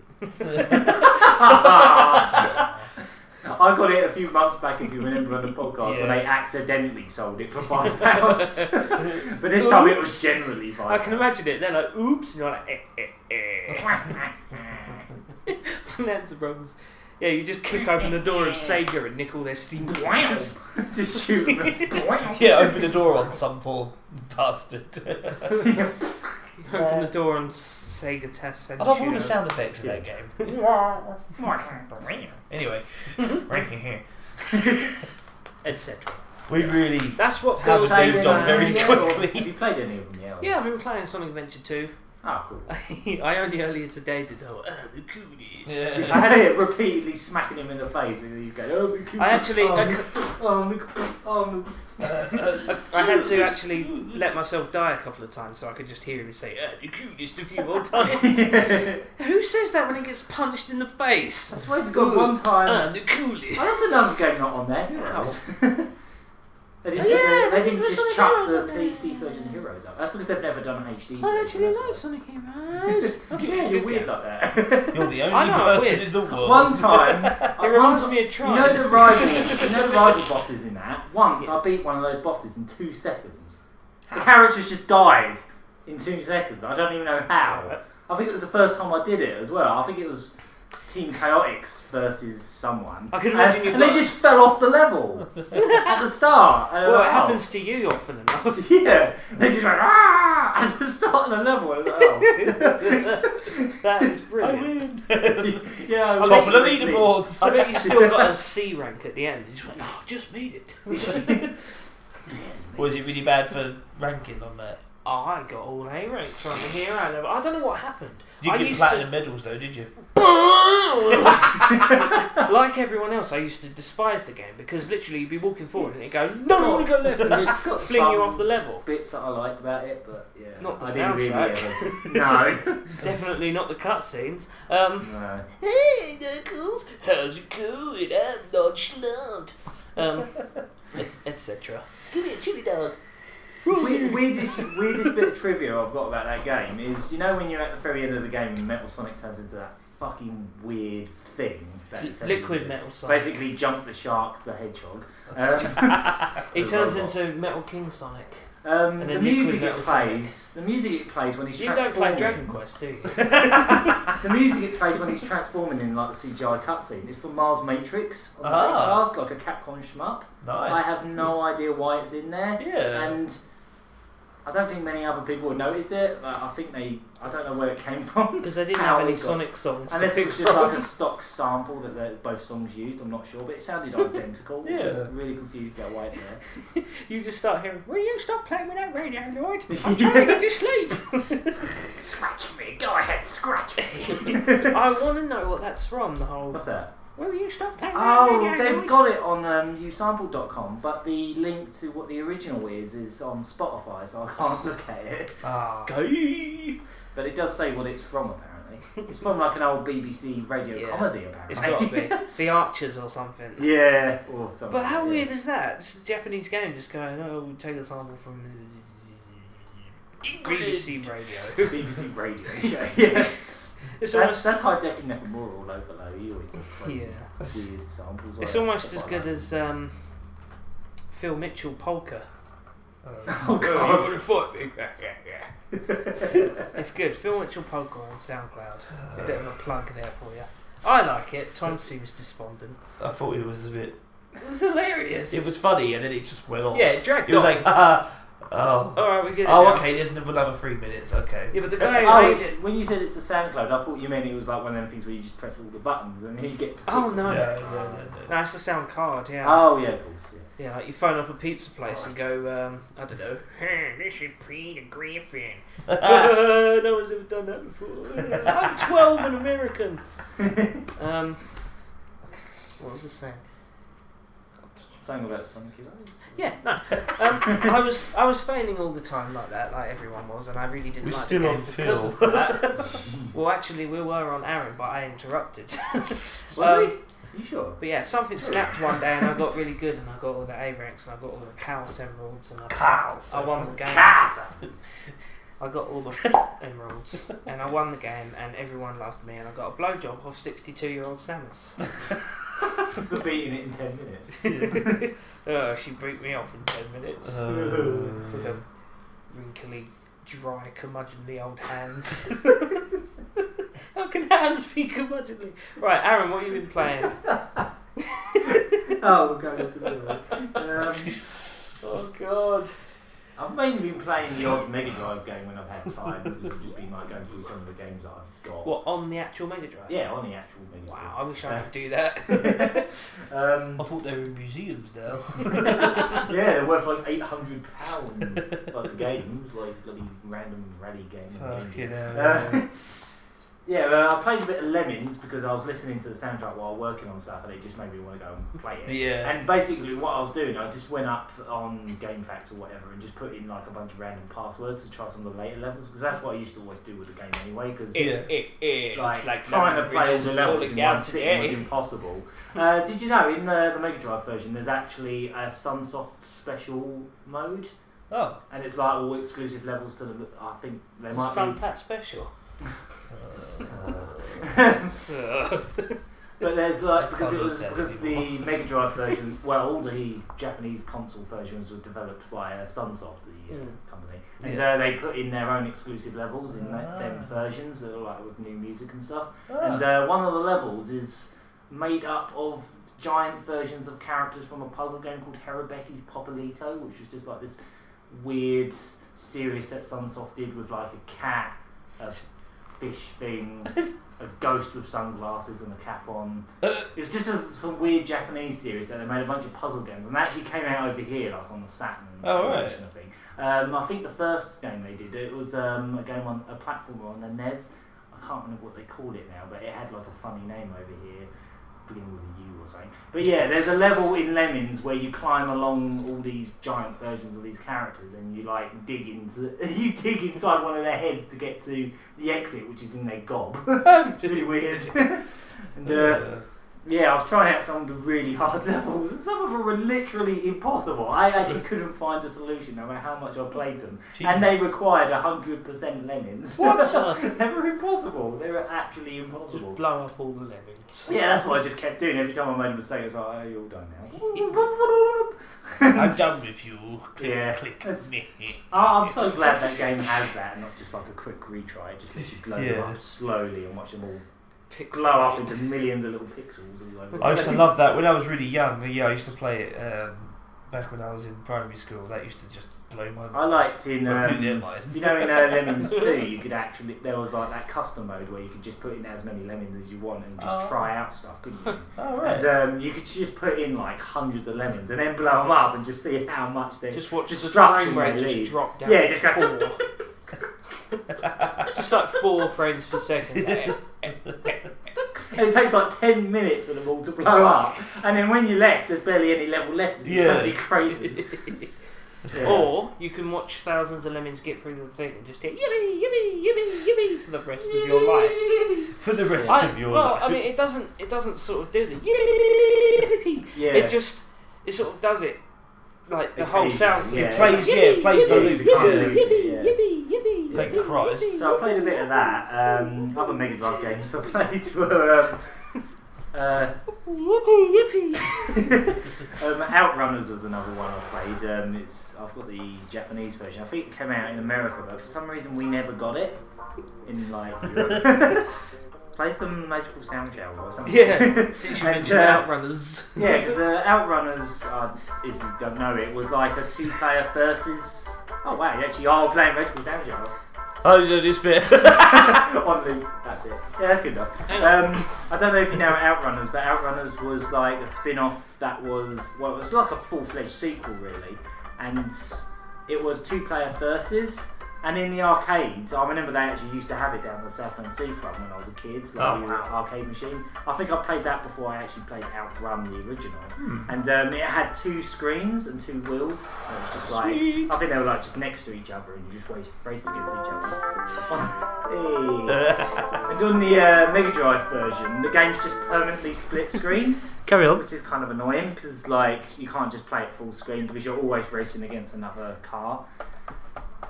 I got it a few months back, if you remember on the podcast, when they accidentally sold it for £5. But this time it was generally £5. I can imagine it. They're like, oops, and you're like, Bonanza Brothers. Yeah, you just kick open the door of Sega and nick all their Steam games. Just shoot them. Yeah, open the door on some poor bastard. Open the door on Sega Test. I love all the sound effects in that game. Anyway, etc. we really That's what haven't feels moved on very Have quickly. you played any of them yet? Yeah, I've been playing Sonic Adventure 2. Oh, cool. I only earlier today did the whole, the cooties. Yeah. I had it repeatedly smacking him in the face, and then you go, oh, the I actually, oh, I had to actually let myself die a couple of times so I could just hear him say, the cutest a few more times. Who says that when he gets punched in the face? I swear to God, one time. The coolest. Oh, that's another game not on there. Heroes. They didn't, they didn't just Sonic chuck Heroes the on PC version of Heroes up. That's because they've never done an HD I version, actually that's like why. Sonic Heroes. Yeah, you're weird like that. You're the I only know, person weird. in the world. One time, It reminds me of Trine. you know the rival bosses in that. Once I beat one of those bosses in 2 seconds. The characters just died in 2 seconds. I don't even know how. I think it was the first time I did it as well. I think it was Team Chaotix versus someone. I can imagine and they just fell off the level at the start. Well, it happens to you often enough. Yeah, they just went at the start of the level. I was like, oh. That is I brilliant. win. Yeah, Top of the leaderboards. I bet you still got a C rank at the end. You just went, oh, just made it. Was it really bad for ranking on that? Oh, I got all A ranks on the hero level. I don't know what happened. You I get used platinum medals though, did you? Like everyone else, I used to despise the game because literally you'd be walking forward and it'd go, no, I want to go left, and It's just got fling you some off the level. bits that I liked about it, but yeah, Not the I didn't really soundtrack. No. Definitely not the cutscenes. No. Hey, Knuckles, how's it going? I'm nonchalant. Etc. Give me a chili dog. Weirdest bit of trivia I've got about that game is, you know when you're at the very end of the game and Metal Sonic turns into that fucking weird thing that it turns Liquid into? Metal Sonic. Basically Jump the Shark the Hedgehog. It The turns robot. into Metal King Sonic. The then music Liquid it Metal plays. The music it plays when he's You don't play transforming. Dragon Quest, do you? The music it plays when he's transforming in like the CGI cutscene is from Mars Matrix on the Dreamcast, like a Capcom shmup. Nice. I have no idea why it's in there. Yeah. And I don't think many other people would notice it, but I don't know where it came from. Because they didn't How have any it got- Sonic songs. Unless to it was pick just like from. a stock sample that both songs used, I'm not sure, but it sounded identical. I Yeah. was really confused about why it's there. You just start hearing, will you stop playing with that radio, Lloyd? I'm trying to get to sleep. Scratch me, go ahead, scratch me. I want to know what that's from, the whole, What's that? will you stop playing with that Oh, radio, they've Lloyd? got it on usample.com, but the link to what the original is on Spotify, so I can't look at it. Ah. Gay. But it does say what it's from, apparently. It's from like an old BBC radio Yeah. comedy, apparently. It's got to be. The Archers or something. Yeah, or something. But how yeah. weird is that? Just a Japanese game just going, oh, we'll take a sample from BBC Radio. BBC radio show, yeah. It's That's almost, Hideki Nakamura all over, though. He always does crazy, Yeah. weird samples. it's like almost stuff as like good that. as Phil Mitchell Polka. Oh, God. fight me? It's good. Phil Mitchell Poker on SoundCloud. A bit of a plug there for you. I like it. Tom seems despondent. I thought it was a bit. It was hilarious. It was funny, and then it just went on. Yeah, it dragged It was on. like, haha. Oh. Alright, we get it. Oh, now. okay. There's another 3 minutes. Okay. Yeah, but the guy Oh, who made it. when you said it's the SoundCloud, I thought you meant it was like one of them things where you just press all the buttons and then you get to Oh, no. No. That's the sound card, yeah. Oh, yeah, of course. Yeah. Yeah, like you phone up a pizza place and go, I don't know, hey, this is Peter Griffin. No one's ever done that before. I'm 12 and American. What was I saying? Something about something you like. Yeah, no. I was feigning all the time like that, like everyone was, and I really didn't We're like still the game on because Phil. of that. Well, actually, we were on Aaron, but I interrupted. Were we? You sure? But yeah, something snapped one day, and I got really good, and I got all the A ranks, and I got all the Chaos Emeralds, and I won the game. I got all the emeralds, and I won the game, and everyone loved me, and I got a blowjob off 62-year-old Samus. For beating it in 10 minutes. She beat me off in 10 minutes with her wrinkly, dry, curmudgeonly old hands. How can hands be curmudgeonly? Right, Aaron, what have you been playing? Oh, we're going to do it. Oh God. I've mainly been playing the odd Mega Drive game when I've had time, because I've just been like going through some of the games that I've got. What, on the actual Mega Drive? Yeah, on the actual Mega Drive. Wow, I wish I could do that. I thought they were in museums now. Yeah, they're worth like £800. Like the games, like bloody random rally game. Fucking hell. Yeah, I played a bit of Lemmings because I was listening to the soundtrack while working on stuff, and it just made me want to go and play it. Yeah. And basically, what I was doing, I just went up on GameFAQs or whatever and just put in like a bunch of random passwords to try some of the later levels, because that's what I used to always do with the game anyway. Because like trying to play all the levels in one sitting was impossible. Did you know in the Mega Drive version there's actually a Sunsoft special mode? Oh. And it's like all exclusive levels to the. I think they might Sunpat special. But there's like because can't it was look at because it the anymore. Mega Drive version, well, all the Japanese console versions were developed by Sunsoft, the company, and they put in their own exclusive levels in them versions that are like with new music and stuff. And one of the levels is made up of giant versions of characters from a puzzle game called Herobetti's Popolito, which was just like this weird series that Sunsoft did with like a cat, a fish thing, a ghost with sunglasses and a cap on. It was just some weird Japanese series that they made a bunch of puzzle games, and they actually came out over here like on the Saturn PlayStation thing. I think the first game they did, it was a game on a platformer on the NES. I can't remember what they called it now, but it had like a funny name over here, beginning with a U or something. But yeah, there's a level in Lemmings where you climb along all these giant versions of these characters, and you like dig inside one of their heads to get to the exit, which is in their gob. It's really weird. And yeah, I was trying out some of the really hard levels, and some of them were literally impossible. I actually couldn't find a solution no matter how much I played them. Jesus. And they required 100% Lemmings. What? They were impossible. They were actually impossible. Just blow up all the lemmings. Yeah, that's what I just kept doing. Every time I made a mistake, I was like, oh, you're all done now. I'm done with you. Click, Yeah. click. I'm so glad that game has that, and not just like a quick retry. It just lets you blow them up slowly and watch them all glow up into millions of little pixels. All over. I used to love that when I was really young. Yeah, I used to play it back when I was in primary school. That used to just blow my mind. I liked in, their minds. you know, in Lemmings 2, you could actually, there was like that custom mode where you could just put in as many lemmings as you want and just try out stuff, couldn't you? Oh, right. And you could just put in like hundreds of lemons and then blow them up and just see how much they Just watch the destruction frame rate they just leave. drop down Yeah, to just go 4. Just like 4 frames per second. And it takes like 10 minutes for them all to blow up, and then when you left, there's barely any level left. There's so many craters. Yeah. Or you can watch thousands of lemmings get through the thing and just hit yippee, yippee, yippee, yippee for the rest of your life. For the rest of your life. I mean, it doesn't sort of do the yippee. Yeah. It sort of does it like the whole sound. Yeah. It plays the loop. Yeah. Yippee. Thank Christ. So I played a bit of that. Other Mega Drive games I played were Yippee! Outrunners was another one I played. I've got the Japanese version. I think it came out in America, but for some reason we never got it in like Europe. Play some Magical Sound Shower or something. Yeah, since you mentioned Outrunners. Yeah, because Outrunners, if you don't know it, was like a 2-player versus. Oh wow, you actually are playing Magical Sound Shower. Oh, you know this bit. On loop, that bit. Yeah, that's good enough. I don't know if you know Outrunners, but Outrunners was like a spin-off that was, well, it was like a full-fledged sequel really, and it was 2-player versus. And in the arcades, I remember they actually used to have it down the Southland Seafront when I was a kid, like the arcade machine. I think I played that before I actually played Outrun, the original. And it had 2 screens and 2 wheels. And it was just like, I think they were like just next to each other and you just race against each other. And on the Mega Drive version, the game's just permanently split screen. Carry on. Which is kind of annoying because like you can't just play it full screen because you're always racing against another car.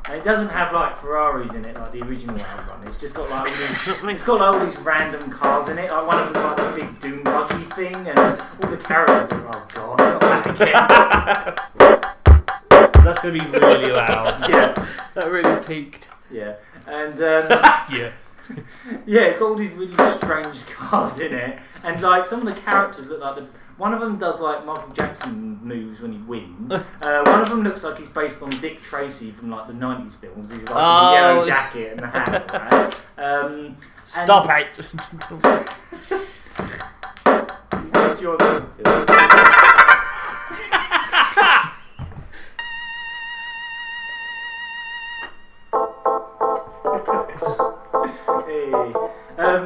And it doesn't have like Ferraris in it like the original Outrun. It's just got like all these, it's got like all these random cars in it. Like one of them's like a big Doom buggy thing, and all the characters are oh god, not that again. That's gonna be really loud. Yeah, that really peaked. Yeah, and yeah. Yeah, it's got all these really strange cars in it, and like some of the characters look like one of them does like Michael Jackson moves when he wins. One of them looks like he's based on Dick Tracy from like the 90s films. He's like the yellow jacket and the hat. Right? Stop it! What's your name?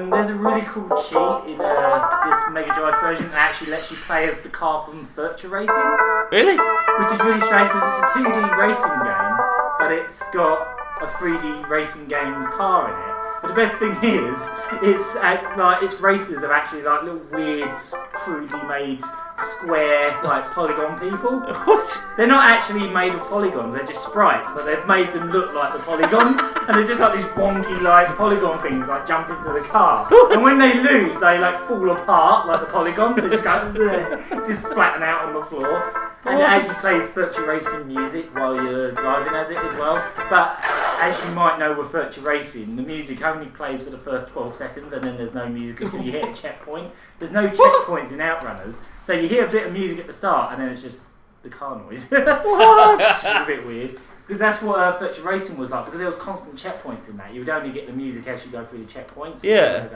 There's a really cool cheat in this Mega Drive version that actually lets you play as the car from Virtua Racing. Really? Which is really strange because it's a 2D racing game, but it's got a 3D racing game's car in it. But the best thing is, its races are actually like little weird, crudely made square, like polygon people. What? They're not actually made of polygons, they're just sprites, but they've made them look like the polygons, and they're just like these wonky like polygon things like jump into the car. And when they lose, they like fall apart like the polygons, they just go just flatten out on the floor. And it actually plays Virtua Racing music while you're driving as it as well. But as you might know with Virtua Racing, the music only plays for the first 12 seconds and then there's no music until you hit a checkpoint. There's no checkpoints in Outrunners. So you hear a bit of music at the start and then it's just the car noise. What? It's a bit weird. Because that's what Virtua Racing was like, because there was constant checkpoints in that. You would only get the music as you go through the checkpoints. Yeah.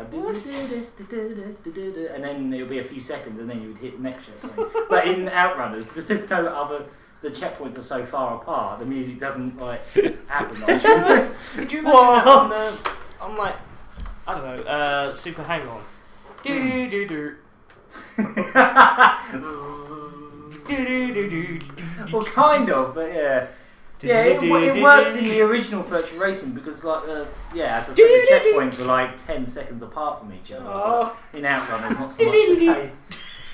And then it would be a few seconds and then you would hit the next checkpoint. But in Outrunners, because there's no other, the checkpoints are so far apart, the music doesn't like happen. Could you imagine that on like, I don't know, Super Hang On? Well, kind of, but yeah. Yeah, it worked in the original Virtua Racing because, like, as I said, the checkpoints were like 10 seconds apart from each other. In Outrunners, not so much the case.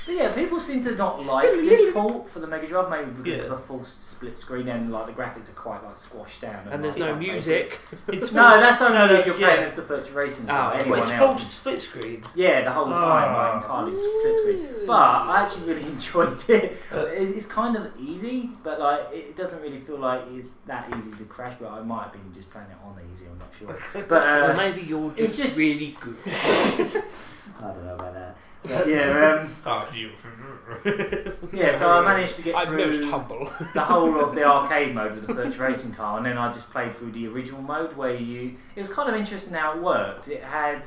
But yeah, people seem to not like this port for the Mega Drive, maybe because of the forced split screen and like the graphics are quite like squashed down. And there's no music. It's no, that's only if you're playing as the Virtua Racing. It's forced split screen. Yeah, the whole time, like entirely split screen. But I actually really enjoyed it. It's kind of easy, but like it doesn't really feel like it's that easy to crash. But I might have been just playing it on easy. I'm not sure. But or maybe you're just really good. I don't know about that. But yeah, yeah, so I managed to get through the whole of the arcade mode with the Virtua Racing car, and then I just played through the original mode where it was kind of interesting how it worked. It had,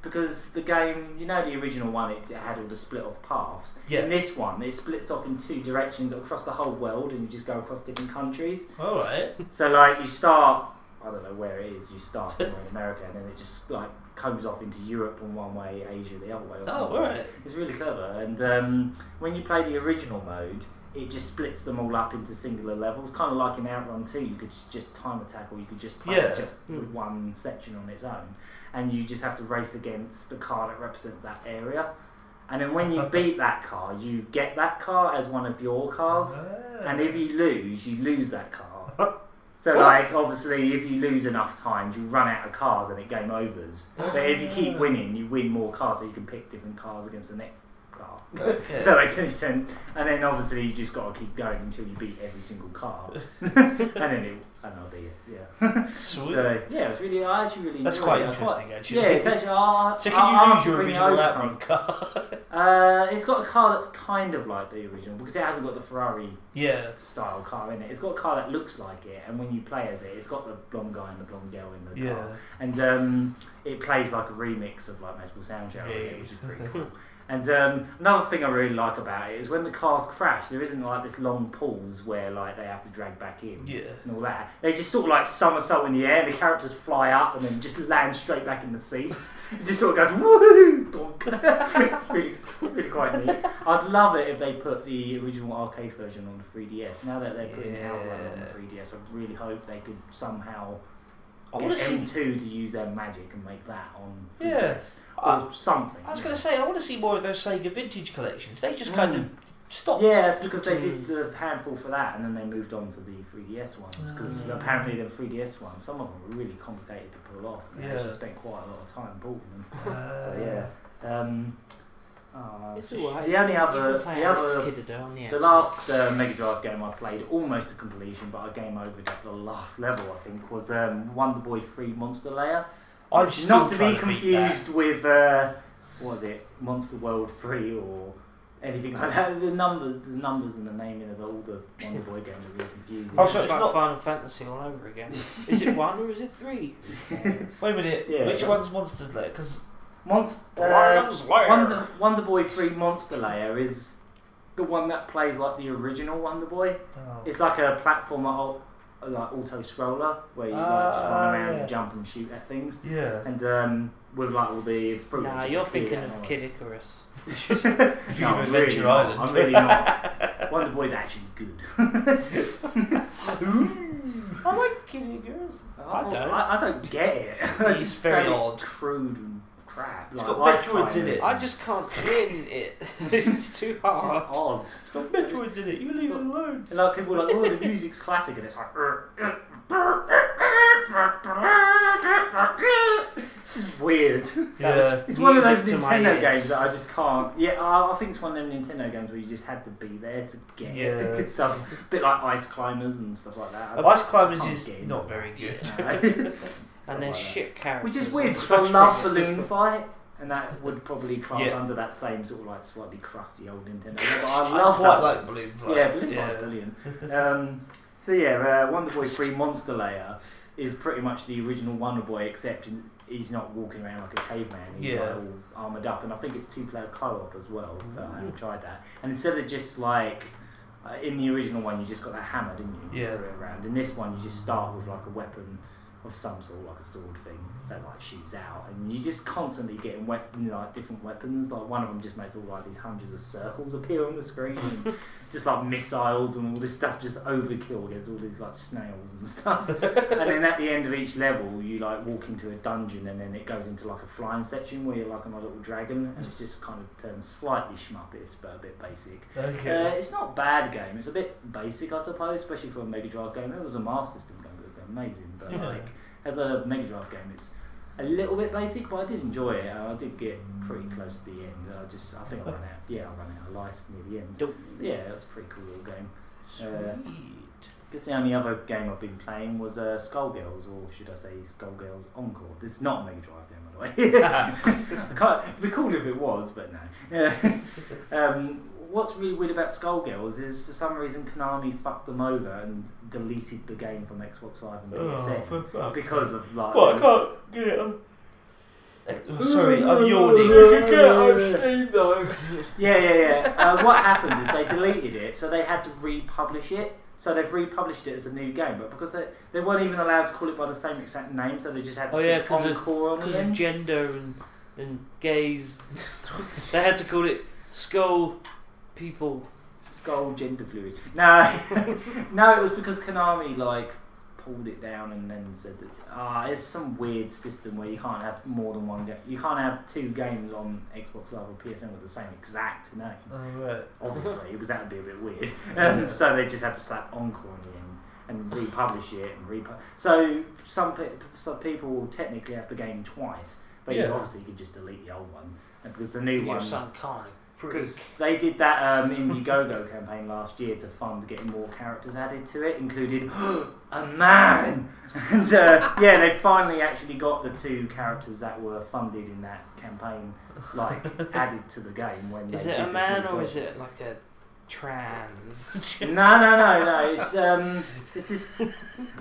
because the game, you know the original one, it had all the split off paths. Yeah. In this one, it splits off in 2 directions across the whole world, and you just go across different countries. Alright. So like you start, I don't know where it is, you start somewhere in America, and then it just like comes off into Europe in one way, Asia the other way or something. Oh, right. It's really clever. And when you play the original mode, it just splits them all up into singular levels, kind of like in Outrun 2, you could just time attack or you could just play just with one section on its own. And you just have to race against the car that represents that area. And then when you beat that car, you get that car as one of your cars. And if you lose that car. So like obviously if you lose enough times you run out of cars and it game overs. But if you keep winning you win more cars so you can pick different cars against the next car. Okay. That makes any sense. And then obviously you just got to keep going until you beat every single car. and then I'll beat it. Yeah. Sweet. So yeah, it's really I actually really That's enjoyed quite it. interesting actually. Yeah, it's actually. So can you lose your original Outrun car? It's got a car that's kind of like the original because it hasn't got the Ferrari style car in it. It's got a car that looks like it, and when you play as it, it's got the blonde guy and the blonde girl in the car, and it plays like a remix of like Magical Soundtrack, which is pretty cool. And another thing I really like about it is when the cars crash, there isn't like this long pause where like they have to drag back in and all that. They just sort of like somersault in the air, and the characters fly up and then just land straight back in the seats. It just sort of goes woo! It's really quite neat. I'd love it if they put the original arcade version on the 3DS. Now that they're putting Outrunner on the 3DS, I really hope they could somehow get M2 to use their magic and make that on 3DS. Or something. I was going to say, I want to see more of those Sega Vintage collections. They just kind of stopped. Yeah, that's because they did the handful for that and then they moved on to the 3DS ones. Because apparently the 3DS ones, some of them were really complicated to pull off. They actually spent quite a lot of time building them. So yeah. It's alright. The only other, the last Mega Drive game I played almost to completion, but I game over at the last level I think was Wonder Boy 3 Monster Lair. I'm still not to be confused with what was it, Monster World 3 or anything like that. The numbers and the naming of all the Wonder Boy games are really confusing. Oh, so it's like Final Fantasy all over again. Is it 1 or is it 3? Wait a minute. Yeah, which one's Monsters Lair? Because Wonder Boy 3 Monster Lair is the one that plays like the original Wonder Boy. Oh. It's like a platformer, like auto scroller where you like just run around and jump and shoot at things. Yeah. And with like all the fruit. Nah, you're thinking of Kid Icarus. No, I'm really not. I'm really not. Wonder Boy's actually good. I like Kid Icarus. I don't get it. He's very odd, crude and crap. It's got Metroids in it. I just can't win it. It's too hard. It's just odd. It's got Metroids in it. You leave it alone. And like people are like, oh, the music's classic, and it's like. It's weird. Yeah. It's one of those Nintendo games that I just can't. Yeah, I think it's one of them Nintendo games where you just had to be there to get it. Stuff. A bit like Ice Climbers and stuff like that. Ice Climbers is not very good. And there's shit characters. Which is weird because I love Balloon Fight. And that would probably class under that same sort of like slightly crusty old Nintendo. But I love quite like Balloon Fight. Yeah, Balloon Fight's brilliant. So yeah, Wonder Boy 3 Monster Lair is pretty much the original Wonder Boy, except he's not walking around like a caveman. He's like all armoured up, and I think it's 2-player co-op as well. I haven't tried that. And instead of just like in the original one, you just got that hammer, didn't you? Yeah. Threw it around. In this one, you just start with like a weapon of some sort, like a sword thing that like shoots out, and you just constantly getting like different weapons. Like one of them just makes all like these hundreds of circles appear on the screen, and just like missiles and all this stuff, just overkill against all these like snails and stuff. And then at the end of each level, you like walk into a dungeon, and then it goes into like a flying section where you're like on a little dragon, and it just kind of turns slightly schmuppis, but a bit basic. Okay. It's not a bad game. It's a bit basic, I suppose, especially for a Mega Drive game. It was a Master System game, it would have been amazing, but like as a Mega Drive game, it's a little bit basic, but I did enjoy it. I did get pretty close to the end. I think I ran out. Yeah, I ran out of life near the end. So yeah, it was a pretty cool little game. I guess the only other game I've been playing was Skullgirls, or should I say Skullgirls Encore. This is not a Mega Drive game, by the way. It'd be cool if it was, but no. What's really weird about Skullgirls is for some reason Konami fucked them over and deleted the game from Xbox Live and PSN because of like. Well, I can't get it. Sorry, I'm yawning. You can get it on Steam though. Yeah. What happened is they deleted it, so they had to republish it. So they've republished it as a new game, but because they weren't even allowed to call it by the same exact name, so they just had to stick Encore on it. Because of gender and gays, they had to call it Skull Gender fluid. No, it was because Konami like pulled it down and then said that it's some weird system where you can't have more than one game. You can't have 2 games on Xbox Live or PSN with the same exact name. Oh, right. Obviously, because that would be a bit weird. So they just had to slap Encore in the end. and republish it and So some people will technically have the game twice, but obviously you can just delete the old one because the new one. Some kind of Because they did that Indiegogo campaign last year to fund getting more characters added to it, including a man. And they finally actually got the 2 characters that were funded in that campaign, added to the game. When is it a man or is it like a trans? No.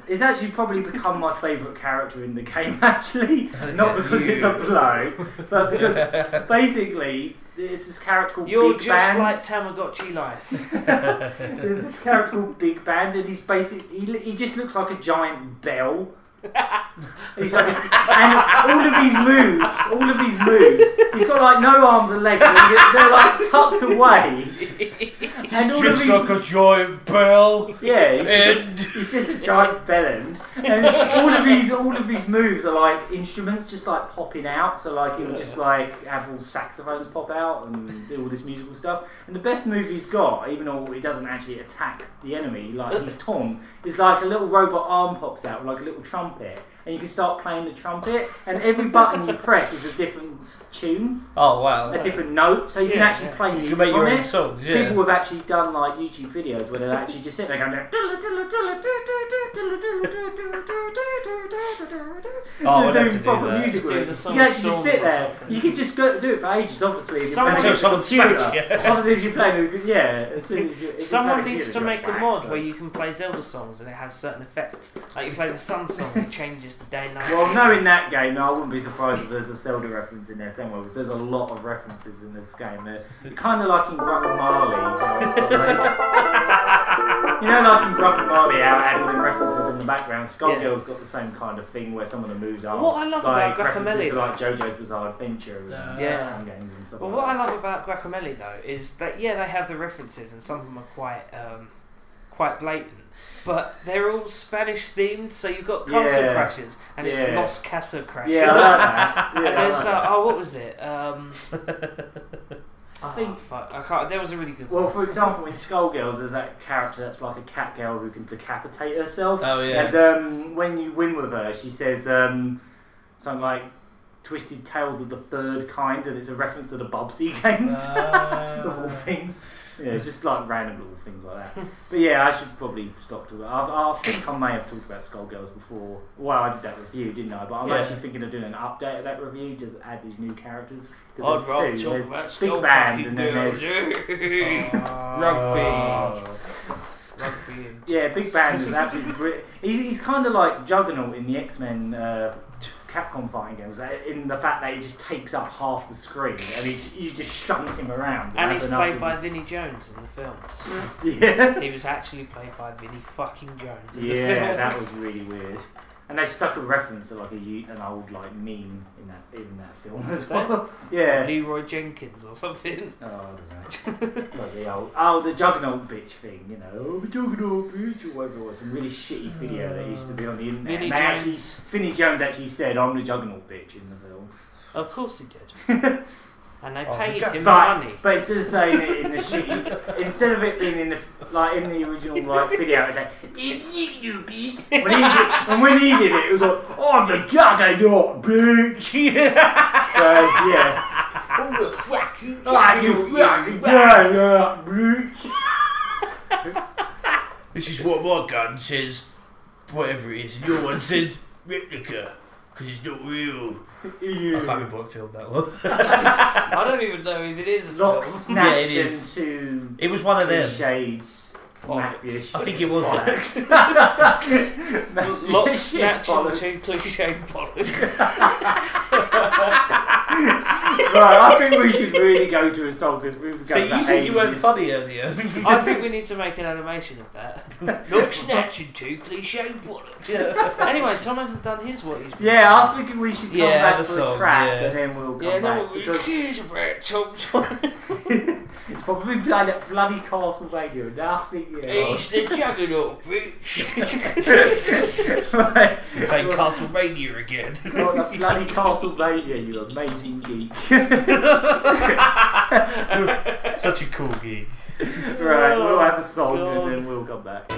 It's actually probably become my favourite character in the game. Actually, not because it's a bloke, but because basically. There's this character called You're Big just Band. like Tamagotchi Life. There's this character called Big Band, and he's basically he just looks like a giant bell. He's like, and all of his moves, he's got like no arms and legs, and they're like tucked away. And all just of his, like a giant bell. Yeah, he's just a giant bell end, and all of his moves are like instruments just like popping out. So like he would just like have all saxophones pop out and do all this musical stuff. And the best move he's got, even though he doesn't actually attack the enemy, like his taunt, is like a little robot arm pops out, like a little trumpet, and you can start playing the trumpet, and every button you press is a different tune. Oh wow! A different note, so you can actually play music you can make your on own it. songs. Yeah. People have actually done like YouTube videos where they'll actually just sit there going. Oh, we'll have to do proper that. music with it. Just You can actually just sit there. You can just go do it for ages. Obviously, if you're playing Until on a someone computer. smacks you. Obviously, if you're playing, as soon as you. if you're Someone playing needs to computer, make a drop mod back, where you can play Zelda songs and it has certain effects. Like you play the Sun song, it changes the day and night. Well, knowing that game, I wouldn't be surprised if there's a Zelda reference in there somewhere, because there's a lot of references in this game. They're kind of like in Guacamole. You know, like in Guacamole, how added in references in the background. Skullgirls got the same kind of thing where some of the moves are What I love like about references Guacamole, to like JoJo's Bizarre Adventure and games and stuff Well, like what that. I love about Guacamole though is that they have the references and some of them are quite blatant, but they're all Spanish themed. So you've got Castle Crashes and it's Los Casa Crashes. Yeah, I like that. And there's what was it? I think I can't. There was a really good one. Well, for example, in Skullgirls, there's that character that's like a cat girl who can decapitate herself. Oh yeah. And when you win with her, she says something like "Twisted Tales of the Third Kind," and it's a reference to the Bubsy games, of all things. Yeah, just like random little things like that. But yeah, I should probably stop talking. I think I may have talked about Skullgirls before. Well, I did that review, didn't I? But I'm actually thinking of doing an update of that review to add these new characters. I'd rather There's talk two. about There's Big Band and then Skull there's Rugby. Yeah, Big Band is absolutely brilliant. He's kind of like Juggernaut in the X-Men Capcom fighting games, in the fact that he just takes up half the screen and you just shunt him around. And he's played by Vinnie Jones in the films. Yeah. He was actually played by Vinnie fucking Jones in the films. Yeah, that was really weird. And they stuck a reference to like an old like meme in that film as well. Yeah. Leroy Jenkins or something. Oh, I don't know. Like the Juggernaut bitch thing, you know. Oh, the Juggernaut bitch, or whatever it was. Some really shitty video that used to be on the internet. Vinnie Jones actually said, "I'm the Juggernaut bitch" in the film. Of course he did. And they paid him but, money. But it does say in the shitty, instead of it being in the original video, it's like you beat. When he did it, it was like, "Oh, the Juggernaut bitch." So yeah. Oh, the fucking Juggernaut bitch. This is what my gun says, whatever it is, and your one says replica, because it's not real. I can't remember what film that was. I don't even know if it is a Lock, film. snatch, Yeah, it is. into It was one of them. shades. I think it was that. Lock, snatch, and two cliche bollocks. Right, I think we should really go to a song because we've got. So you said you weren't funny earlier. I think we need to make an animation of that. Look, snatch, and two cliche bollocks. Anyway, Tom hasn't done his what he's been Yeah, I was thinking we should come back have to a the song, track yeah. and then we'll come Yeah, back. no one really cares about Tom's one. It's probably bloody Castlevania. Nothing. He's the Juggernaut, bitch. Right. Playing Castlevania again. Got the bloody Castlevania, you amazing geek. Such a cool geek. Right, we'll have a song God. and then we'll come back.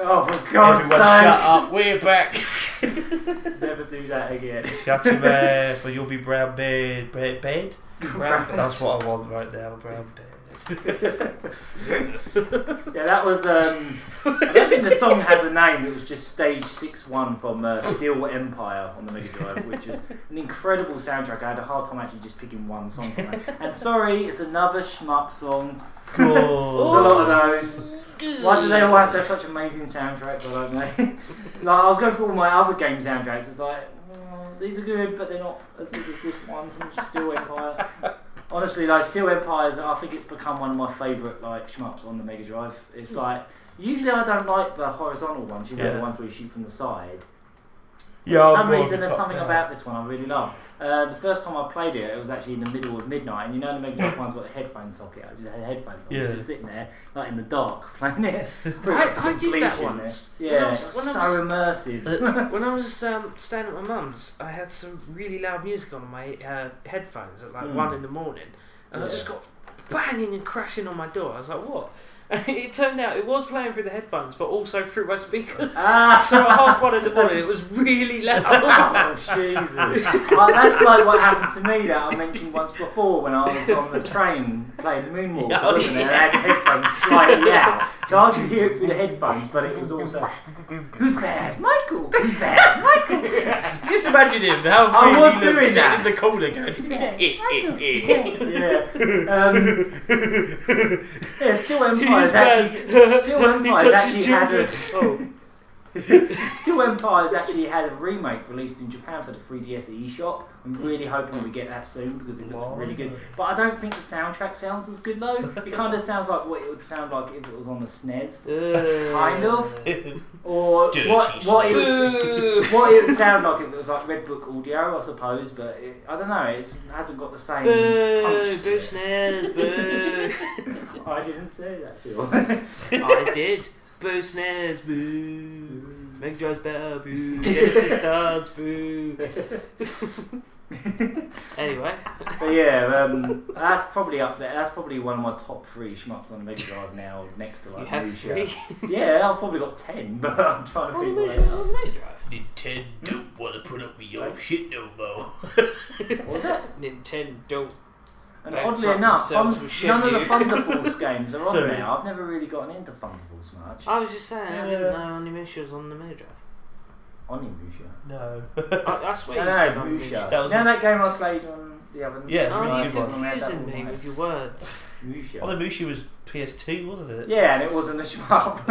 Oh, for God's Everyone sake. shut up, we're back. Never do that again. Shut your mouth or you'll be brown bed. Bed? Brown bed. That's what I want right now, brown bed. Yeah, that was. I don't think the song has a name. It was just Stage 6-1 from Steel Empire on the Mega Drive, which is an incredible soundtrack. I had a hard time actually just picking one song from it. And sorry, it's another shmup song. Cool. There's a lot of those. Why do they all have to have such amazing soundtracks? I don't know. Like, I was going through all my other game soundtracks. It's like, these are good, but they're not as good as this one from Steel Empire. Honestly, like Steel Empires, I think it's become one of my favourite like shmups on the Mega Drive. It's like usually I don't like the horizontal ones, you know, the ones where you shoot from the side. Yeah, for some reason, there's something about this one I really love. The first time I played it, it was actually in the middle of midnight, and you know the Mega Drive one's got a headphone socket. I just had headphones on, just sitting there, like in the dark, playing it. I did that once. Yeah, it was so immersive. When I was staying at my mum's, I had some really loud music on my headphones at like 1 in the morning, and I just got banging and crashing on my door. I was like, what? And it turned out it was playing through the headphones, but also through my speakers. So at 1:30 in the morning, it was really loud. Oh, Jesus. Well, that's like what happened to me that I mentioned once before when I was on the train playing Moonwalk, wasn't it? And I had the headphones slightly out. So I could hear it through the headphones, but it was also, who's bad? Michael! Who's bad? Michael! Just imagine him, how I funny was he doing looks that. sitting in the corner going, Yeah, Steel Empire's actually had a... Steel Empire's actually had a remake released in Japan for the 3DS eShop. I'm really hoping we get that soon because it looks really good. But I don't think the soundtrack sounds as good though. It kind of sounds like what it would sound like if it was on the SNES. Kind of. Or what it would sound like if it was like Red Book Audio, I suppose. But I don't know, it hasn't got the same punch. Boo SNES, boo. I didn't say that, Phil. I did. Boo SNES, boo. Mega Drive's better, boo. Genesis does, boo. Anyway. But yeah, that's probably up there. That's probably one of my top 3 shmups on the Mega Drive now, next to like You have Musha. 3? Yeah, I've probably got 10, but I'm trying to think. Musha's on the Mega Drive. Nintendo don't want to put up with your shit no more. What was that? Nintendo. And oddly enough, none of the Thunder Force games are on there. I've never really gotten into Thunder Force much. I was just saying, I didn't know Onimusha was on the Mega Drive. Onimusha? No. That's what you said, Musha. That was that game I played on the other... Yeah, you're confusing me with your words. Musha. Onimusha was PS2, wasn't it? Yeah, and it wasn't a shmup.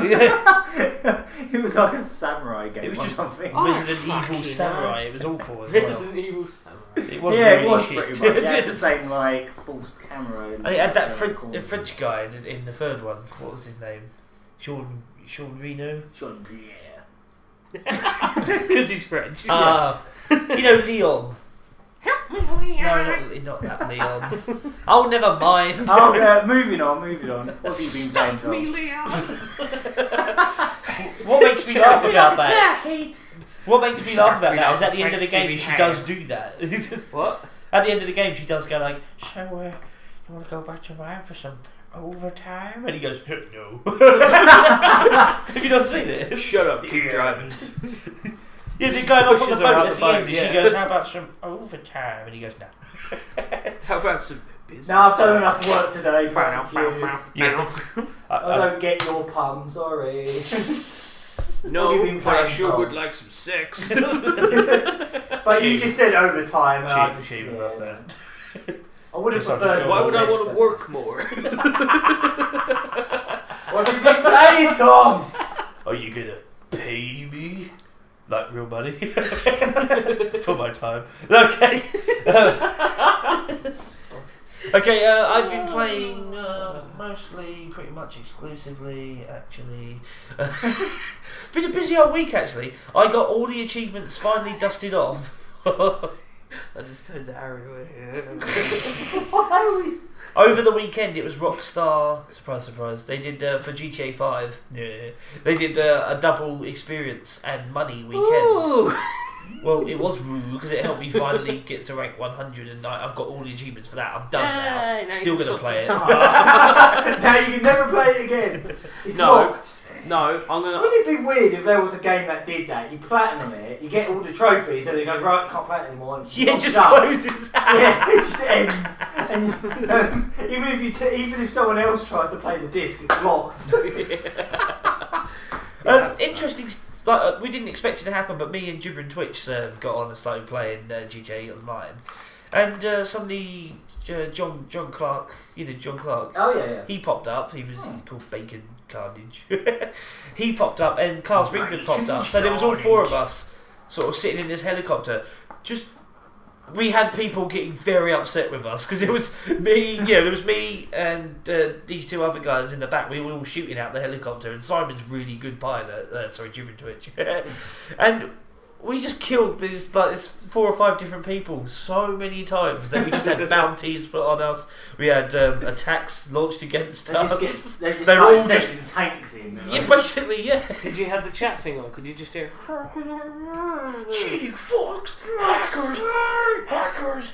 It was like a samurai game. It was just something. Resident Evil Samurai. It was awful as well. Resident Evil Samurai. It was it really was shit. pretty much. It had the same like false camera. And it had that French guy in the third one. What was his name? Sean Reno? Sean, yeah. Because he's French. You know Leon. Help me, Leon. No, not that Leon. Oh, never mind. Moving on. What have you been playing, Tom? Me, Leon. What makes me laugh about that? Jackie. What makes me laugh about that is at the end of the game she does do that. What? At the end of the game she does go like, so you want to go back to mine for some overtime? And he goes, no. Have you not seen it? Shut up, keep driving. Yeah, the guy off on the boat at the end, yeah. she goes, how about some overtime? And he goes, no. How about some business? No, I've done enough work today. Thank you. Yeah. I don't get your pun, sorry. No, been but I playing, sure Tom? would like some sex. But you just said overtime. And I just Shame about that. I would have Yes, I'm preferred. just Why would I sex, want to but- work more? What have you been playing, Tom? Are you gonna pay me? Like real money? For my time. Okay. Okay, I've been playing mostly, pretty much exclusively, actually. Been a busy old week, actually. I got all the achievements finally dusted off. I just turned Aaron away. Over the weekend, it was Rockstar. Surprise, surprise. They did for GTA 5. Yeah, they did a double experience and money weekend. Ooh. Well, it was rude because it helped me finally get to rank 100, and I've got all the achievements for that. I'm done now. Now Still you gonna play it. Now you can never play it again. It's locked. No, I'm gonna. Wouldn't it be weird if there was a game that did that? You platinum it, you get all the trophies, and it goes, right, can't play it anymore. And Yeah, it just up. closes out. Yeah, it just ends. And even if someone else tries to play the disc, it's locked. Interesting. Like, we didn't expect it to happen, but me and Jibber and Twitch got on and started playing GTA Online, and suddenly John Clark, John Clark. Oh yeah. He popped up. He was called Bacon Carnage. He popped up, and Carl Springford popped up. So there was all four of us, sort of sitting in this helicopter. We had people getting very upset with us because it was me. Yeah, it was me and these two other guys in the back. We were all shooting out the helicopter, and Simon's really good pilot. Sorry, Jibber and Twitch, and. We just killed this 4 or 5 different people so many times that we just had bounties put on us. We had attacks launched against us. They were all just tanks in. Yeah, basically, yeah. Did you have the chat thing on? Could you just hear? Cheating fucks, hackers.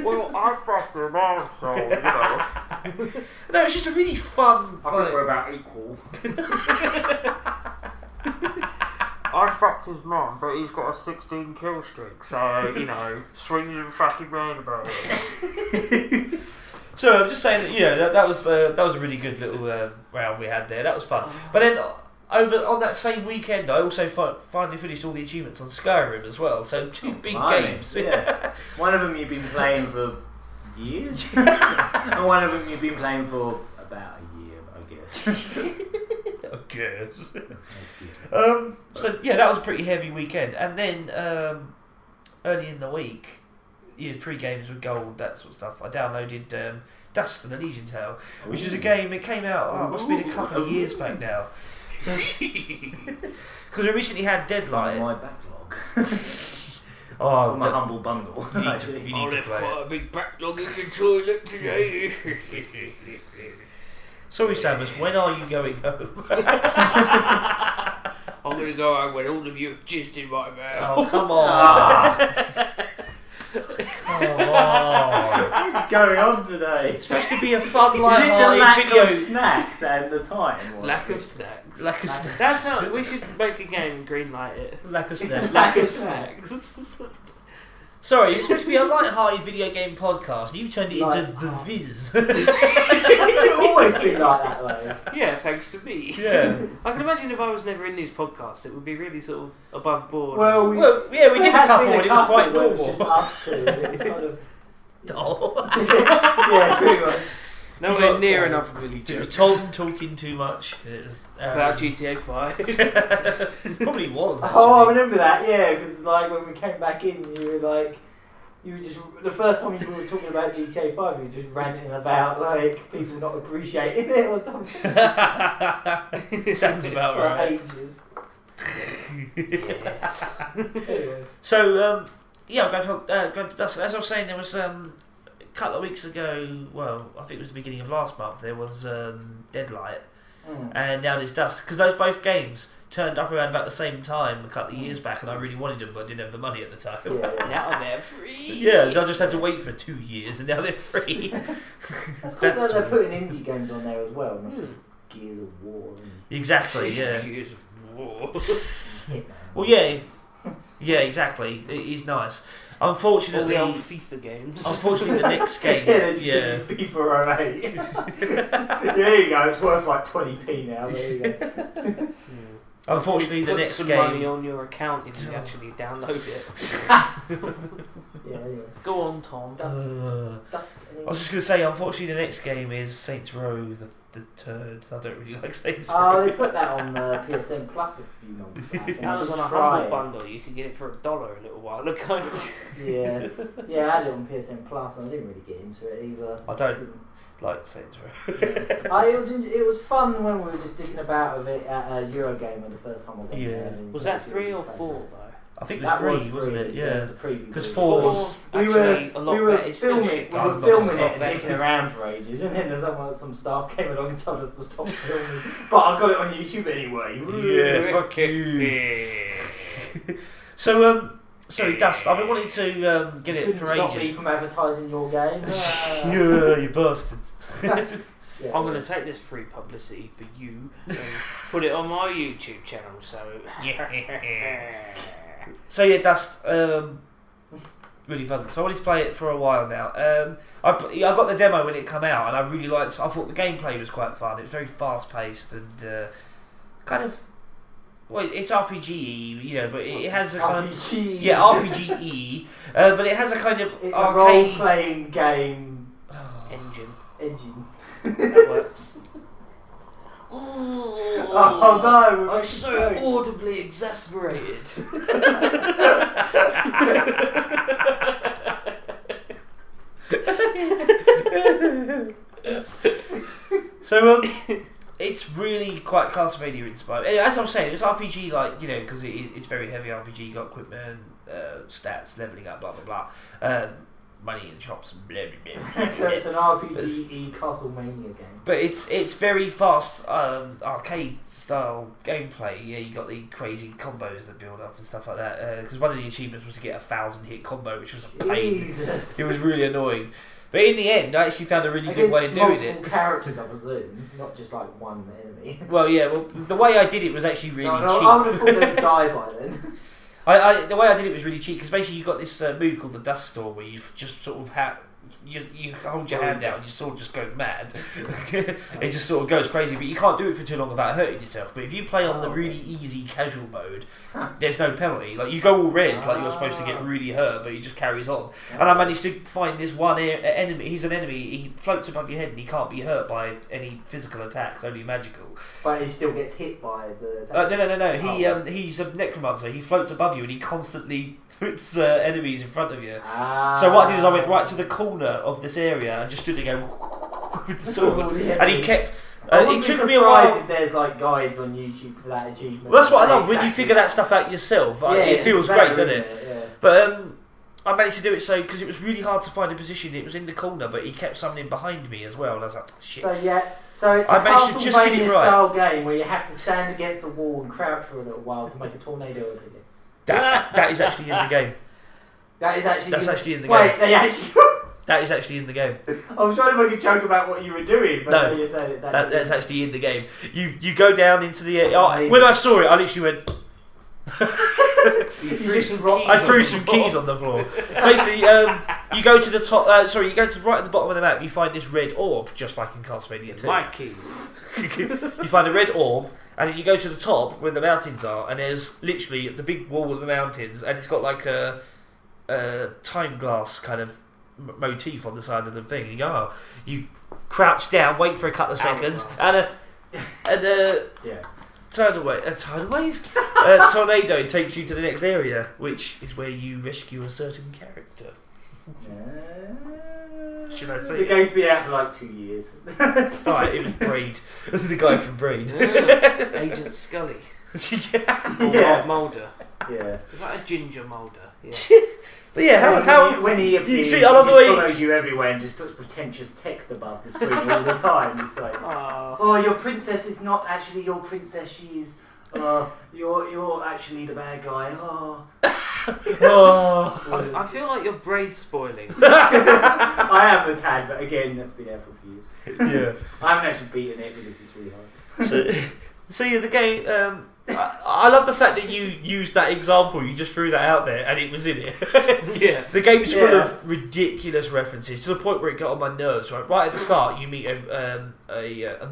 Well, I fucked them all, so you know. No, it's just a really fun. I think we're about equal. I fucked his mum, but he's got a 16 kill streak, so, swings and fucking roundabout. So I'm just saying that, that was a really good little round we had there. That was fun. But then on that same weekend, I also finally finished all the achievements on Skyrim as well. So 2 big games. Yeah. One of them you've been playing for years, and one of them you've been playing for about a year, I guess. So yeah, that was a pretty heavy weekend, and then early in the week, 3 games with gold, that sort of stuff. I downloaded Dust and Elysian Tale, which is a game. It came out. It must have been a couple of years back now. Because we recently had Deadlight. My backlog. From a humble bundle. You need to play quite a big backlog in the toilet today. Sorry, Samus, when are you going home? I'm going to go home when all of you have jizzed in my mouth. Oh, come on. What's going on today? It's supposed to be a fun, Is it the lack light-hearted video. of snacks and the time? Or Lack of snacks. Lack of snacks. That's how we should make a game. Greenlight it. Lack of snacks. Lack of snacks. Sorry, it's supposed to be a light-hearted video game podcast. You turned it into The Viz. It's always been like that, though. Yeah, thanks to me. Yeah. I can imagine if I was never in these podcasts, it would be really sort of above board. Well, we did a couple, and it was quite where normal. It's just us two. It's kind of Oh. yeah, pretty much. Nowhere near enough really It was jokes. Tom talking too much. It was, About GTA 5. Probably was. Actually. Oh, I remember that. Yeah, because when we came back in, you were just the first time you were talking about GTA 5, you were just ranting about people not appreciating it or something. Sounds about For right. ages. Anyway. So I'm going to Dust. As I was saying, there was a couple of weeks ago. Well, I think it was the beginning of last month. There was Deadlight, and now there's Dust, because those both games turned up around about the same time a couple of years back, and I really wanted them, but I didn't have the money at the time. Yeah. Now they're free. Yeah, so I just had to wait for 2 years, and now they're free. That's cool that they're putting indie games on there as well, not just Gears of War. Exactly. Yeah. Gears of War. Well, yeah, exactly. It is nice. Unfortunately, All the old FIFA games. Unfortunately, the next game. They're just doing FIFA 08. There you go. It's worth 20p now. There you go. Unfortunately, the Put next some game. money on your account if you actually download it. Yeah. Anyway. Go on, Tom. I was just going to say, unfortunately, the next game is Saints Row the Turd. I don't really like Saints Row. Oh, they put that on PSN Plus a few months back. That was on a humble bundle. You could get it for $1 a little while ago. Yeah, I had it on PSN Plus, and I didn't really get into it either. I don't like Saints Row. It was fun when we were just dicking about with it at Eurogamer the first time I went there. Was that 3 or 4 though? I think it was 3, wasn't it? Yeah. Because 4 was we were filming it and better. dicking around for ages, and then some staff came along and told us to stop filming. But I got it on YouTube anyway. Yeah, fuck you. So Dust, I've been wanting to get it for stop me ages. from advertising your game. Yeah, you bastards. Yeah, I'm going to take this free publicity for you and put it on my YouTube channel. So So yeah, Dust. Really fun. So I wanted to play it for a while now. I got the demo when it came out, and I really liked. I thought the gameplay was quite fun. It was very fast paced and kind of. Well, it's RPG, you know, but it has a kind of RPG, but it has a kind of it's arcade a role-playing game engine. that works. Oh no! I'm so audibly exasperated. So it's really quite Castlevania inspired. Anyway, as I was saying, it's RPG, like, you know, because it's very heavy RPG. You got equipment, stats, leveling up, blah blah blah, money in shops and blah blah blah. So it's an RPG Castlevania game. But it's very fast arcade style gameplay. Yeah, you got the crazy combos that build up and stuff like that. Because one of the achievements was to get a 1,000-hit combo, which was a pain. Jesus. It was really annoying. But in the end, I actually found a really good way of doing it. Multiple characters, I presume, not just like one enemy. Well, yeah. Well, the way I did it was actually really cheap. I would have thought they would die by then. The way I did it was really cheap because basically you got this move called the Dust Storm where you just sort of you hold your hand out and your sword just goes mad. It just sort of goes crazy, but you can't do it for too long without hurting yourself. But if you play on the really easy casual mode, there's no penalty. Like you go all red, like you're supposed to get really hurt, but he just carries on. And I managed to find this one enemy. He's an enemy. He floats above your head and he can't be hurt by any physical attacks, only magical. But he still gets hit by the attack. No. He's a necromancer. He floats above you and he constantly puts enemies in front of you. So what I did is I went right to the corner of this area and just stood there going with the sword, and he kept. It took me a while. If there's like guides on YouTube for that achievement. Well, that's what I love when you figure that stuff out yourself. It feels great, doesn't it? Yeah. But I managed to do it because it was really hard to find a position. It was in the corner, but he kept summoning behind me as well, and I was like, shit. So it's a Castlevania style game where you have to stand against the wall and crouch for a little while to make a tornado appear. That is actually in the game. That's actually in the game. Wait, they actually. That is actually in the game. I was trying to make a joke about what you were doing, but no, you're saying that's actually in the game. You go down into the when I saw it, I literally went. I threw some keys on the floor. Basically, you go to the top. You go to right at the bottom of the map. You find this red orb, just like in Castlevania 2. My keys. You find a red orb, and then you go to the top where the mountains are, and there's literally the big wall of the mountains, and it's got like a time glass kind of motif on the side of the thing. You go, you crouch down, wait for a couple of seconds, and tidal wave, tornado takes you to the next area, which is where you rescue a certain character. Should I say? The game's been out for like 2 years. Alright, it was Braid, the guy from Braid. Agent Scully. Yeah. Mulder. Yeah. Is that a ginger Mulder? Yeah. But yeah, how when he appears, you see, I love he the way follows you everywhere and just puts pretentious text above the screen all the time. It's like, oh, your princess is not actually your princess. She's, you're actually the bad guy. I feel like you're Braid spoiling. I am a tad, but again, that's been out for a few years. Yeah. I haven't actually beaten it because it's really hard. So yeah, the game. I love the fact that you used that example. You just threw that out there, and it was in it. Yeah. The game's full of ridiculous references to the point where it got on my nerves. Right at the start, you meet a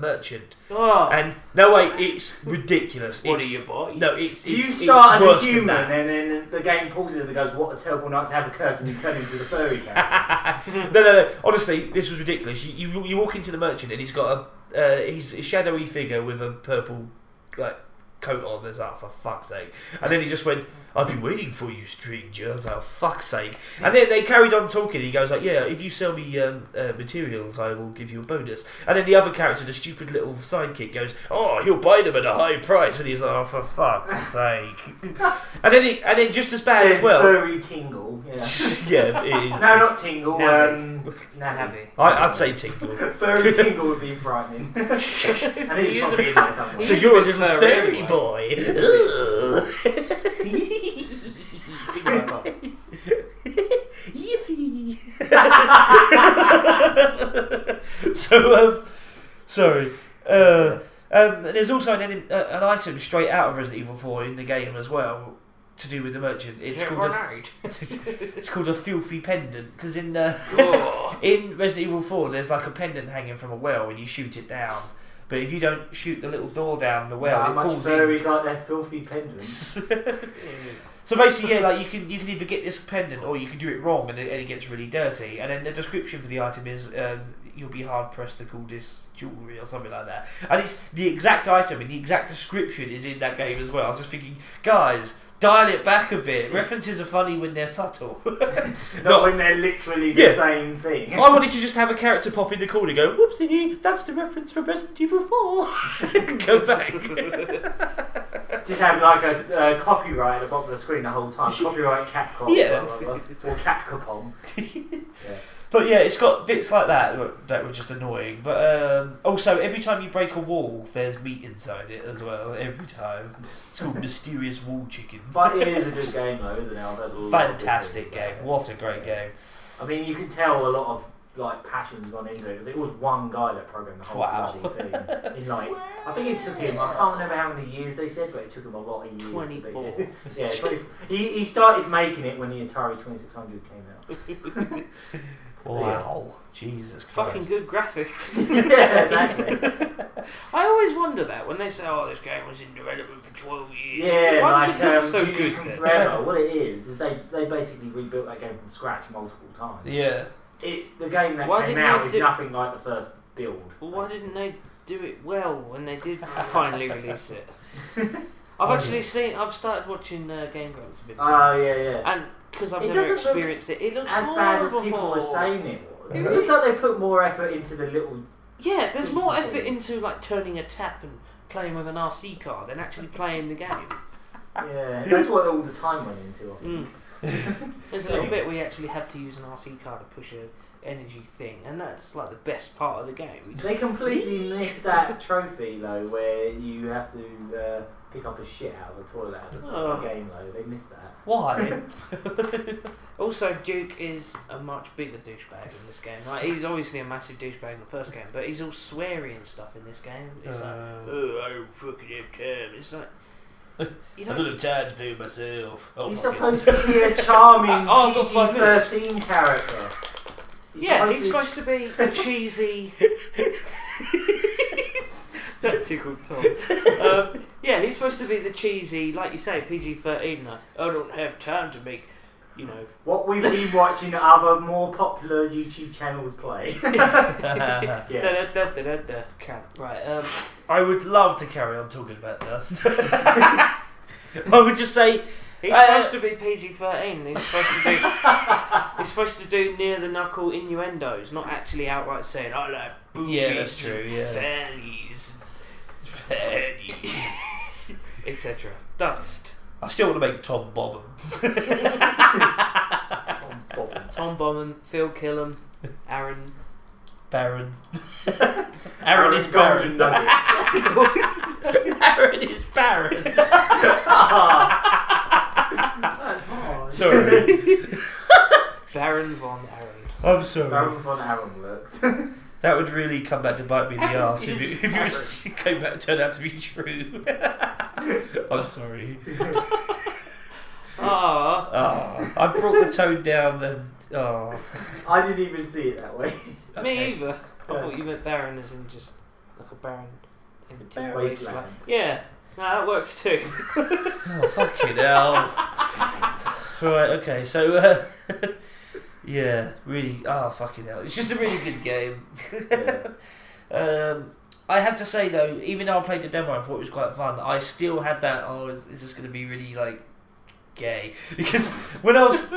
merchant, and no way, it's ridiculous. What are you, boy? No, it's you start it's as a human, and then the game pauses and goes, "What a terrible night to have a curse," and you turn into the furry character. No. Honestly, this was ridiculous. You walk into the merchant, and he's got he's a shadowy figure with a purple coat on. There's for fuck's sake. And then he just went, "I've been waiting for you, stranger." I was like, "Oh, fuck's sake." And then they carried on talking. He goes like, "Yeah, if you sell me materials, I will give you a bonus." And then the other character, the stupid little sidekick, goes, "Oh, he'll buy them at a high price." And he's like, "Oh, for fuck's sake." And then just as bad as well. Furry Tingle. Yeah. Yeah, it is. No, not Tingle. Nabby. I'd say Tingle. Furry Tingle would be frightening. And he's probably in there somewhere. So you're a little fairy boy. So Sorry. There's also an item straight out of Resident Evil 4 in the game as well, to do with the merchant. It's called a filthy pendant, because in Resident Evil 4 there's like a pendant hanging from a well and you shoot it down. But if you don't shoot the little door down the well, it falls in. Furries like their filthy pendants. So basically, like you can either get this pendant or you can do it wrong and it gets really dirty. And then the description for the item is you'll be hard pressed to call this jewellery or something like that. And it's the exact item and the exact description is in that game as well. I was just thinking, guys, dial it back a bit. References are funny when they're subtle. Not when they're literally the same thing. I wanted to just have a character pop in the corner and go, whoopsie, that's the reference for Resident Evil 4. Go back. Just have like a copyright at the bottom of the screen the whole time. Copyright Capcom. Yeah. Blah, blah, blah. Or Capcom. Yeah. But yeah, it's got bits like that were just annoying. But also, every time you break a wall, there's meat inside it as well. Every time. It's called Mysterious Wall Chicken. But it is a good game though, isn't it? Fantastic game. What a great game. I mean, you can tell a lot of like passion's gone into it because it was one guy that programmed the whole bloody thing. In like, I think it took him. I can't remember how many years they said, but it took him a lot of years. 24. Yeah, 24. He started making it when the Atari 2600 came out. Wow, Jesus Christ. Fucking good graphics. Yeah, exactly. I always wonder that when they say, "Oh, this game was in development for 12 years." Yeah, why like does it look so good? Forever. What it is they basically rebuilt that game from scratch multiple times. Yeah. The game that came out is nothing like the first build. Well, why didn't they do it well when they did finally release it? I've started watching Game Grumps a bit. Oh yeah. And because I've never experienced it, it looks as bad as people were saying it was. It looks like they put more effort into the little. Yeah, there's more effort into like turning a tap and playing with an RC car than actually playing the game. Yeah, that's what all the time went into. I think. There's a little bit where you actually have to use an RC car to push an energy thing, and that's like the best part of the game. They completely missed that trophy though, where you have to pick up a shit out of the toilet at the start of the game though. They missed that. Why? Also, Duke is a much bigger douchebag in this game. Like, he's obviously a massive douchebag in the first game, but he's all sweary and stuff in this game. It's like, oh, I don't fucking have time. It's like, I don't have time to do myself. Oh, he's supposed to be a charming PG-13 character. He's supposed to be a cheesy. That tickled Tom. He's supposed to be the cheesy, like you say, PG-13. Like, I don't have time to make, what we've been watching other more popular YouTube channels play. Right. I would love to carry on talking about Dust. I would just say he's supposed to be PG-13. He's supposed to do near the knuckle innuendos, not actually outright saying I like boobies, that's true. fannies, etc. Dust. I still want to make Tom Bobbin. Tom Bobbin, Phil Killam, Aaron. Baron. Aaron is Baron. Aaron is Baron. That's hard. Sorry. Baron von Aaron. I'm sorry. Baron von Aaron works. That would really come back to bite me in the arse if it came back and turned out to be true. I'm sorry. I brought the tone down then. I didn't even see it that way. Okay. Me either. I thought you meant Baron as in just like a Baron empty wasteland. Like, yeah, no, that works too. Oh, fucking hell. Right, okay, so yeah, really, fucking hell. It's just a really good game. I have to say though, even though I played the demo and thought it was quite fun, I still had that, is this going to be really like gay? Because when I was,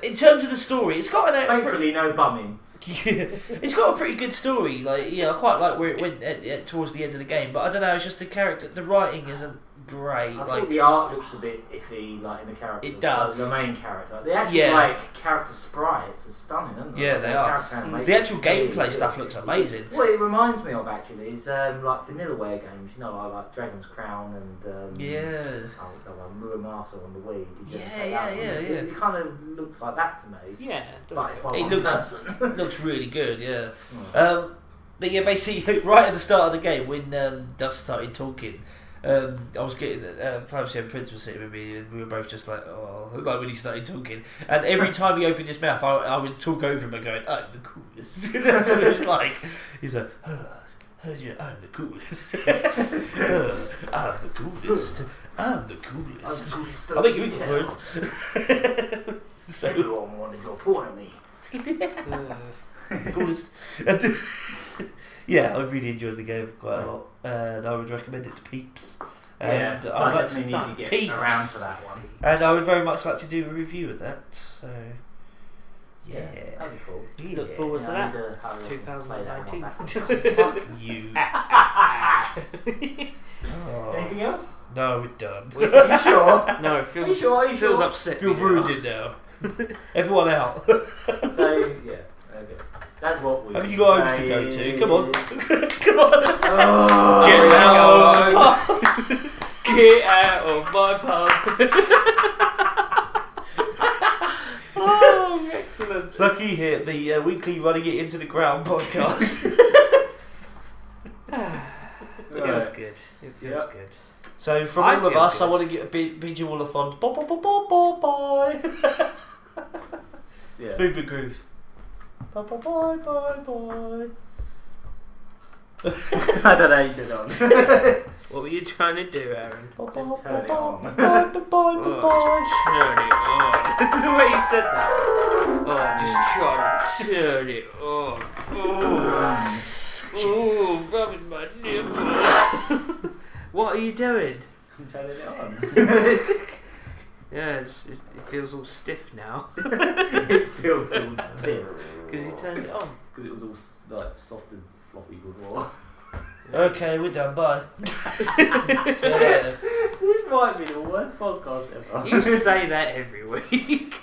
in terms of the story, it's got an... Thankfully no bumming. Yeah, it's got a pretty good story. Like, I quite like where it went towards the end of the game. But I don't know. It's just the character. The writing isn't great. I think the art looks a bit iffy, like in the character. It does. The main character. The actual character sprites are stunning, aren't they? Yeah, they are. The actual gameplay stuff looks amazing. What it reminds me of actually is like Vanillaware games. Like Dragon's Crown and what's that one? Muramasa on the Wii. Yeah. It kind of looks like that to me. Yeah, but it's by one person. Looks really good. Yeah. But yeah, basically, right at the start of the game, when Dust started talking, I was getting 5 and Prince was sitting with me, and we were both just like, oh, like when he started talking. And every time he opened his mouth, I would talk over him and going, I'm the coolest. That's what it was like. He's like, yeah, I'm the coolest. I'm the coolest. I'm the coolest. I think you eat words. So, everyone wanted your pawn of me. The coolest. Yeah, I really enjoyed the game quite a lot, and I would recommend it to peeps. And I I'd like definitely need to get peeps. around to that one. And I would very much like to do a review of that. So, yeah, that'd be cool. Yeah. Look forward to that. 2019. Fuck you. Oh. Anything else? No, we're done. Are you sure? No, it Are you sure? Are you feels sure? upset. I feel ruined now. Everyone out. So yeah, okay. That's what we. Have you got homes to go to? Come on. Come on. Oh, Get out. Get out of my pub. Oh, excellent. LuckyHit, the weekly Running It Into the Ground podcast. It feels good. It feels good. So from I all of feel us, I good. want to bid you all a fond bye. Yeah. Smooth McGroove. Bye. I don't know how you did it on. What were you trying to do, Aaron? Just turn it on. Oh, just turn it on. The way you said that. Oh, just try to turn it on. Oh, rubbing my nipple. What are you doing? I'm turning it on. Yeah, it feels all stiff now. It feels all stiff. Because you turned it on. Because it was all like soft and floppy before. Okay, we're done. Bye. See you later. This might be the worst podcast ever. You say that every week.